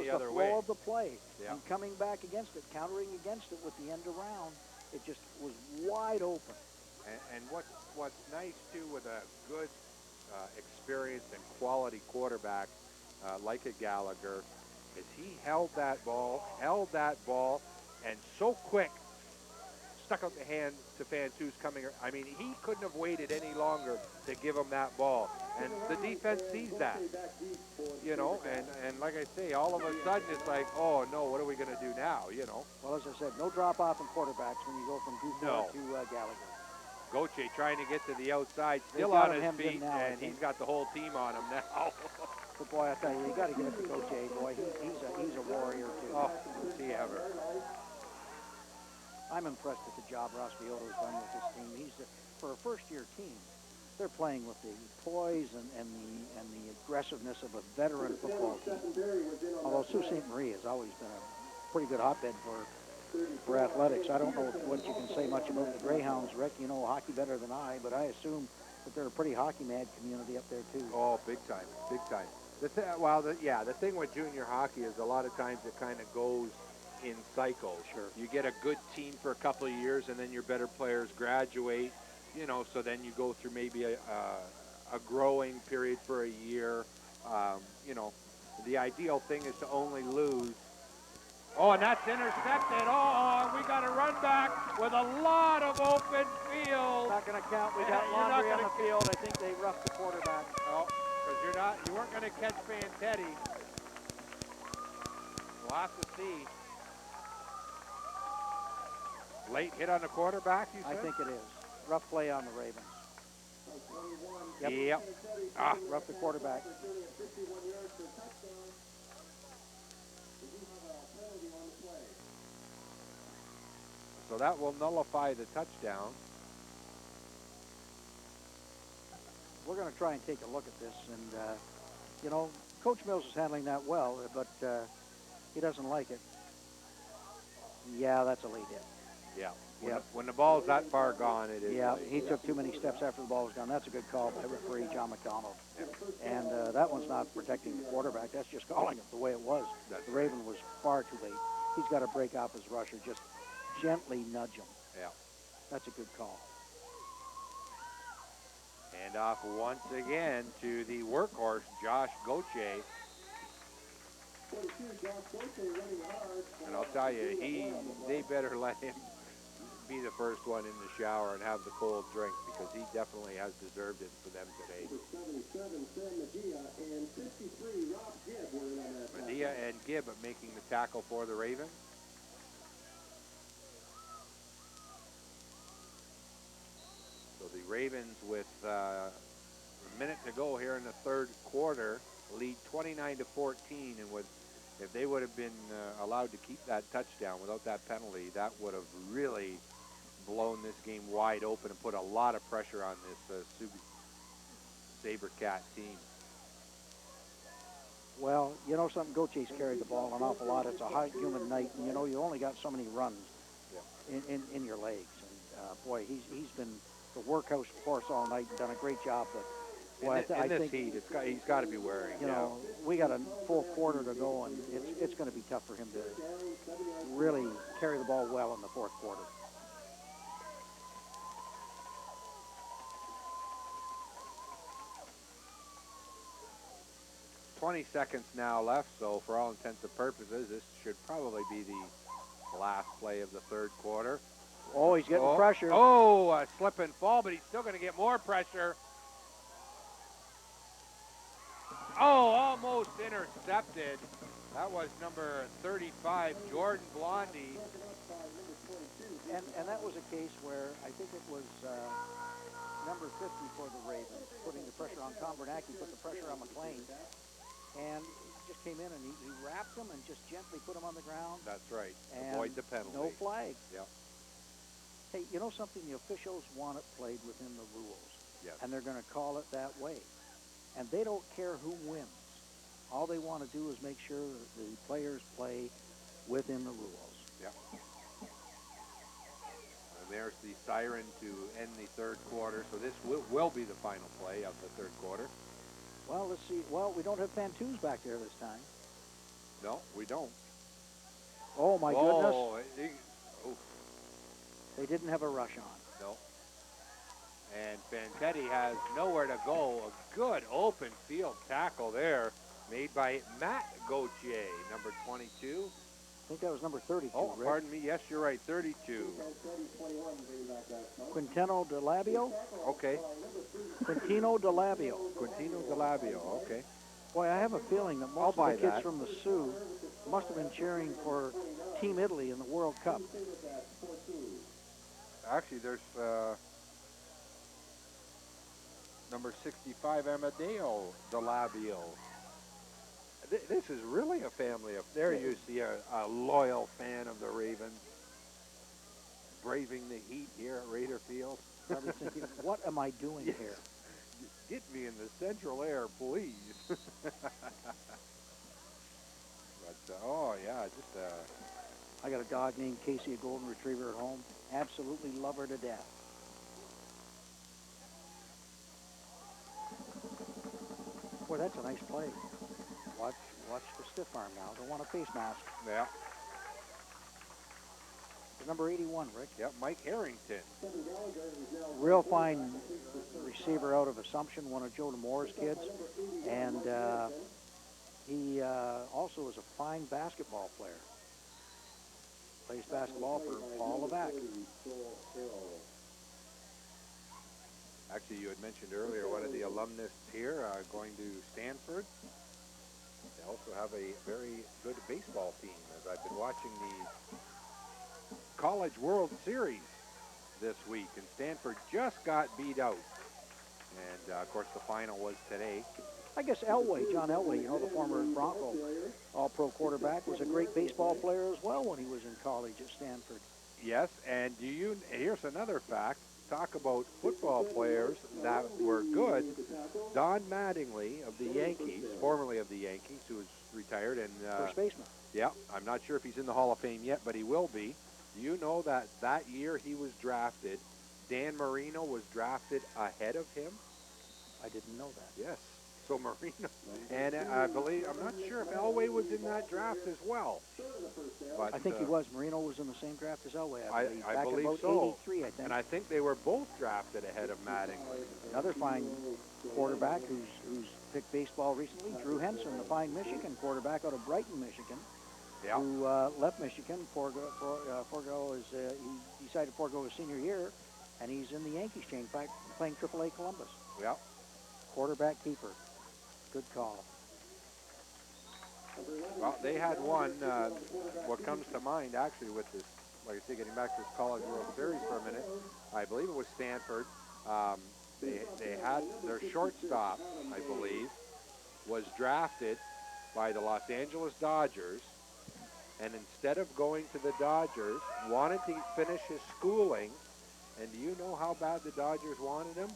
the other way. That was the flow of the play. Yeah. And coming back against it, countering against it with the end around, it just was wide open. And what's nice, too, with a good, experienced and quality quarterback like a Gallagher is he held that ball, and so quick, stuck out the hand to Van-Toos coming. I mean, he couldn't have waited any longer to give him that ball. And the defense sees that, you know, and like I say, all of a sudden it's like, oh, no, what are we going to do now, you know? Well, as I said, no drop-off in quarterbacks when you go from Dufour to Gallagher. Gauthier trying to get to the outside, still on his feet, and he's got the whole team on him now. But boy, I tell you, you got to give it to Gauthier, boy. He's a warrior too. Oh, is he ever? I'm impressed with the job Ross Vioto's done with this team. For a first-year team, they're playing with the poise and the aggressiveness of a veteran football team. Although Sault Ste. Marie has always been a pretty good hotbed for athletics. I don't know what you can say much about the Greyhounds, Rick. You know hockey better than I, but I assume that they're a pretty hockey-mad community up there, too. Oh, big time, big time. The thing with junior hockey is a lot of times it kind of goes in cycles. Sure. You get a good team for a couple of years, and then your better players graduate. You know, so then you go through maybe a growing period for a year. You know, the ideal thing is to only lose. Oh, and that's intercepted. Oh, we got a run back with a lot of open field. Not going to count. We got You're not Laundry on gonna the field. I think they roughed the quarterback. No, because you weren't going to catch Fantetti. We'll have to see. Late hit on the quarterback, you said? I think it is. Rough play on the Ravens. Yep. Ah. Rough the quarterback. So that will nullify the touchdown. We're going to try and take a look at this, and you know, Coach Mills is handling that well, but he doesn't like it. Yeah, that's a late hit. Yeah. Yep. When the ball's that far gone, it is. Yeah, late. he took too many steps after the ball was gone. That's a good call by referee John McDonald. And that one's not protecting the quarterback. That's just calling it the way it was. That's the Raven was far too late. He's got to break off his rusher, just gently nudge him. Yeah. That's a good call. And off once again to the workhorse, Josh Gauthier. And I'll tell you, they better let him be the first one in the shower and have the cold drink, because he definitely has deserved it for them today. Medea and Gibb making the tackle for the Ravens. So the Ravens, with a minute to go here in the third quarter, lead 29-14, and if they would have been allowed to keep that touchdown without that penalty, that would have really blown this game wide open and put a lot of pressure on this Sabercat team. Well, you know something, Gautier's carried the ball an awful lot. It's a hot, humid night, and you know you only got so many runs in your legs. And boy, he's been the workhorse horse all night and done a great job. But boy, in this heat, he's got to be wearing. You know, we got a full quarter to go, and it's going to be tough for him to really carry the ball well in the fourth quarter. "20 seconds now left, so for all intents and purposes, this should probably be the last play of the third quarter." Oh, he's getting pressure. Oh, a slip and fall, but he's still going to get more pressure. Oh, almost intercepted. That was number 35, Jordan Blondie. And that was a case where I think it was number 50 for the Ravens, putting the pressure on Tom Bernanke, put the pressure on McLean, and he just came in and he wrapped him and just gently put him on the ground. That's right. And avoid the penalty. No flag. Yeah. Hey, you know something? The officials want it played within the rules. Yes. And they're going to call it that way. And they don't care who wins. All they want to do is make sure that the players play within the rules. Yeah. And there's the siren to end the third quarter. So this will be the final play of the third quarter. Well, let's see. Well, we don't have Fantus back there this time. No, we don't. Oh, my goodness. Oh. They didn't have a rush on. No. And Fantetti has nowhere to go. A good open field tackle there made by Matt Gauthier, number 22. I think that was number 32, Oh, Rick. pardon me. Yes, you're right, 32. Quintino DeLabio? Okay. Quintino DeLabio. Quintino DeLabio, okay. Boy, I have a feeling that most of the kids from the Sioux must have been cheering for Team Italy in the World Cup. Actually, there's number 65, Amadeo DeLabio. This is really a family affair. You see a loyal fan of the Ravens braving the heat here at Raider Field. Probably thinking, what am I doing here? Get me in the central air, please. But, oh, yeah, just... I got a dog named Casey, a golden retriever at home. Absolutely love her to death. Boy, that's a nice play. Watch the stiff arm now. Don't want a face mask. Yeah. number 81, Rick. Yep, Mike Harrington. Real fine receiver out of Assumption, one of Joe DeMore's kids. And he also is a fine basketball player. Plays basketball for Paul Levac. Actually, you had mentioned earlier one of the alumnus here going to Stanford. They also have a very good baseball team, as I've been watching the College World Series this week, and Stanford just got beat out. And, of course, the final was today. I guess Elway, John Elway, you know, the former Bronco All-Pro quarterback, was a great baseball player as well when he was in college at Stanford. Yes, and here's another fact. Talk about football players that were good. Don Mattingly of the Yankees, formerly of the Yankees, who is retired. And first baseman. Yeah, I'm not sure if he's in the Hall of Fame yet, but he will be. Do you know that that year he was drafted, Dan Marino was drafted ahead of him? I didn't know that. Yes. So Marino, and I believe, I'm not sure if Elway was in that draft as well. But I think he was. Marino was in the same draft as Elway, I believe. I back believe in about so. 83, I think. And I think they were both drafted ahead of Mattingly. Another fine quarterback who's picked baseball recently, Drew Henson, the fine Michigan quarterback out of Brighton, Michigan, who left Michigan, he decided to forego his senior year, and he's in the Yankees chain playing AAA Columbus. Yep. Quarterback keeper. Good call. Well, they had one, what comes to mind actually with this, like I say, getting back to this College World Series for a minute, I believe it was Stanford. They had their shortstop, I believe, was drafted by the Los Angeles Dodgers, and instead of going to the Dodgers, wanted to finish his schooling. And do you know how bad the Dodgers wanted him?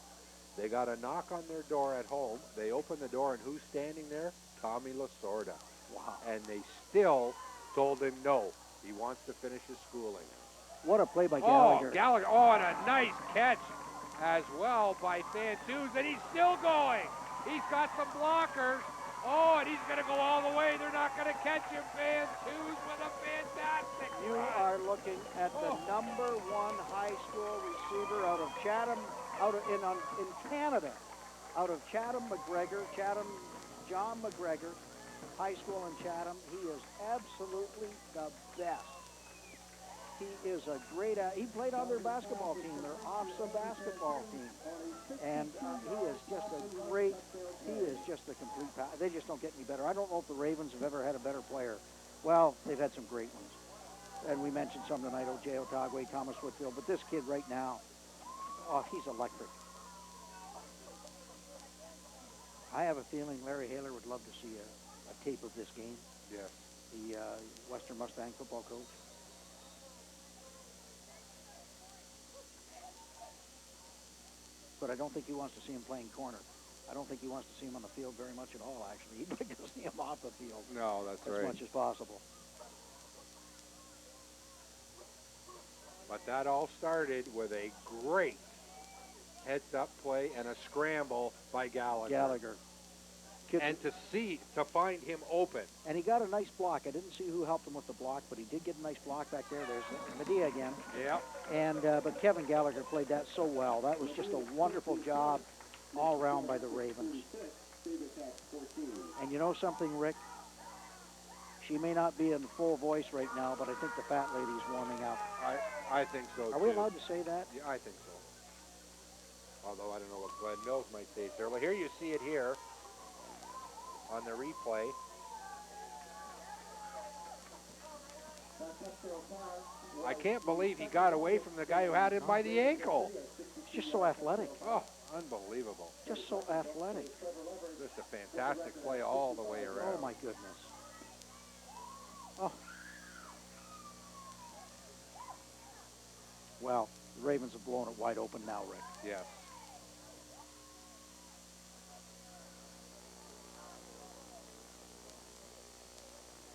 They got a knock on their door at home. They opened the door, and who's standing there? Tommy Lasorda. Wow. And they still told him no. He wants to finish his schooling. What a play by Gallagher. Oh, Gallagher. Oh, and a nice catch as well by Fantus, and he's still going. He's got some blockers. Oh, and he's going to go all the way. They're not going to catch him. Fantus with a fantastic You run. are looking at the #1 high school receiver out of Chatham, in Canada, out of Chatham, John McGregor High School in Chatham. He is absolutely the best. He is a great, he played on their basketball team, their OFSA basketball team. And he is just a complete, they just don't get any better. I don't know if the Ravens have ever had a better player. Well, they've had some great ones. And we mentioned some tonight, O.J. Otagwe, Thomas Whitfield, but this kid right now, oh, he's electric. I have a feeling Larry Haler would love to see a tape of this game. Yes. The Western Mustang football coach. But I don't think he wants to see him playing corner. I don't think he wants to see him on the field very much at all, actually. He'd like to see him off the field. No, that's right. As much as possible. But that all started with a great heads-up play and a scramble by Gallagher. And to find him open. And he got a nice block. I didn't see who helped him with the block, but he did get a nice block back there. There's Medea again. Yep. And but Kevin Gallagher played that so well. That was just a wonderful job all around by the Ravens. And you know something, Rick? She may not be in full voice right now, but I think the fat lady's warming up. I think so, Are we allowed to say that? Yeah, I think so. Although I don't know what Glenn Mills might say, sir. Well, here you see it here on the replay. I can't believe he got away from the guy who had him by the ankle. He's just so athletic. Oh, unbelievable. Just so athletic. Just a fantastic play all the way around. Oh, my goodness. Oh. Well, the Ravens have blown it wide open now, Rick. Yes.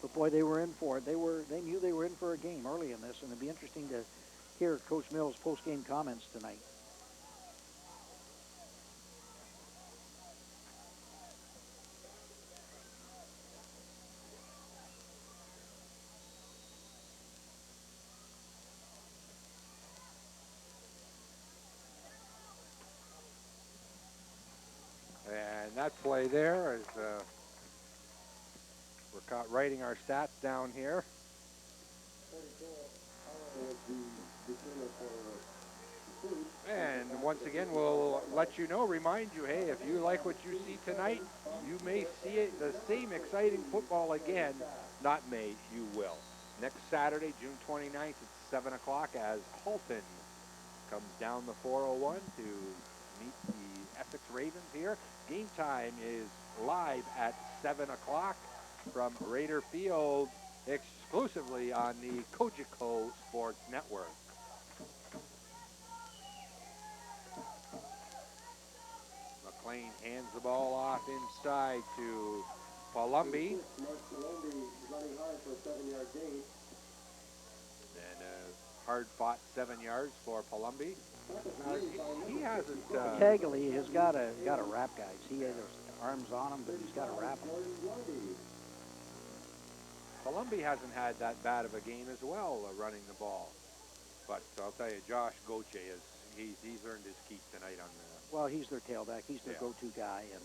But boy, they were in for it. They knew they were in for a game early in this, and it'd be interesting to hear Coach Mills' post-game comments tonight. play there as we're writing our stats down here. And once again, we'll let you know, remind you, hey, if you like what you see tonight, you may see it, the same exciting football again. Not may, you will. Next Saturday, June 29th at 7 o'clock as Halton comes down the 401 to meet the Essex Ravens here. Game time is live at 7 o'clock from Raider Field, exclusively on the Cogeco Sports Network. McLean hands the ball off inside to Palumbi. Running hard for a 7-yard gain. And a hard-fought 7 yards for Palumbi. He hasn't. Tagley has got a wrap, guys. He has arms on him, but he's got a wrap. Palumbi hasn't had that bad of a game as well, running the ball. But I'll tell you, Josh Goche he's earned his keep tonight on the. Well, he's their tailback. He's their go-to guy, and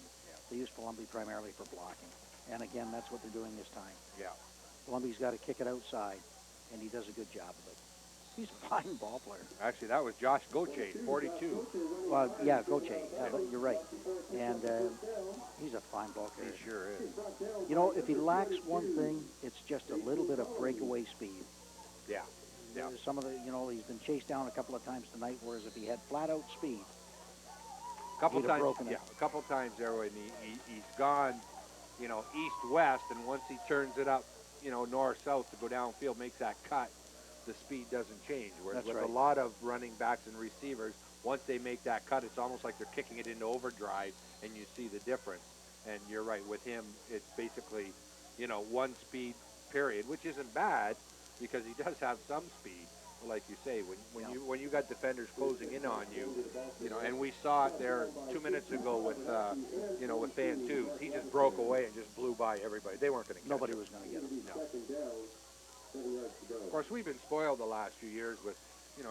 they use Palumbi primarily for blocking. And again, that's what they're doing this time. Yeah. Palumbi's got to kick it outside, and he does a good job of it. He's a fine ball player. Actually, that was Josh Goche, 42. Well, yeah, Goche. You're right. And he's a fine ball player. He sure is. You know, if he lacks one thing, it's just a little bit of breakaway speed. Yeah. Yeah. Some of the, he's been chased down a couple of times tonight, whereas if he had flat-out speed, a couple he'd have times, broken it. a couple times there when he's gone, east-west, and once he turns it up, north-south to go downfield, makes that cut, the speed doesn't change. Whereas with a lot of running backs and receivers, once they make that cut, it's almost like they're kicking it into overdrive, and you see the difference. And you're right, with him, it's basically, one speed period, which isn't bad because he does have some speed. Like you say, when you got defenders closing in on you, and we saw it there 2 minutes ago with with Fan 2, he just broke away and just blew by everybody. They weren't going to get him. Nobody was going to get him. No. Of course, we've been spoiled the last few years with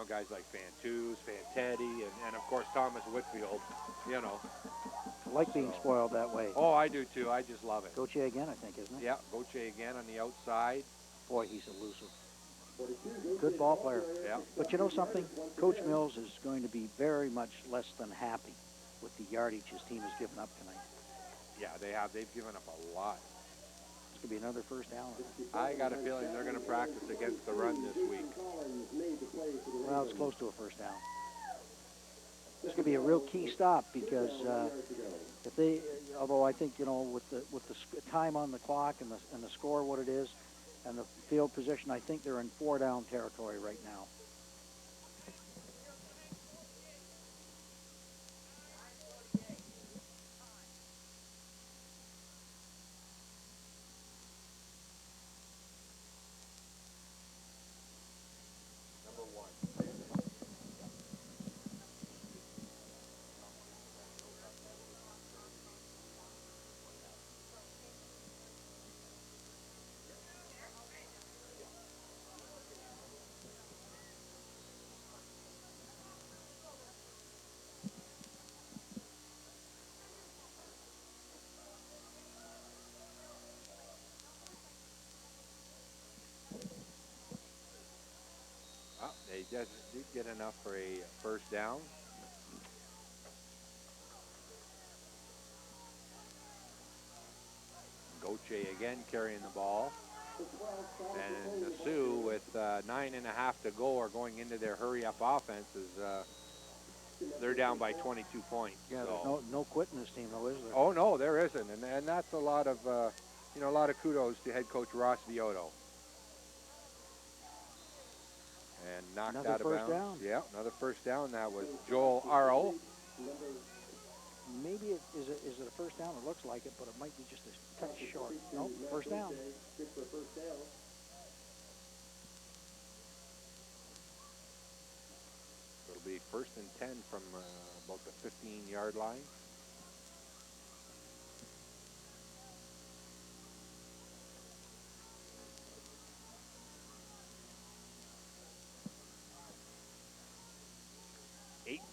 guys like Fan 2s, Fan Teddy, and of course Thomas Whitfield. I like being spoiled that way. Oh, I do too. I just love it. Goche again, I think, isn't it? Yeah, Goche again on the outside. Boy, he's elusive. Good ball player. Yeah. But you know something? Coach Mills is going to be very much less than happy with the yardage his team has given up tonight. Yeah, they have. They've given up a lot. It's going to be another first down. I got a feeling they're going to practice against the run this week. Well, it's close to a first down. This is going to be a real key stop because if they, although I think with the time on the clock and the score what it is, and the field position, I think they're in 4-down territory right now. Number 1. They just did get enough for a first down. Goche again carrying the ball. And the Sioux with 9.5 to go are going into their hurry-up offense they're down by 22 points. Yeah, so. there's no quitting this team, though, is there? Oh, no, there isn't. And that's a lot of, a lot of kudos to head coach Ross Vioto. And knocked another out of first bounds. down. Yeah, another first down. That was Joel Arrow. Maybe is it a first down? It looks like it, but it might be just a touch short. Nope, first down. It'll be 1st and 10 from about the 15-yard line.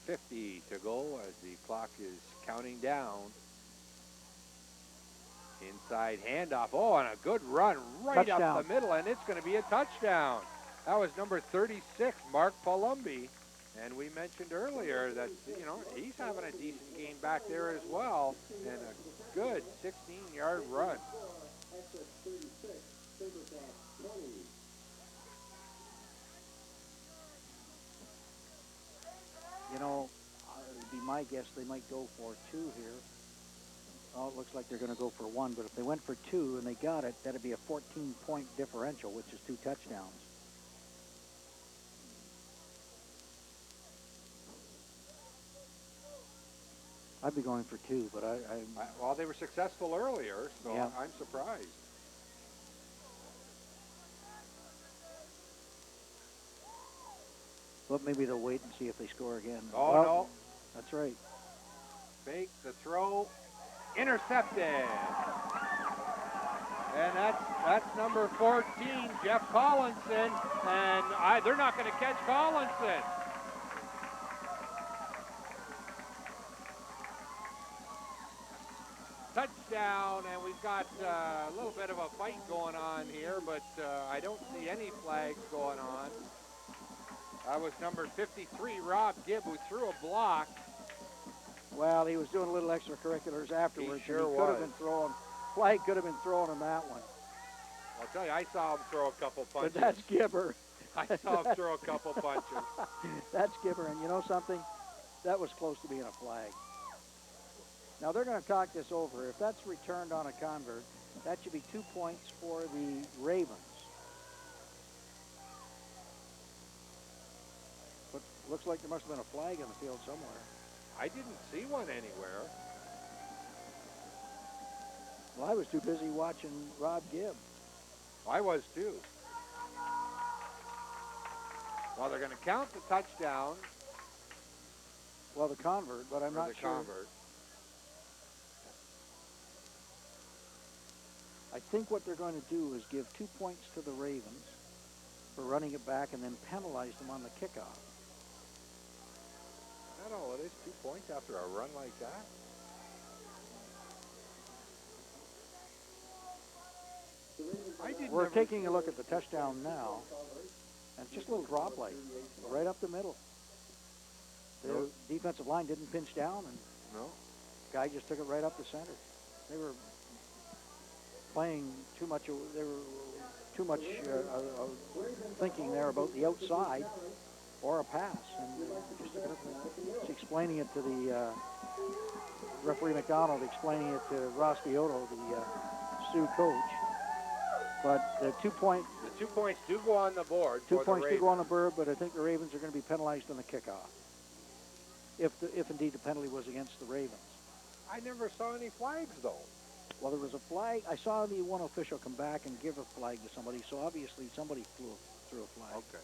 .50 to go as the clock is counting down. Inside handoff. Oh, and a good run right Touchdown. up the middle, and it's going to be a touchdown. That was number 36, Mark Palumbi. And we mentioned earlier that, you know, he's having a decent game back there as well. And a good 16-yard run. You know, it'd be my guess they might go for 2 here. Oh, it looks like they're going to go for 1, but if they went for 2 and they got it, that'd be a 14-point differential, which is 2 touchdowns. I'd be going for 2, but well, they were successful earlier, so yeah. I'm surprised. But maybe they'll wait and see if they score again. Oh, well, no. That's right. Fake the throw. Intercepted. And that's number 14, Jeff Collinson. And they're not going to catch Collinson. Touchdown, and we've got a little bit of a fight going on here, but I don't see any flags going on. That was number 53, Rob Gibb, who threw a block. Well, he was doing a little extracurriculars afterwards. He sure and he could have been thrown. Flag could have been thrown on that one. I'll tell you, I saw him throw a couple punches. But that's Gibber. I saw him throw a couple punches. That's Gibber, and you know something? That was close to being a flag. Now, they're going to talk this over. If that's returned on a convert, that should be 2 points for the Ravens. But looks like there must have been a flag on the field somewhere. I didn't see one anywhere. Well, I was too busy watching Rob Gibb. I was too. Well, they're going to count the touchdown. Well, the convert, but I'm not sure. Convert. I think what they're going to do is give 2 points to the Ravens for running it back and then penalize them on the kickoff. Is that all it is? 2 points after a run like that? We're taking a look at the touchdown now, and it's just a little drop light right up the middle. The defensive line didn't pinch down, and guy just took it right up the center. They were playing too much. They were too much thinking there about the outside or a pass, and just took it up. She's explaining it to the referee McDonald, explaining it to Ross Biotto, the Sioux coach. But the 2 points do go on the board. 2 points do go on the board, but I think the Ravens are going to be penalized on the kickoff. If indeed the penalty was against the Ravens. I never saw any flags though. Well, there was a flag. I saw the one official come back and give a flag to somebody, so obviously somebody threw a flag. Okay.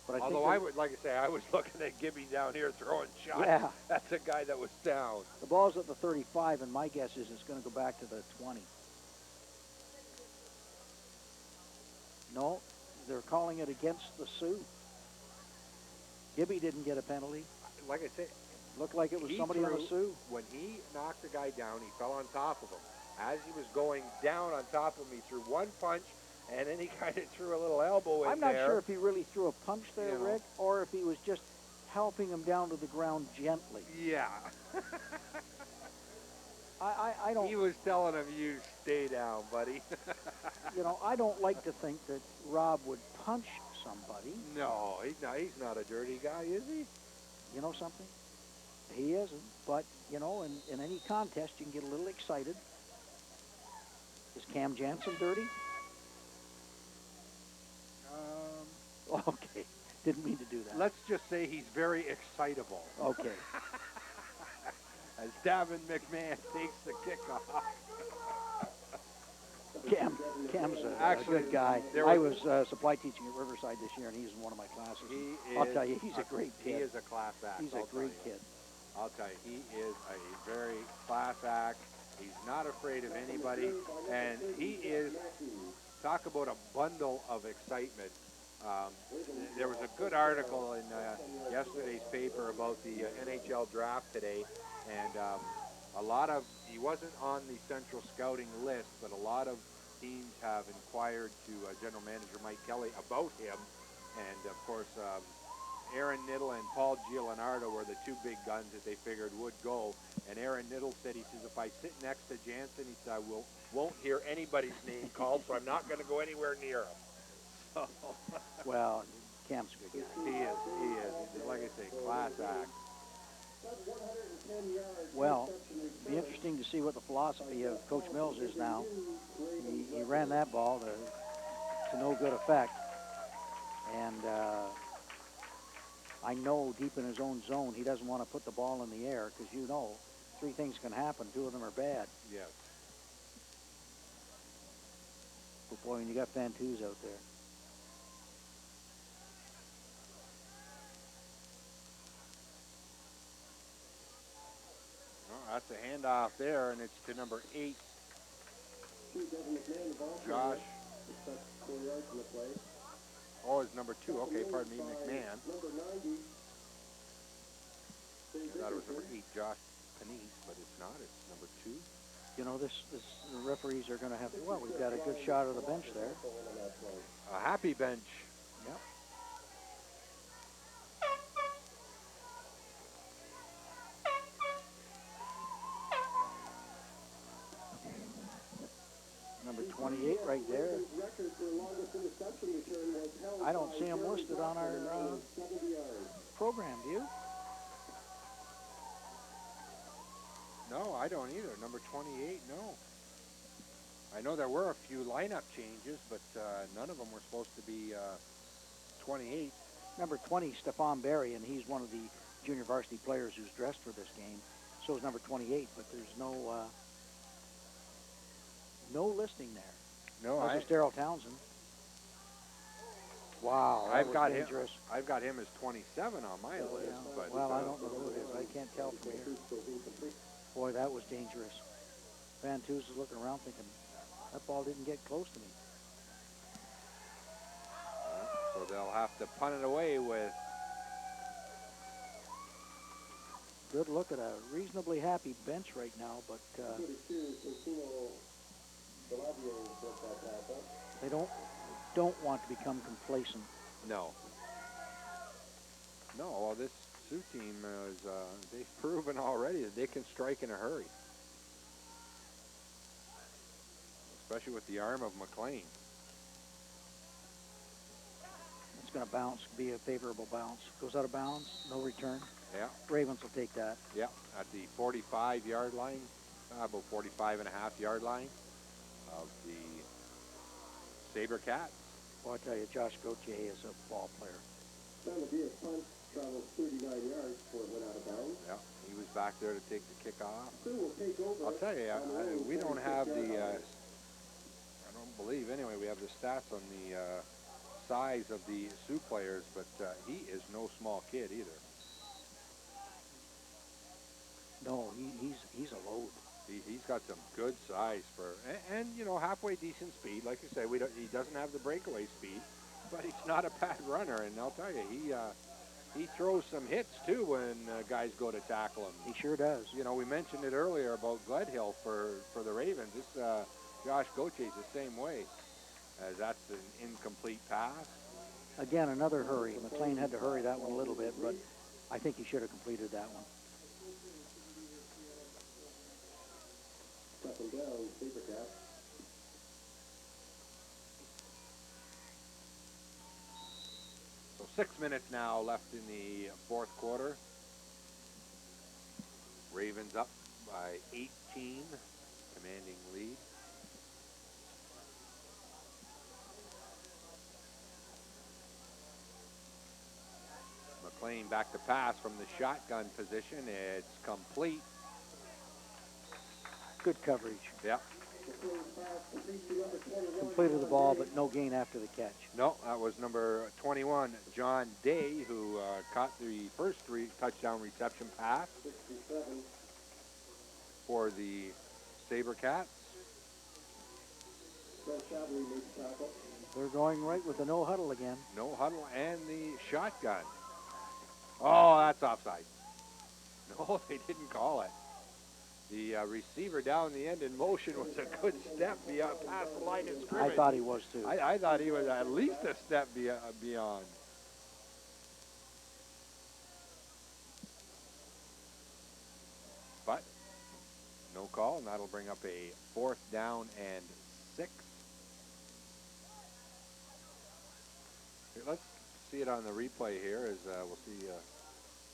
But although I would, like I say, I was looking at Gibby down here throwing shots. Yeah. That's a guy that was down. The ball's at the 35, and my guess is it's going to go back to the 20. No, they're calling it against the Sioux. Gibby didn't get a penalty. Like I said, looked like it was somebody on the Sioux. When he knocked the guy down, he fell on top of him. As he was going down on top of him, he threw one punch, and then he kind of threw a little elbow in I'm not sure if he really threw a punch there, Rick, or if he was just helping him down to the ground gently. Yeah. I don't... He was telling him, you stay down, buddy. You know, I don't like to think that Rob would punch somebody. No, he's not a dirty guy, is he? You know something? He isn't. But, you know, in any contest, you can get a little excited. Is Cam Jansen dirty? Okay. Didn't mean to do that. Let's just say he's very excitable. Okay. As Davin McMahon takes the kickoff. Cam's a good guy. I was supply teaching at Riverside this year, and he's in one of my classes. I'll tell you, he's a great kid. He is a class act. He's a great kid. I'll tell you, he is a very class act. He's not afraid of anybody, and he is, talk about a bundle of excitement. There was a good article in yesterday's paper about the NHL draft today, and he wasn't on the central scouting list, but a lot of teams have inquired to General Manager Mike Kelly about him. And of course, Aaron Niddle and Paul Giulianardo were the two big guns that they figured would go. And Aaron Niddle said, he says, if I sit next to Jansen, he said, won't hear anybody's name called, so I'm not going to go anywhere near him. So, well, Cam's a good guy. He is. He's, like I say, class act. Well, it'll be interesting to see what the philosophy of Coach Mills is now. He ran that ball to no good effect. And I know deep in his own zone he doesn't want to put the ball in the air because, you know, three things can happen. Two of them are bad. Yes. But boy, when you got Fantuz out there. Well, that's a handoff there, and it's to number 8, Josh. Oh, it's number 2. Okay, pardon me, McMahon. I thought it was number 8, Josh Panisse, but it's not. It's number 2. You know, the referees are going to have, well, we've got a good shot of the bench there. A happy bench. Yep. Number 28 right there. I don't see him listed on our program, do you? No, I don't either. Number 28, no. I know there were a few lineup changes, but none of them were supposed to be 28. Number 20, Stephon Barry, and he's one of the junior varsity players who's dressed for this game. So is number 28, but there's no listing there. No, That's just Darrell Townsend. Wow, I've got dangerous. I've got him as 27 on my list, Yeah. but well, I don't know who it is. I can't tell from here. Boy, that was dangerous. Fantuz is looking around thinking, that ball didn't get close to me. So they'll have to punt it away with. Good look at a reasonably happy bench right now, but they don't want to become complacent. No. No, well, this Sioux team is, they've proven already that they can strike in a hurry. Especially with the arm of McLean. It's going to bounce, be a favorable bounce. Goes out of bounds, no return. Yeah. Ravens will take that. Yeah, at the 45-yard line, about 45.5-yard line of the SaberCats. Well, I tell you, Josh Gauthier is a ball player. Punt travels 39 yards before it went out of bounds. Yeah, he was back there to take the kickoff. Will take over. I'll tell you, we don't have the, I don't believe anyway, we have the stats on the size of the Sioux players, but he is no small kid either. No, he's a load. He's got some good size for, and you know, halfway decent speed. Like you say, he doesn't have the breakaway speed, but he's not a bad runner. And I'll tell you, he throws some hits too when guys go to tackle him. He sure does. You know, we mentioned it earlier about Gledhill for the Ravens. This Josh Gauthier is the same way. That's an incomplete pass. Again, another hurry. McLean had to hurry that one a little bit, but I think he should have completed that one. Second down, SaberCats. So 6 minutes now left in the fourth quarter. Ravens up by 18, commanding lead. McLean back to pass from the shotgun position. It's complete. Good coverage. Yep. Completed the ball, but no gain after the catch. No, that was number 21, John Day, who caught the first touchdown reception pass for the SaberCats. They're going right with the no huddle again. No huddle and the shotgun. Oh, that's offside. No, they didn't call it. The receiver down the end in motion was a good step beyond, past the line of scrimmage. I thought he was too. I thought he was at least a step beyond. But no call, and that'll bring up a 4th down and 6. Here, let's see it on the replay here as we'll see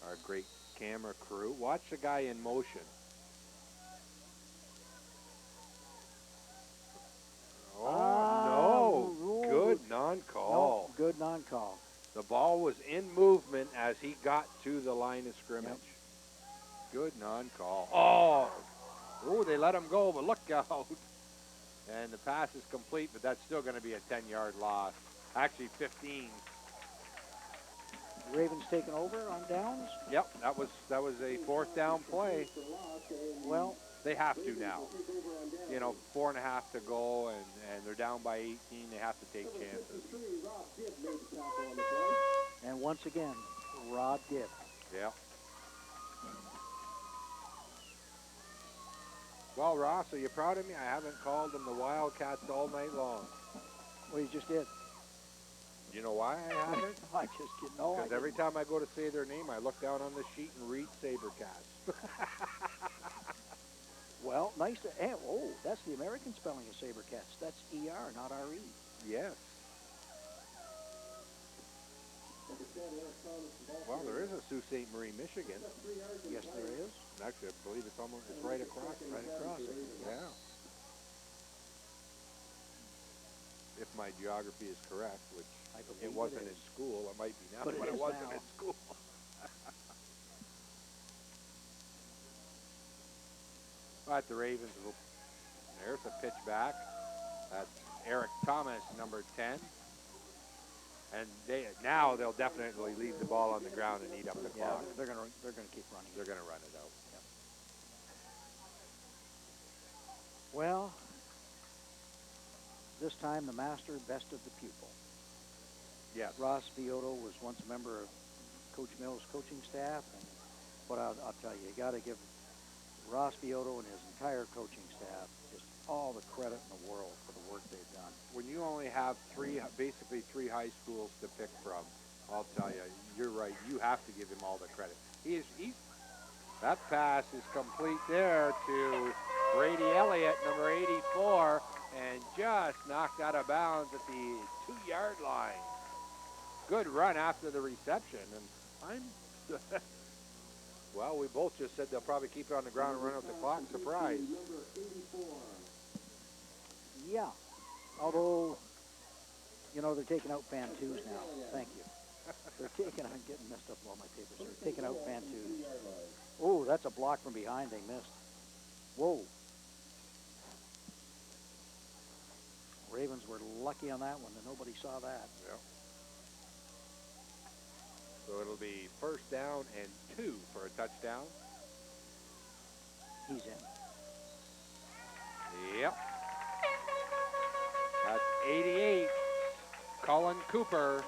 our great camera crew. Watch the guy in motion. Oh, no. Good non-call. No, good non-call. The ball was in movement as he got to the line of scrimmage. Yep. Good non-call. Oh, they let him go, but look out. And the pass is complete, but that's still going to be a 10-yard loss. Actually, 15. Ravens taking over on downs? Yep, that was a 4th down play. Well, they have to now. You know, 4.5 to go, and they're down by 18. They have to take chances. And once again, Rob Gibb. Yeah. Well, Ross, are you proud of me? I haven't called them the Wildcats all night long. Well, you just did. You know why I haven't? I just didn't know. Because every time I go to say their name, I look down on the sheet and read Sabercats. Well, nice to. Oh, that's the American spelling of Sabercats. That's E-R, not R-E. Yes. Well, there is a Sault Ste. Marie, Michigan. Yes, there is. Actually, I believe it's right across. Right across it. Yeah. If my geography is correct, which it wasn't in school. It might be now, but it wasn't in school. But the Ravens will. There's a pitch back. That's Eric Thomas, number 10. And they'll definitely leave the ball on the ground and eat up the clock. They're gonna keep running. They're gonna run it out. Yep. Well, this time the master bested the pupil. Yes. Ross Vioto was once a member of Coach Mills' coaching staff, but I'll tell you, you got to give Ross Vioto and his entire coaching staff just all the credit in the world for the work they've done. When you only have basically three high schools to pick from, I'll tell you, you're right. You have to give him all the credit. That pass is complete there to Brady Elliott, number 84, and just knocked out of bounds at the 2-yard line. Good run after the reception, and well, we both just said they'll probably keep it on the ground and run out the clock. Surprise. Yeah, although, you know, they're taking out fan twos now. Thank you. I'm getting messed up with all my papers here. Taking out fan twos. Oh, that's a block from behind they missed. Whoa. Ravens were lucky on that one that nobody saw that. Yeah. So it'll be 1st down and 2 for a touchdown. He's in. Yep. That's 88, Colin Cooper.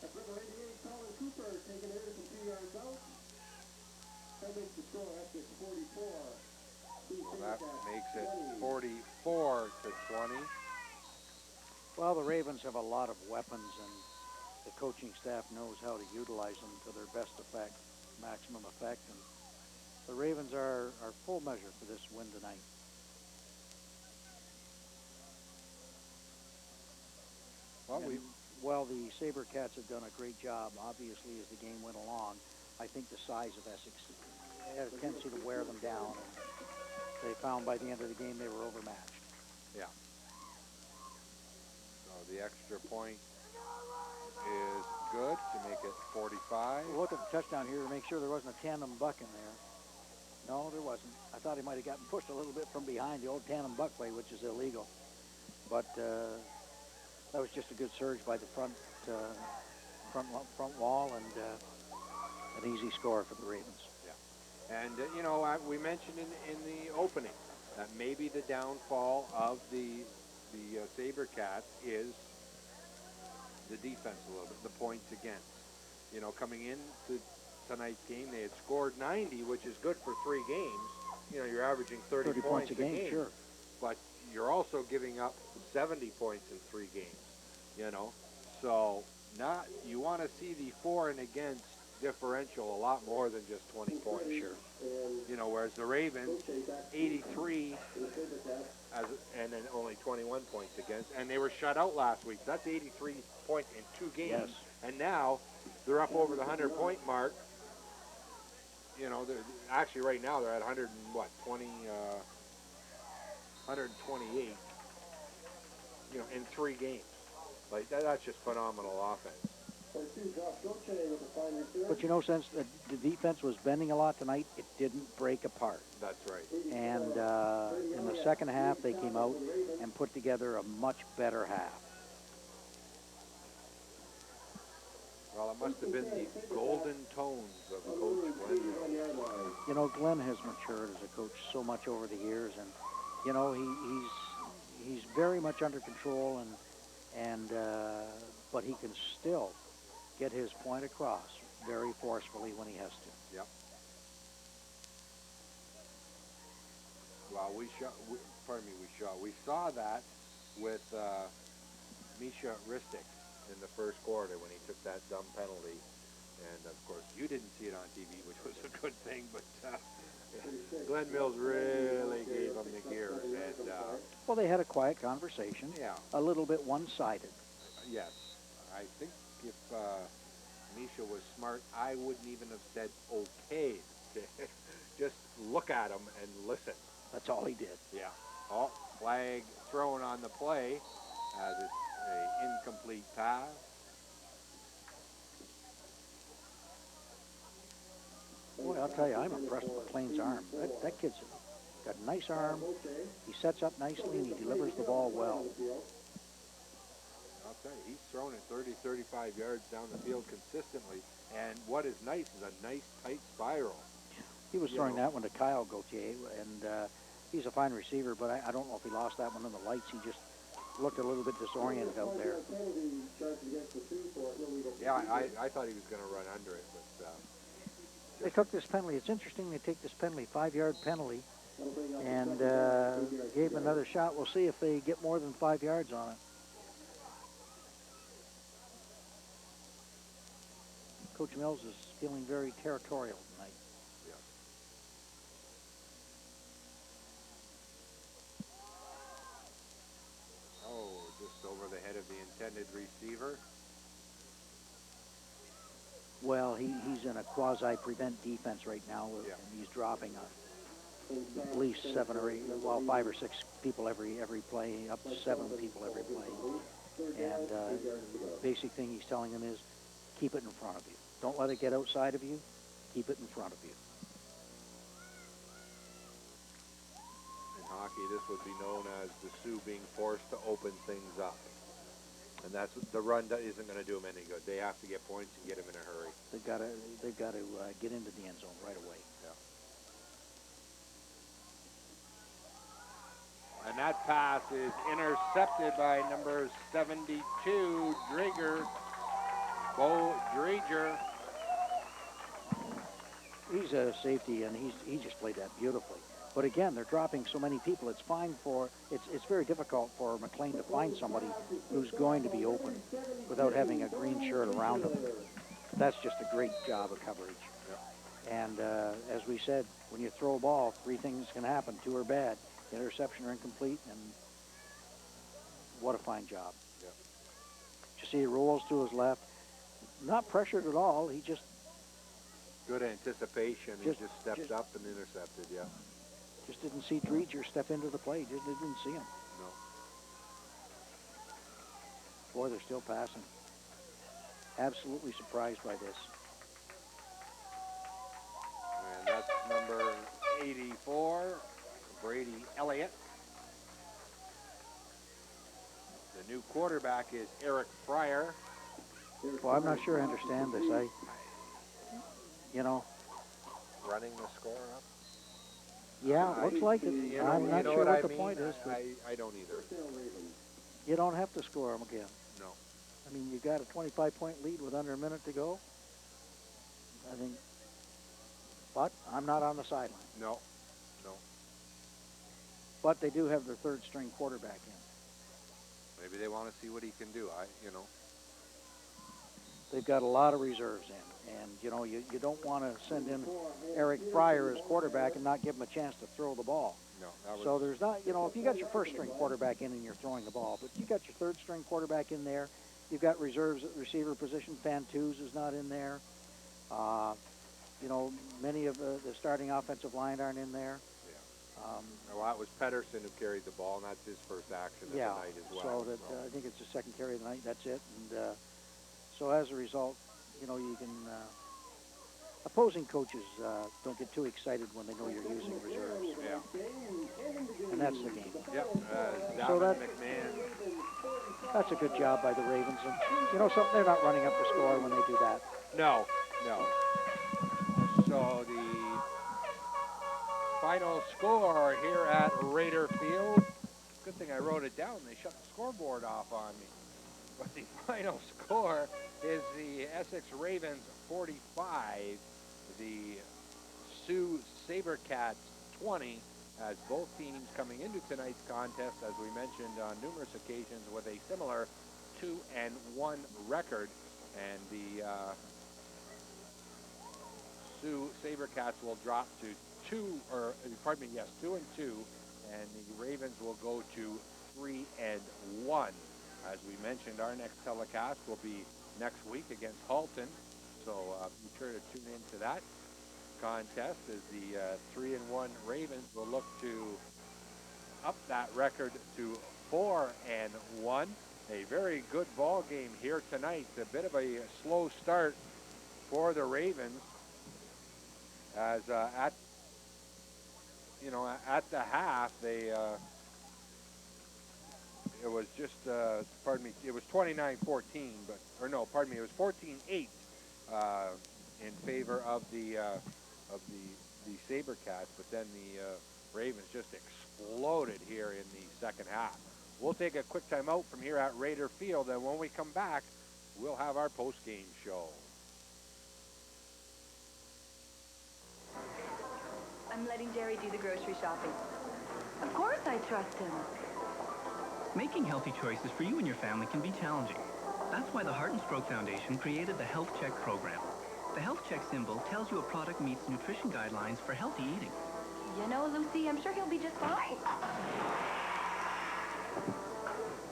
That's number 88, Colin Cooper, taking it from 2 yards out. That makes the score Essex 44. Well, that makes it 44 to 20. Well, the Ravens have a lot of weapons, and the coaching staff knows how to utilize them to their best effect, maximum effect, and the Ravens are full measure for this win tonight. Well, the Sabercats have done a great job, obviously, as the game went along. I think the size of Essex had a tendency to wear them down, and they found by the end of the game they were overmatched. Yeah. So the extra point is good to make it 45. We'll look at the touchdown here to make sure there wasn't a tandem buck in there. No, there wasn't. I thought he might have gotten pushed a little bit from behind, the old tandem buck play, which is illegal. But that was just a good surge by the front wall, and an easy score for the Ravens. Yeah. And, you know, we mentioned in the opening that maybe the downfall of the Sabercats is the defense a little bit, the points against. You know, coming into tonight's game. They had scored 90, which is good for 3 games. You know, you're averaging 30 points a game. Sure. But you're also giving up 70 points in 3 games, you know. So you want to see the for and against differential a lot more than just 20 points. Sure. You know, whereas the Ravens, 83 and then only 21 points against, and they were shut out last week. That's 83 points in 2 games. Yes. And now they're up over the 100-point mark. You know, actually right now they're at 128. You know, in 3 games. Like that's just phenomenal offense. But you know, since the defense was bending a lot tonight, it didn't break apart. That's right. And in the second half, they came out and put together a much better half. Well, it must have been the golden tones of Coach Glenn. You know, Glenn has matured as a coach so much over the years, and you know he's very much under control, but he can still get his point across very forcefully when he has to. Yep. Well, we saw that with Misha Ristic in the first quarter when he took that dumb penalty. And, of course, you didn't see it on TV, which was a good thing, but Glenn Mills really gave him the gears. And, well, they had a quiet conversation. Yeah. A little bit one-sided. Yes. I think if Misha was smart, I wouldn't even have said okay. Just look at him and listen. That's all he did. Yeah. Oh, flag thrown on the play as it's an incomplete pass. Boy, I'll tell you, I'm impressed with McLean's arm. That kid's got a nice arm. He sets up nicely and he delivers the ball well. I'll tell you, he's thrown it 30, 35 yards down the field consistently. And what is nice is a nice tight spiral. He was throwing that one to Kyle Gauthier, and he's a fine receiver, but I don't know if he lost that one in the lights. He just looked a little bit disoriented out there. Yeah, I thought he was going to run under it, but... they took this penalty. It's interesting they take this penalty, 5-yard penalty, and gave him another shot. We'll see if they get more than 5 yards on it. Coach Mills is feeling very territorial tonight. Yeah. Oh, just over the head of the intended receiver. Well, he's in a quasi-prevent defense right now, and he's dropping at least 7 or 8, well, 5 or 6 people every play, up to 7 people every play. And basic thing he's telling them is, keep it in front of you. Don't let it get outside of you. Keep it in front of you. In hockey, this would be known as the Sioux being forced to open things up. And that's the run that isn't going to do them any good. They have to get points and get them in a hurry. They've got to get into the end zone right away. Yeah. And that pass is intercepted by number 72, Drager. Bo Drager. He's a safety, and he just played that beautifully. But again, they're dropping so many people. It's it's very difficult for McLean to find somebody who's going to be open without having a green shirt around him. That's just a great job of coverage. Yeah. And as we said, when you throw a ball, 3 things can happen. 2 are bad: interception or incomplete. And what a fine job. Yeah. You see, he rolls to his left, not pressured at all. He just good anticipation. He just stepped up and intercepted. Yeah. Just didn't see Dreger step into the play. Just didn't see him. No. Boy, they're still passing. Absolutely surprised by this. And that's number 84, Brady Elliott. The new quarterback is Eric Fryer. Well, I'm not sure I understand this. Running the score up? Yeah, looks like it. I'm not sure what the point is. But I don't either. You don't have to score them again. No. I mean, you got a 25-point lead with under a minute to go. I think But I'm not on the sideline. No, no. But they do have their third string quarterback in. Maybe they want to see what he can do. They've got a lot of reserves in. And, you don't want to send in Eric Fryer as quarterback and not give him a chance to throw the ball. No, that was... So there's not, if you got your first string quarterback in and you're throwing the ball, but you got your third string quarterback in there, you've got reserves at the receiver position. Fantus is not in there. Many of the starting offensive line aren't in there. Well, that was Pedersen who carried the ball, and that's his first action of the night as well. So I think it's the second carry of the night. That's it. And so as a result, you can opposing coaches don't get too excited when they know you're using reserves. Yeah. And that's the game. Yep. So McMahon. That's a good job by the Ravens. And something, they're not running up the score when they do that. No. So the final score here at Raider Field. Good thing I wrote it down. They shut the scoreboard off on me. But the final score is the Essex Ravens 45, the Sioux Sabercats 20, as both teams coming into tonight's contest, as we mentioned on numerous occasions, with a similar 2-1 record. And the Sioux Sabercats will drop to 2 and 2, and the Ravens will go to 3-1. As we mentioned, our next telecast will be next week against Halton, so be sure to tune in to that contest, as the 3-1 Ravens will look to up that record to 4-1. A very good ball game here tonight. A bit of a slow start for the Ravens, as at the half they it was just it was 29-14, it was 14-8 in favor of the Sabercats, but then the Ravens just exploded here in the second half. We'll take a quick time out from here at Raider Field, and when we come back, we'll have our post-game show. I'm letting Jerry do the grocery shopping. Of course I trust him. Making healthy choices for you and your family can be challenging. That's why the Heart and Stroke Foundation created the Health Check program. The Health Check symbol tells you a product meets nutrition guidelines for healthy eating. Lucy, I'm sure he'll be just fine.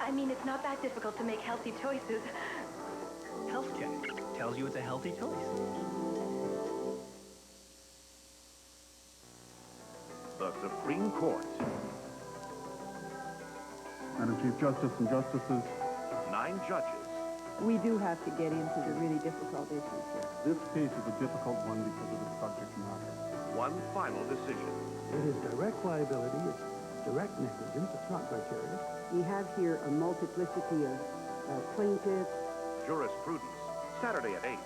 I mean, it's not that difficult to make healthy choices. Health Check tells you it's a healthy choice. The Supreme Court. Madam Chief Justice and Justices. 9 judges. We do have to get into the really difficult issues here. This case is a difficult one because of its subject matter. One final decision. It is direct liability, it's direct negligence, it's not vicarious. We have here a multiplicity of plaintiffs. Jurisprudence. Saturday at 8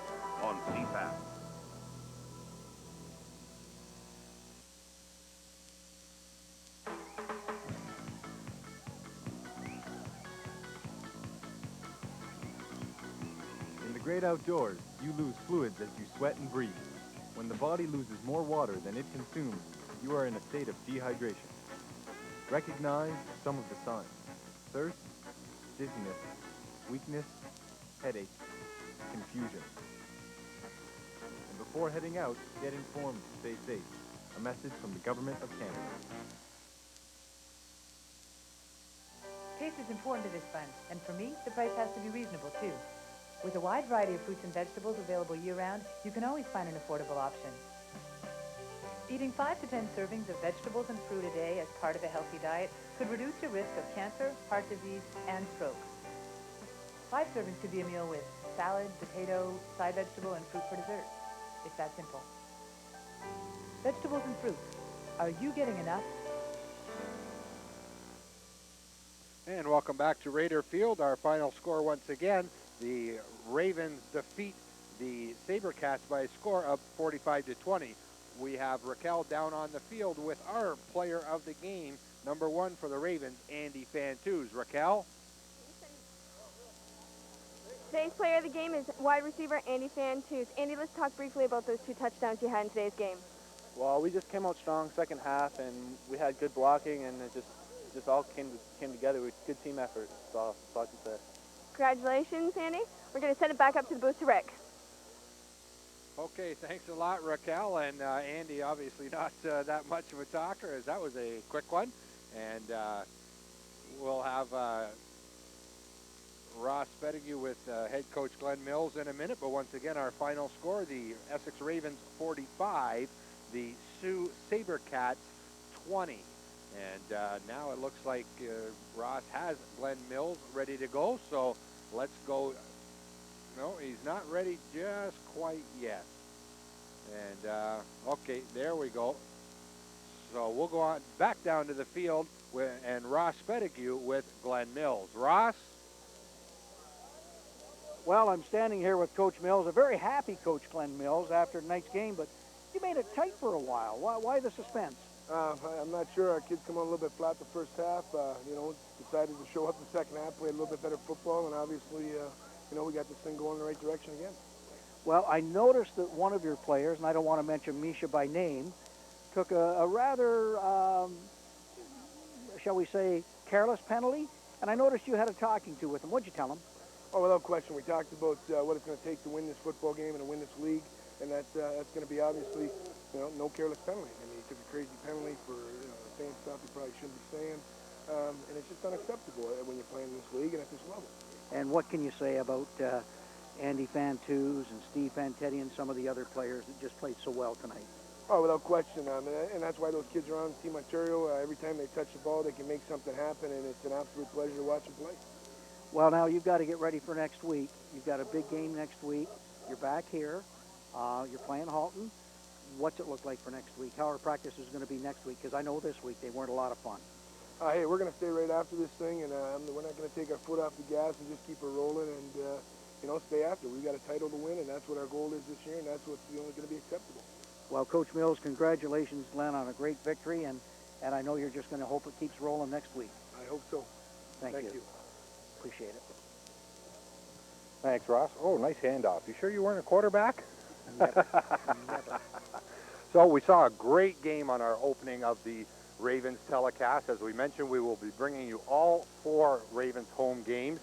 on CFAP. In the great outdoors, you lose fluids as you sweat and breathe. When the body loses more water than it consumes, you are in a state of dehydration. Recognize some of the signs: thirst, dizziness, weakness, headache, confusion. And before heading out, get informed to stay safe. A message from the Government of Canada. Taste is important to this fund, and for me, the price has to be reasonable too. With a wide variety of fruits and vegetables available year-round, you can always find an affordable option. Eating 5 to 10 servings of vegetables and fruit a day as part of a healthy diet could reduce your risk of cancer, heart disease, and stroke. 5 servings could be a meal with salad, potato, side vegetable, and fruit for dessert. It's that simple. Vegetables and fruit. Are you getting enough? And welcome back to Raider Field. Our final score once again, the Ravens defeat the Sabercats by a score of 45-20. We have Raquel down on the field with our player of the game, number 1 for the Ravens, Andy Fantus. Raquel? Today's player of the game is wide receiver Andy Fantus. Andy, let's talk briefly about those 2 touchdowns you had in today's game. Well, we just came out strong second half, and we had good blocking, and it just all came together. With good team effort. That's all I can say. Congratulations, Andy. We're going to send it back up to the booth to Rick. Okay, thanks a lot, Raquel. And Andy, obviously not that much of a talker, as that was a quick one. And we'll have Ross Pettigrew with head coach Glenn Mills in a minute. But once again, our final score, the Essex Ravens 45, the Sioux Sabercats 20. And now it looks like Ross has Glenn Mills ready to go. So let's go. No, he's not ready just quite yet. And, okay, there we go. So we'll go on back down to the field and Ross Pettigrew with Glenn Mills. Ross? Well, I'm standing here with Coach Mills, a very happy Coach Glenn Mills after tonight's game, but you made it tight for a while. Why the suspense? I'm not sure. Our kids come on a little bit flat the first half. Decided to show up the second half, play a little bit better football, and obviously, we got this thing going in the right direction again. Well, I noticed that one of your players, and I don't want to mention Misha by name, took a rather, shall we say, careless penalty, and I noticed you had a talking to with him. What'd you tell him? Oh, without question. We talked about what it's going to take to win this football game and to win this league, and that's going to be obviously, no careless penalty. I mean, he took a crazy penalty for saying stuff he probably shouldn't be saying, and it's just unacceptable when you're playing in this league and at this level. And what can you say about Andy Fantus and Steve Fantetti and some of the other players that just played so well tonight? Oh, without question. And that's why those kids are on Team Ontario. Every time they touch the ball, they can make something happen, and it's an absolute pleasure to watch them play. Well, now you've got to get ready for next week. You've got a big game next week. You're back here. You're playing Halton. What's it look like for next week? How are practices going to be next week? Because I know this week they weren't a lot of fun. Hey, we're going to stay right after this thing, and we're not going to take our foot off the gas and just keep it rolling and, stay after. We've got a title to win, and that's what our goal is this year, and that's what's going to be acceptable. Well, Coach Mills, congratulations, Glenn, on a great victory, and I know you're just going to hope it keeps rolling next week. I hope so. Thank you. Appreciate it. Thanks, Ross. Oh, nice handoff. You sure you weren't a quarterback? Never. Never. So we saw a great game on our opening of the Ravens telecast. As we mentioned, we will be bringing you all 4 Ravens home games.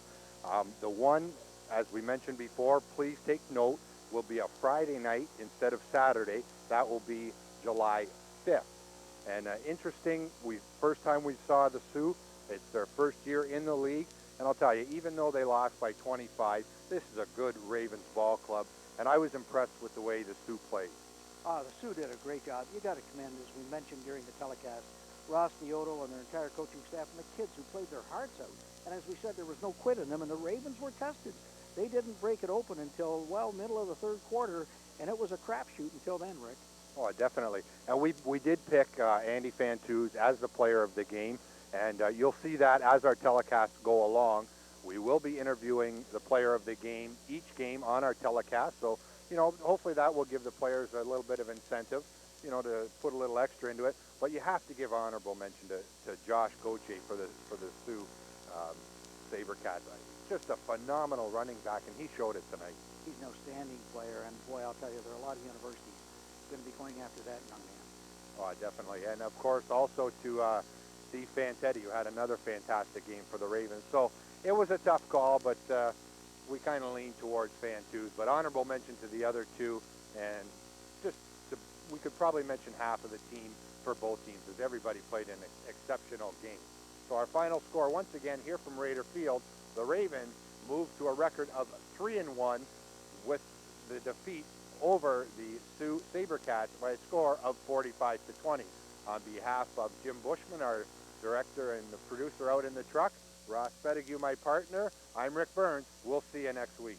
The one, as we mentioned before, please take note, will be a Friday night instead of Saturday. That will be July 5th. And interesting, first time we saw the Sioux, it's their first year in the league. And I'll tell you, even though they lost by 25, this is a good Ravens ball club. And I was impressed with the way the Sioux played. The Sioux did a great job. You got to commend, as we mentioned during the telecast, Ross Dioto and their entire coaching staff and the kids who played their hearts out. And as we said, there was no quit in them, and the Ravens were tested. They didn't break it open until, well, middle of the third quarter, and it was a crapshoot until then, Rick. Oh, definitely. And we did pick Andy Fantus as the player of the game, and you'll see that as our telecasts go along. We will be interviewing the player of the game each game on our telecast, so, hopefully that will give the players a little bit of incentive, to put a little extra into it. But you have to give honorable mention to Josh Gauthier for the Sioux Sabercats. Just a phenomenal running back, and he showed it tonight. He's an outstanding player, and boy, I'll tell you, there are a lot of universities going to be going after that young man. Oh, definitely. And of course, also to Steve Fantetti, who had another fantastic game for the Ravens. So it was a tough call, but we kind of leaned towards Fantus. But honorable mention to the other two, and we could probably mention half of the team for both teams, as everybody played an exceptional game. So our final score, once again, here from Raider Field, the Ravens moved to a record of 3-1 with the defeat over the Sioux Sabercats by a score of 45-20. On behalf of Jim Bushman, our director and the producer out in the truck, Ross Pettigrew, my partner, I'm Rick Burns. We'll see you next week.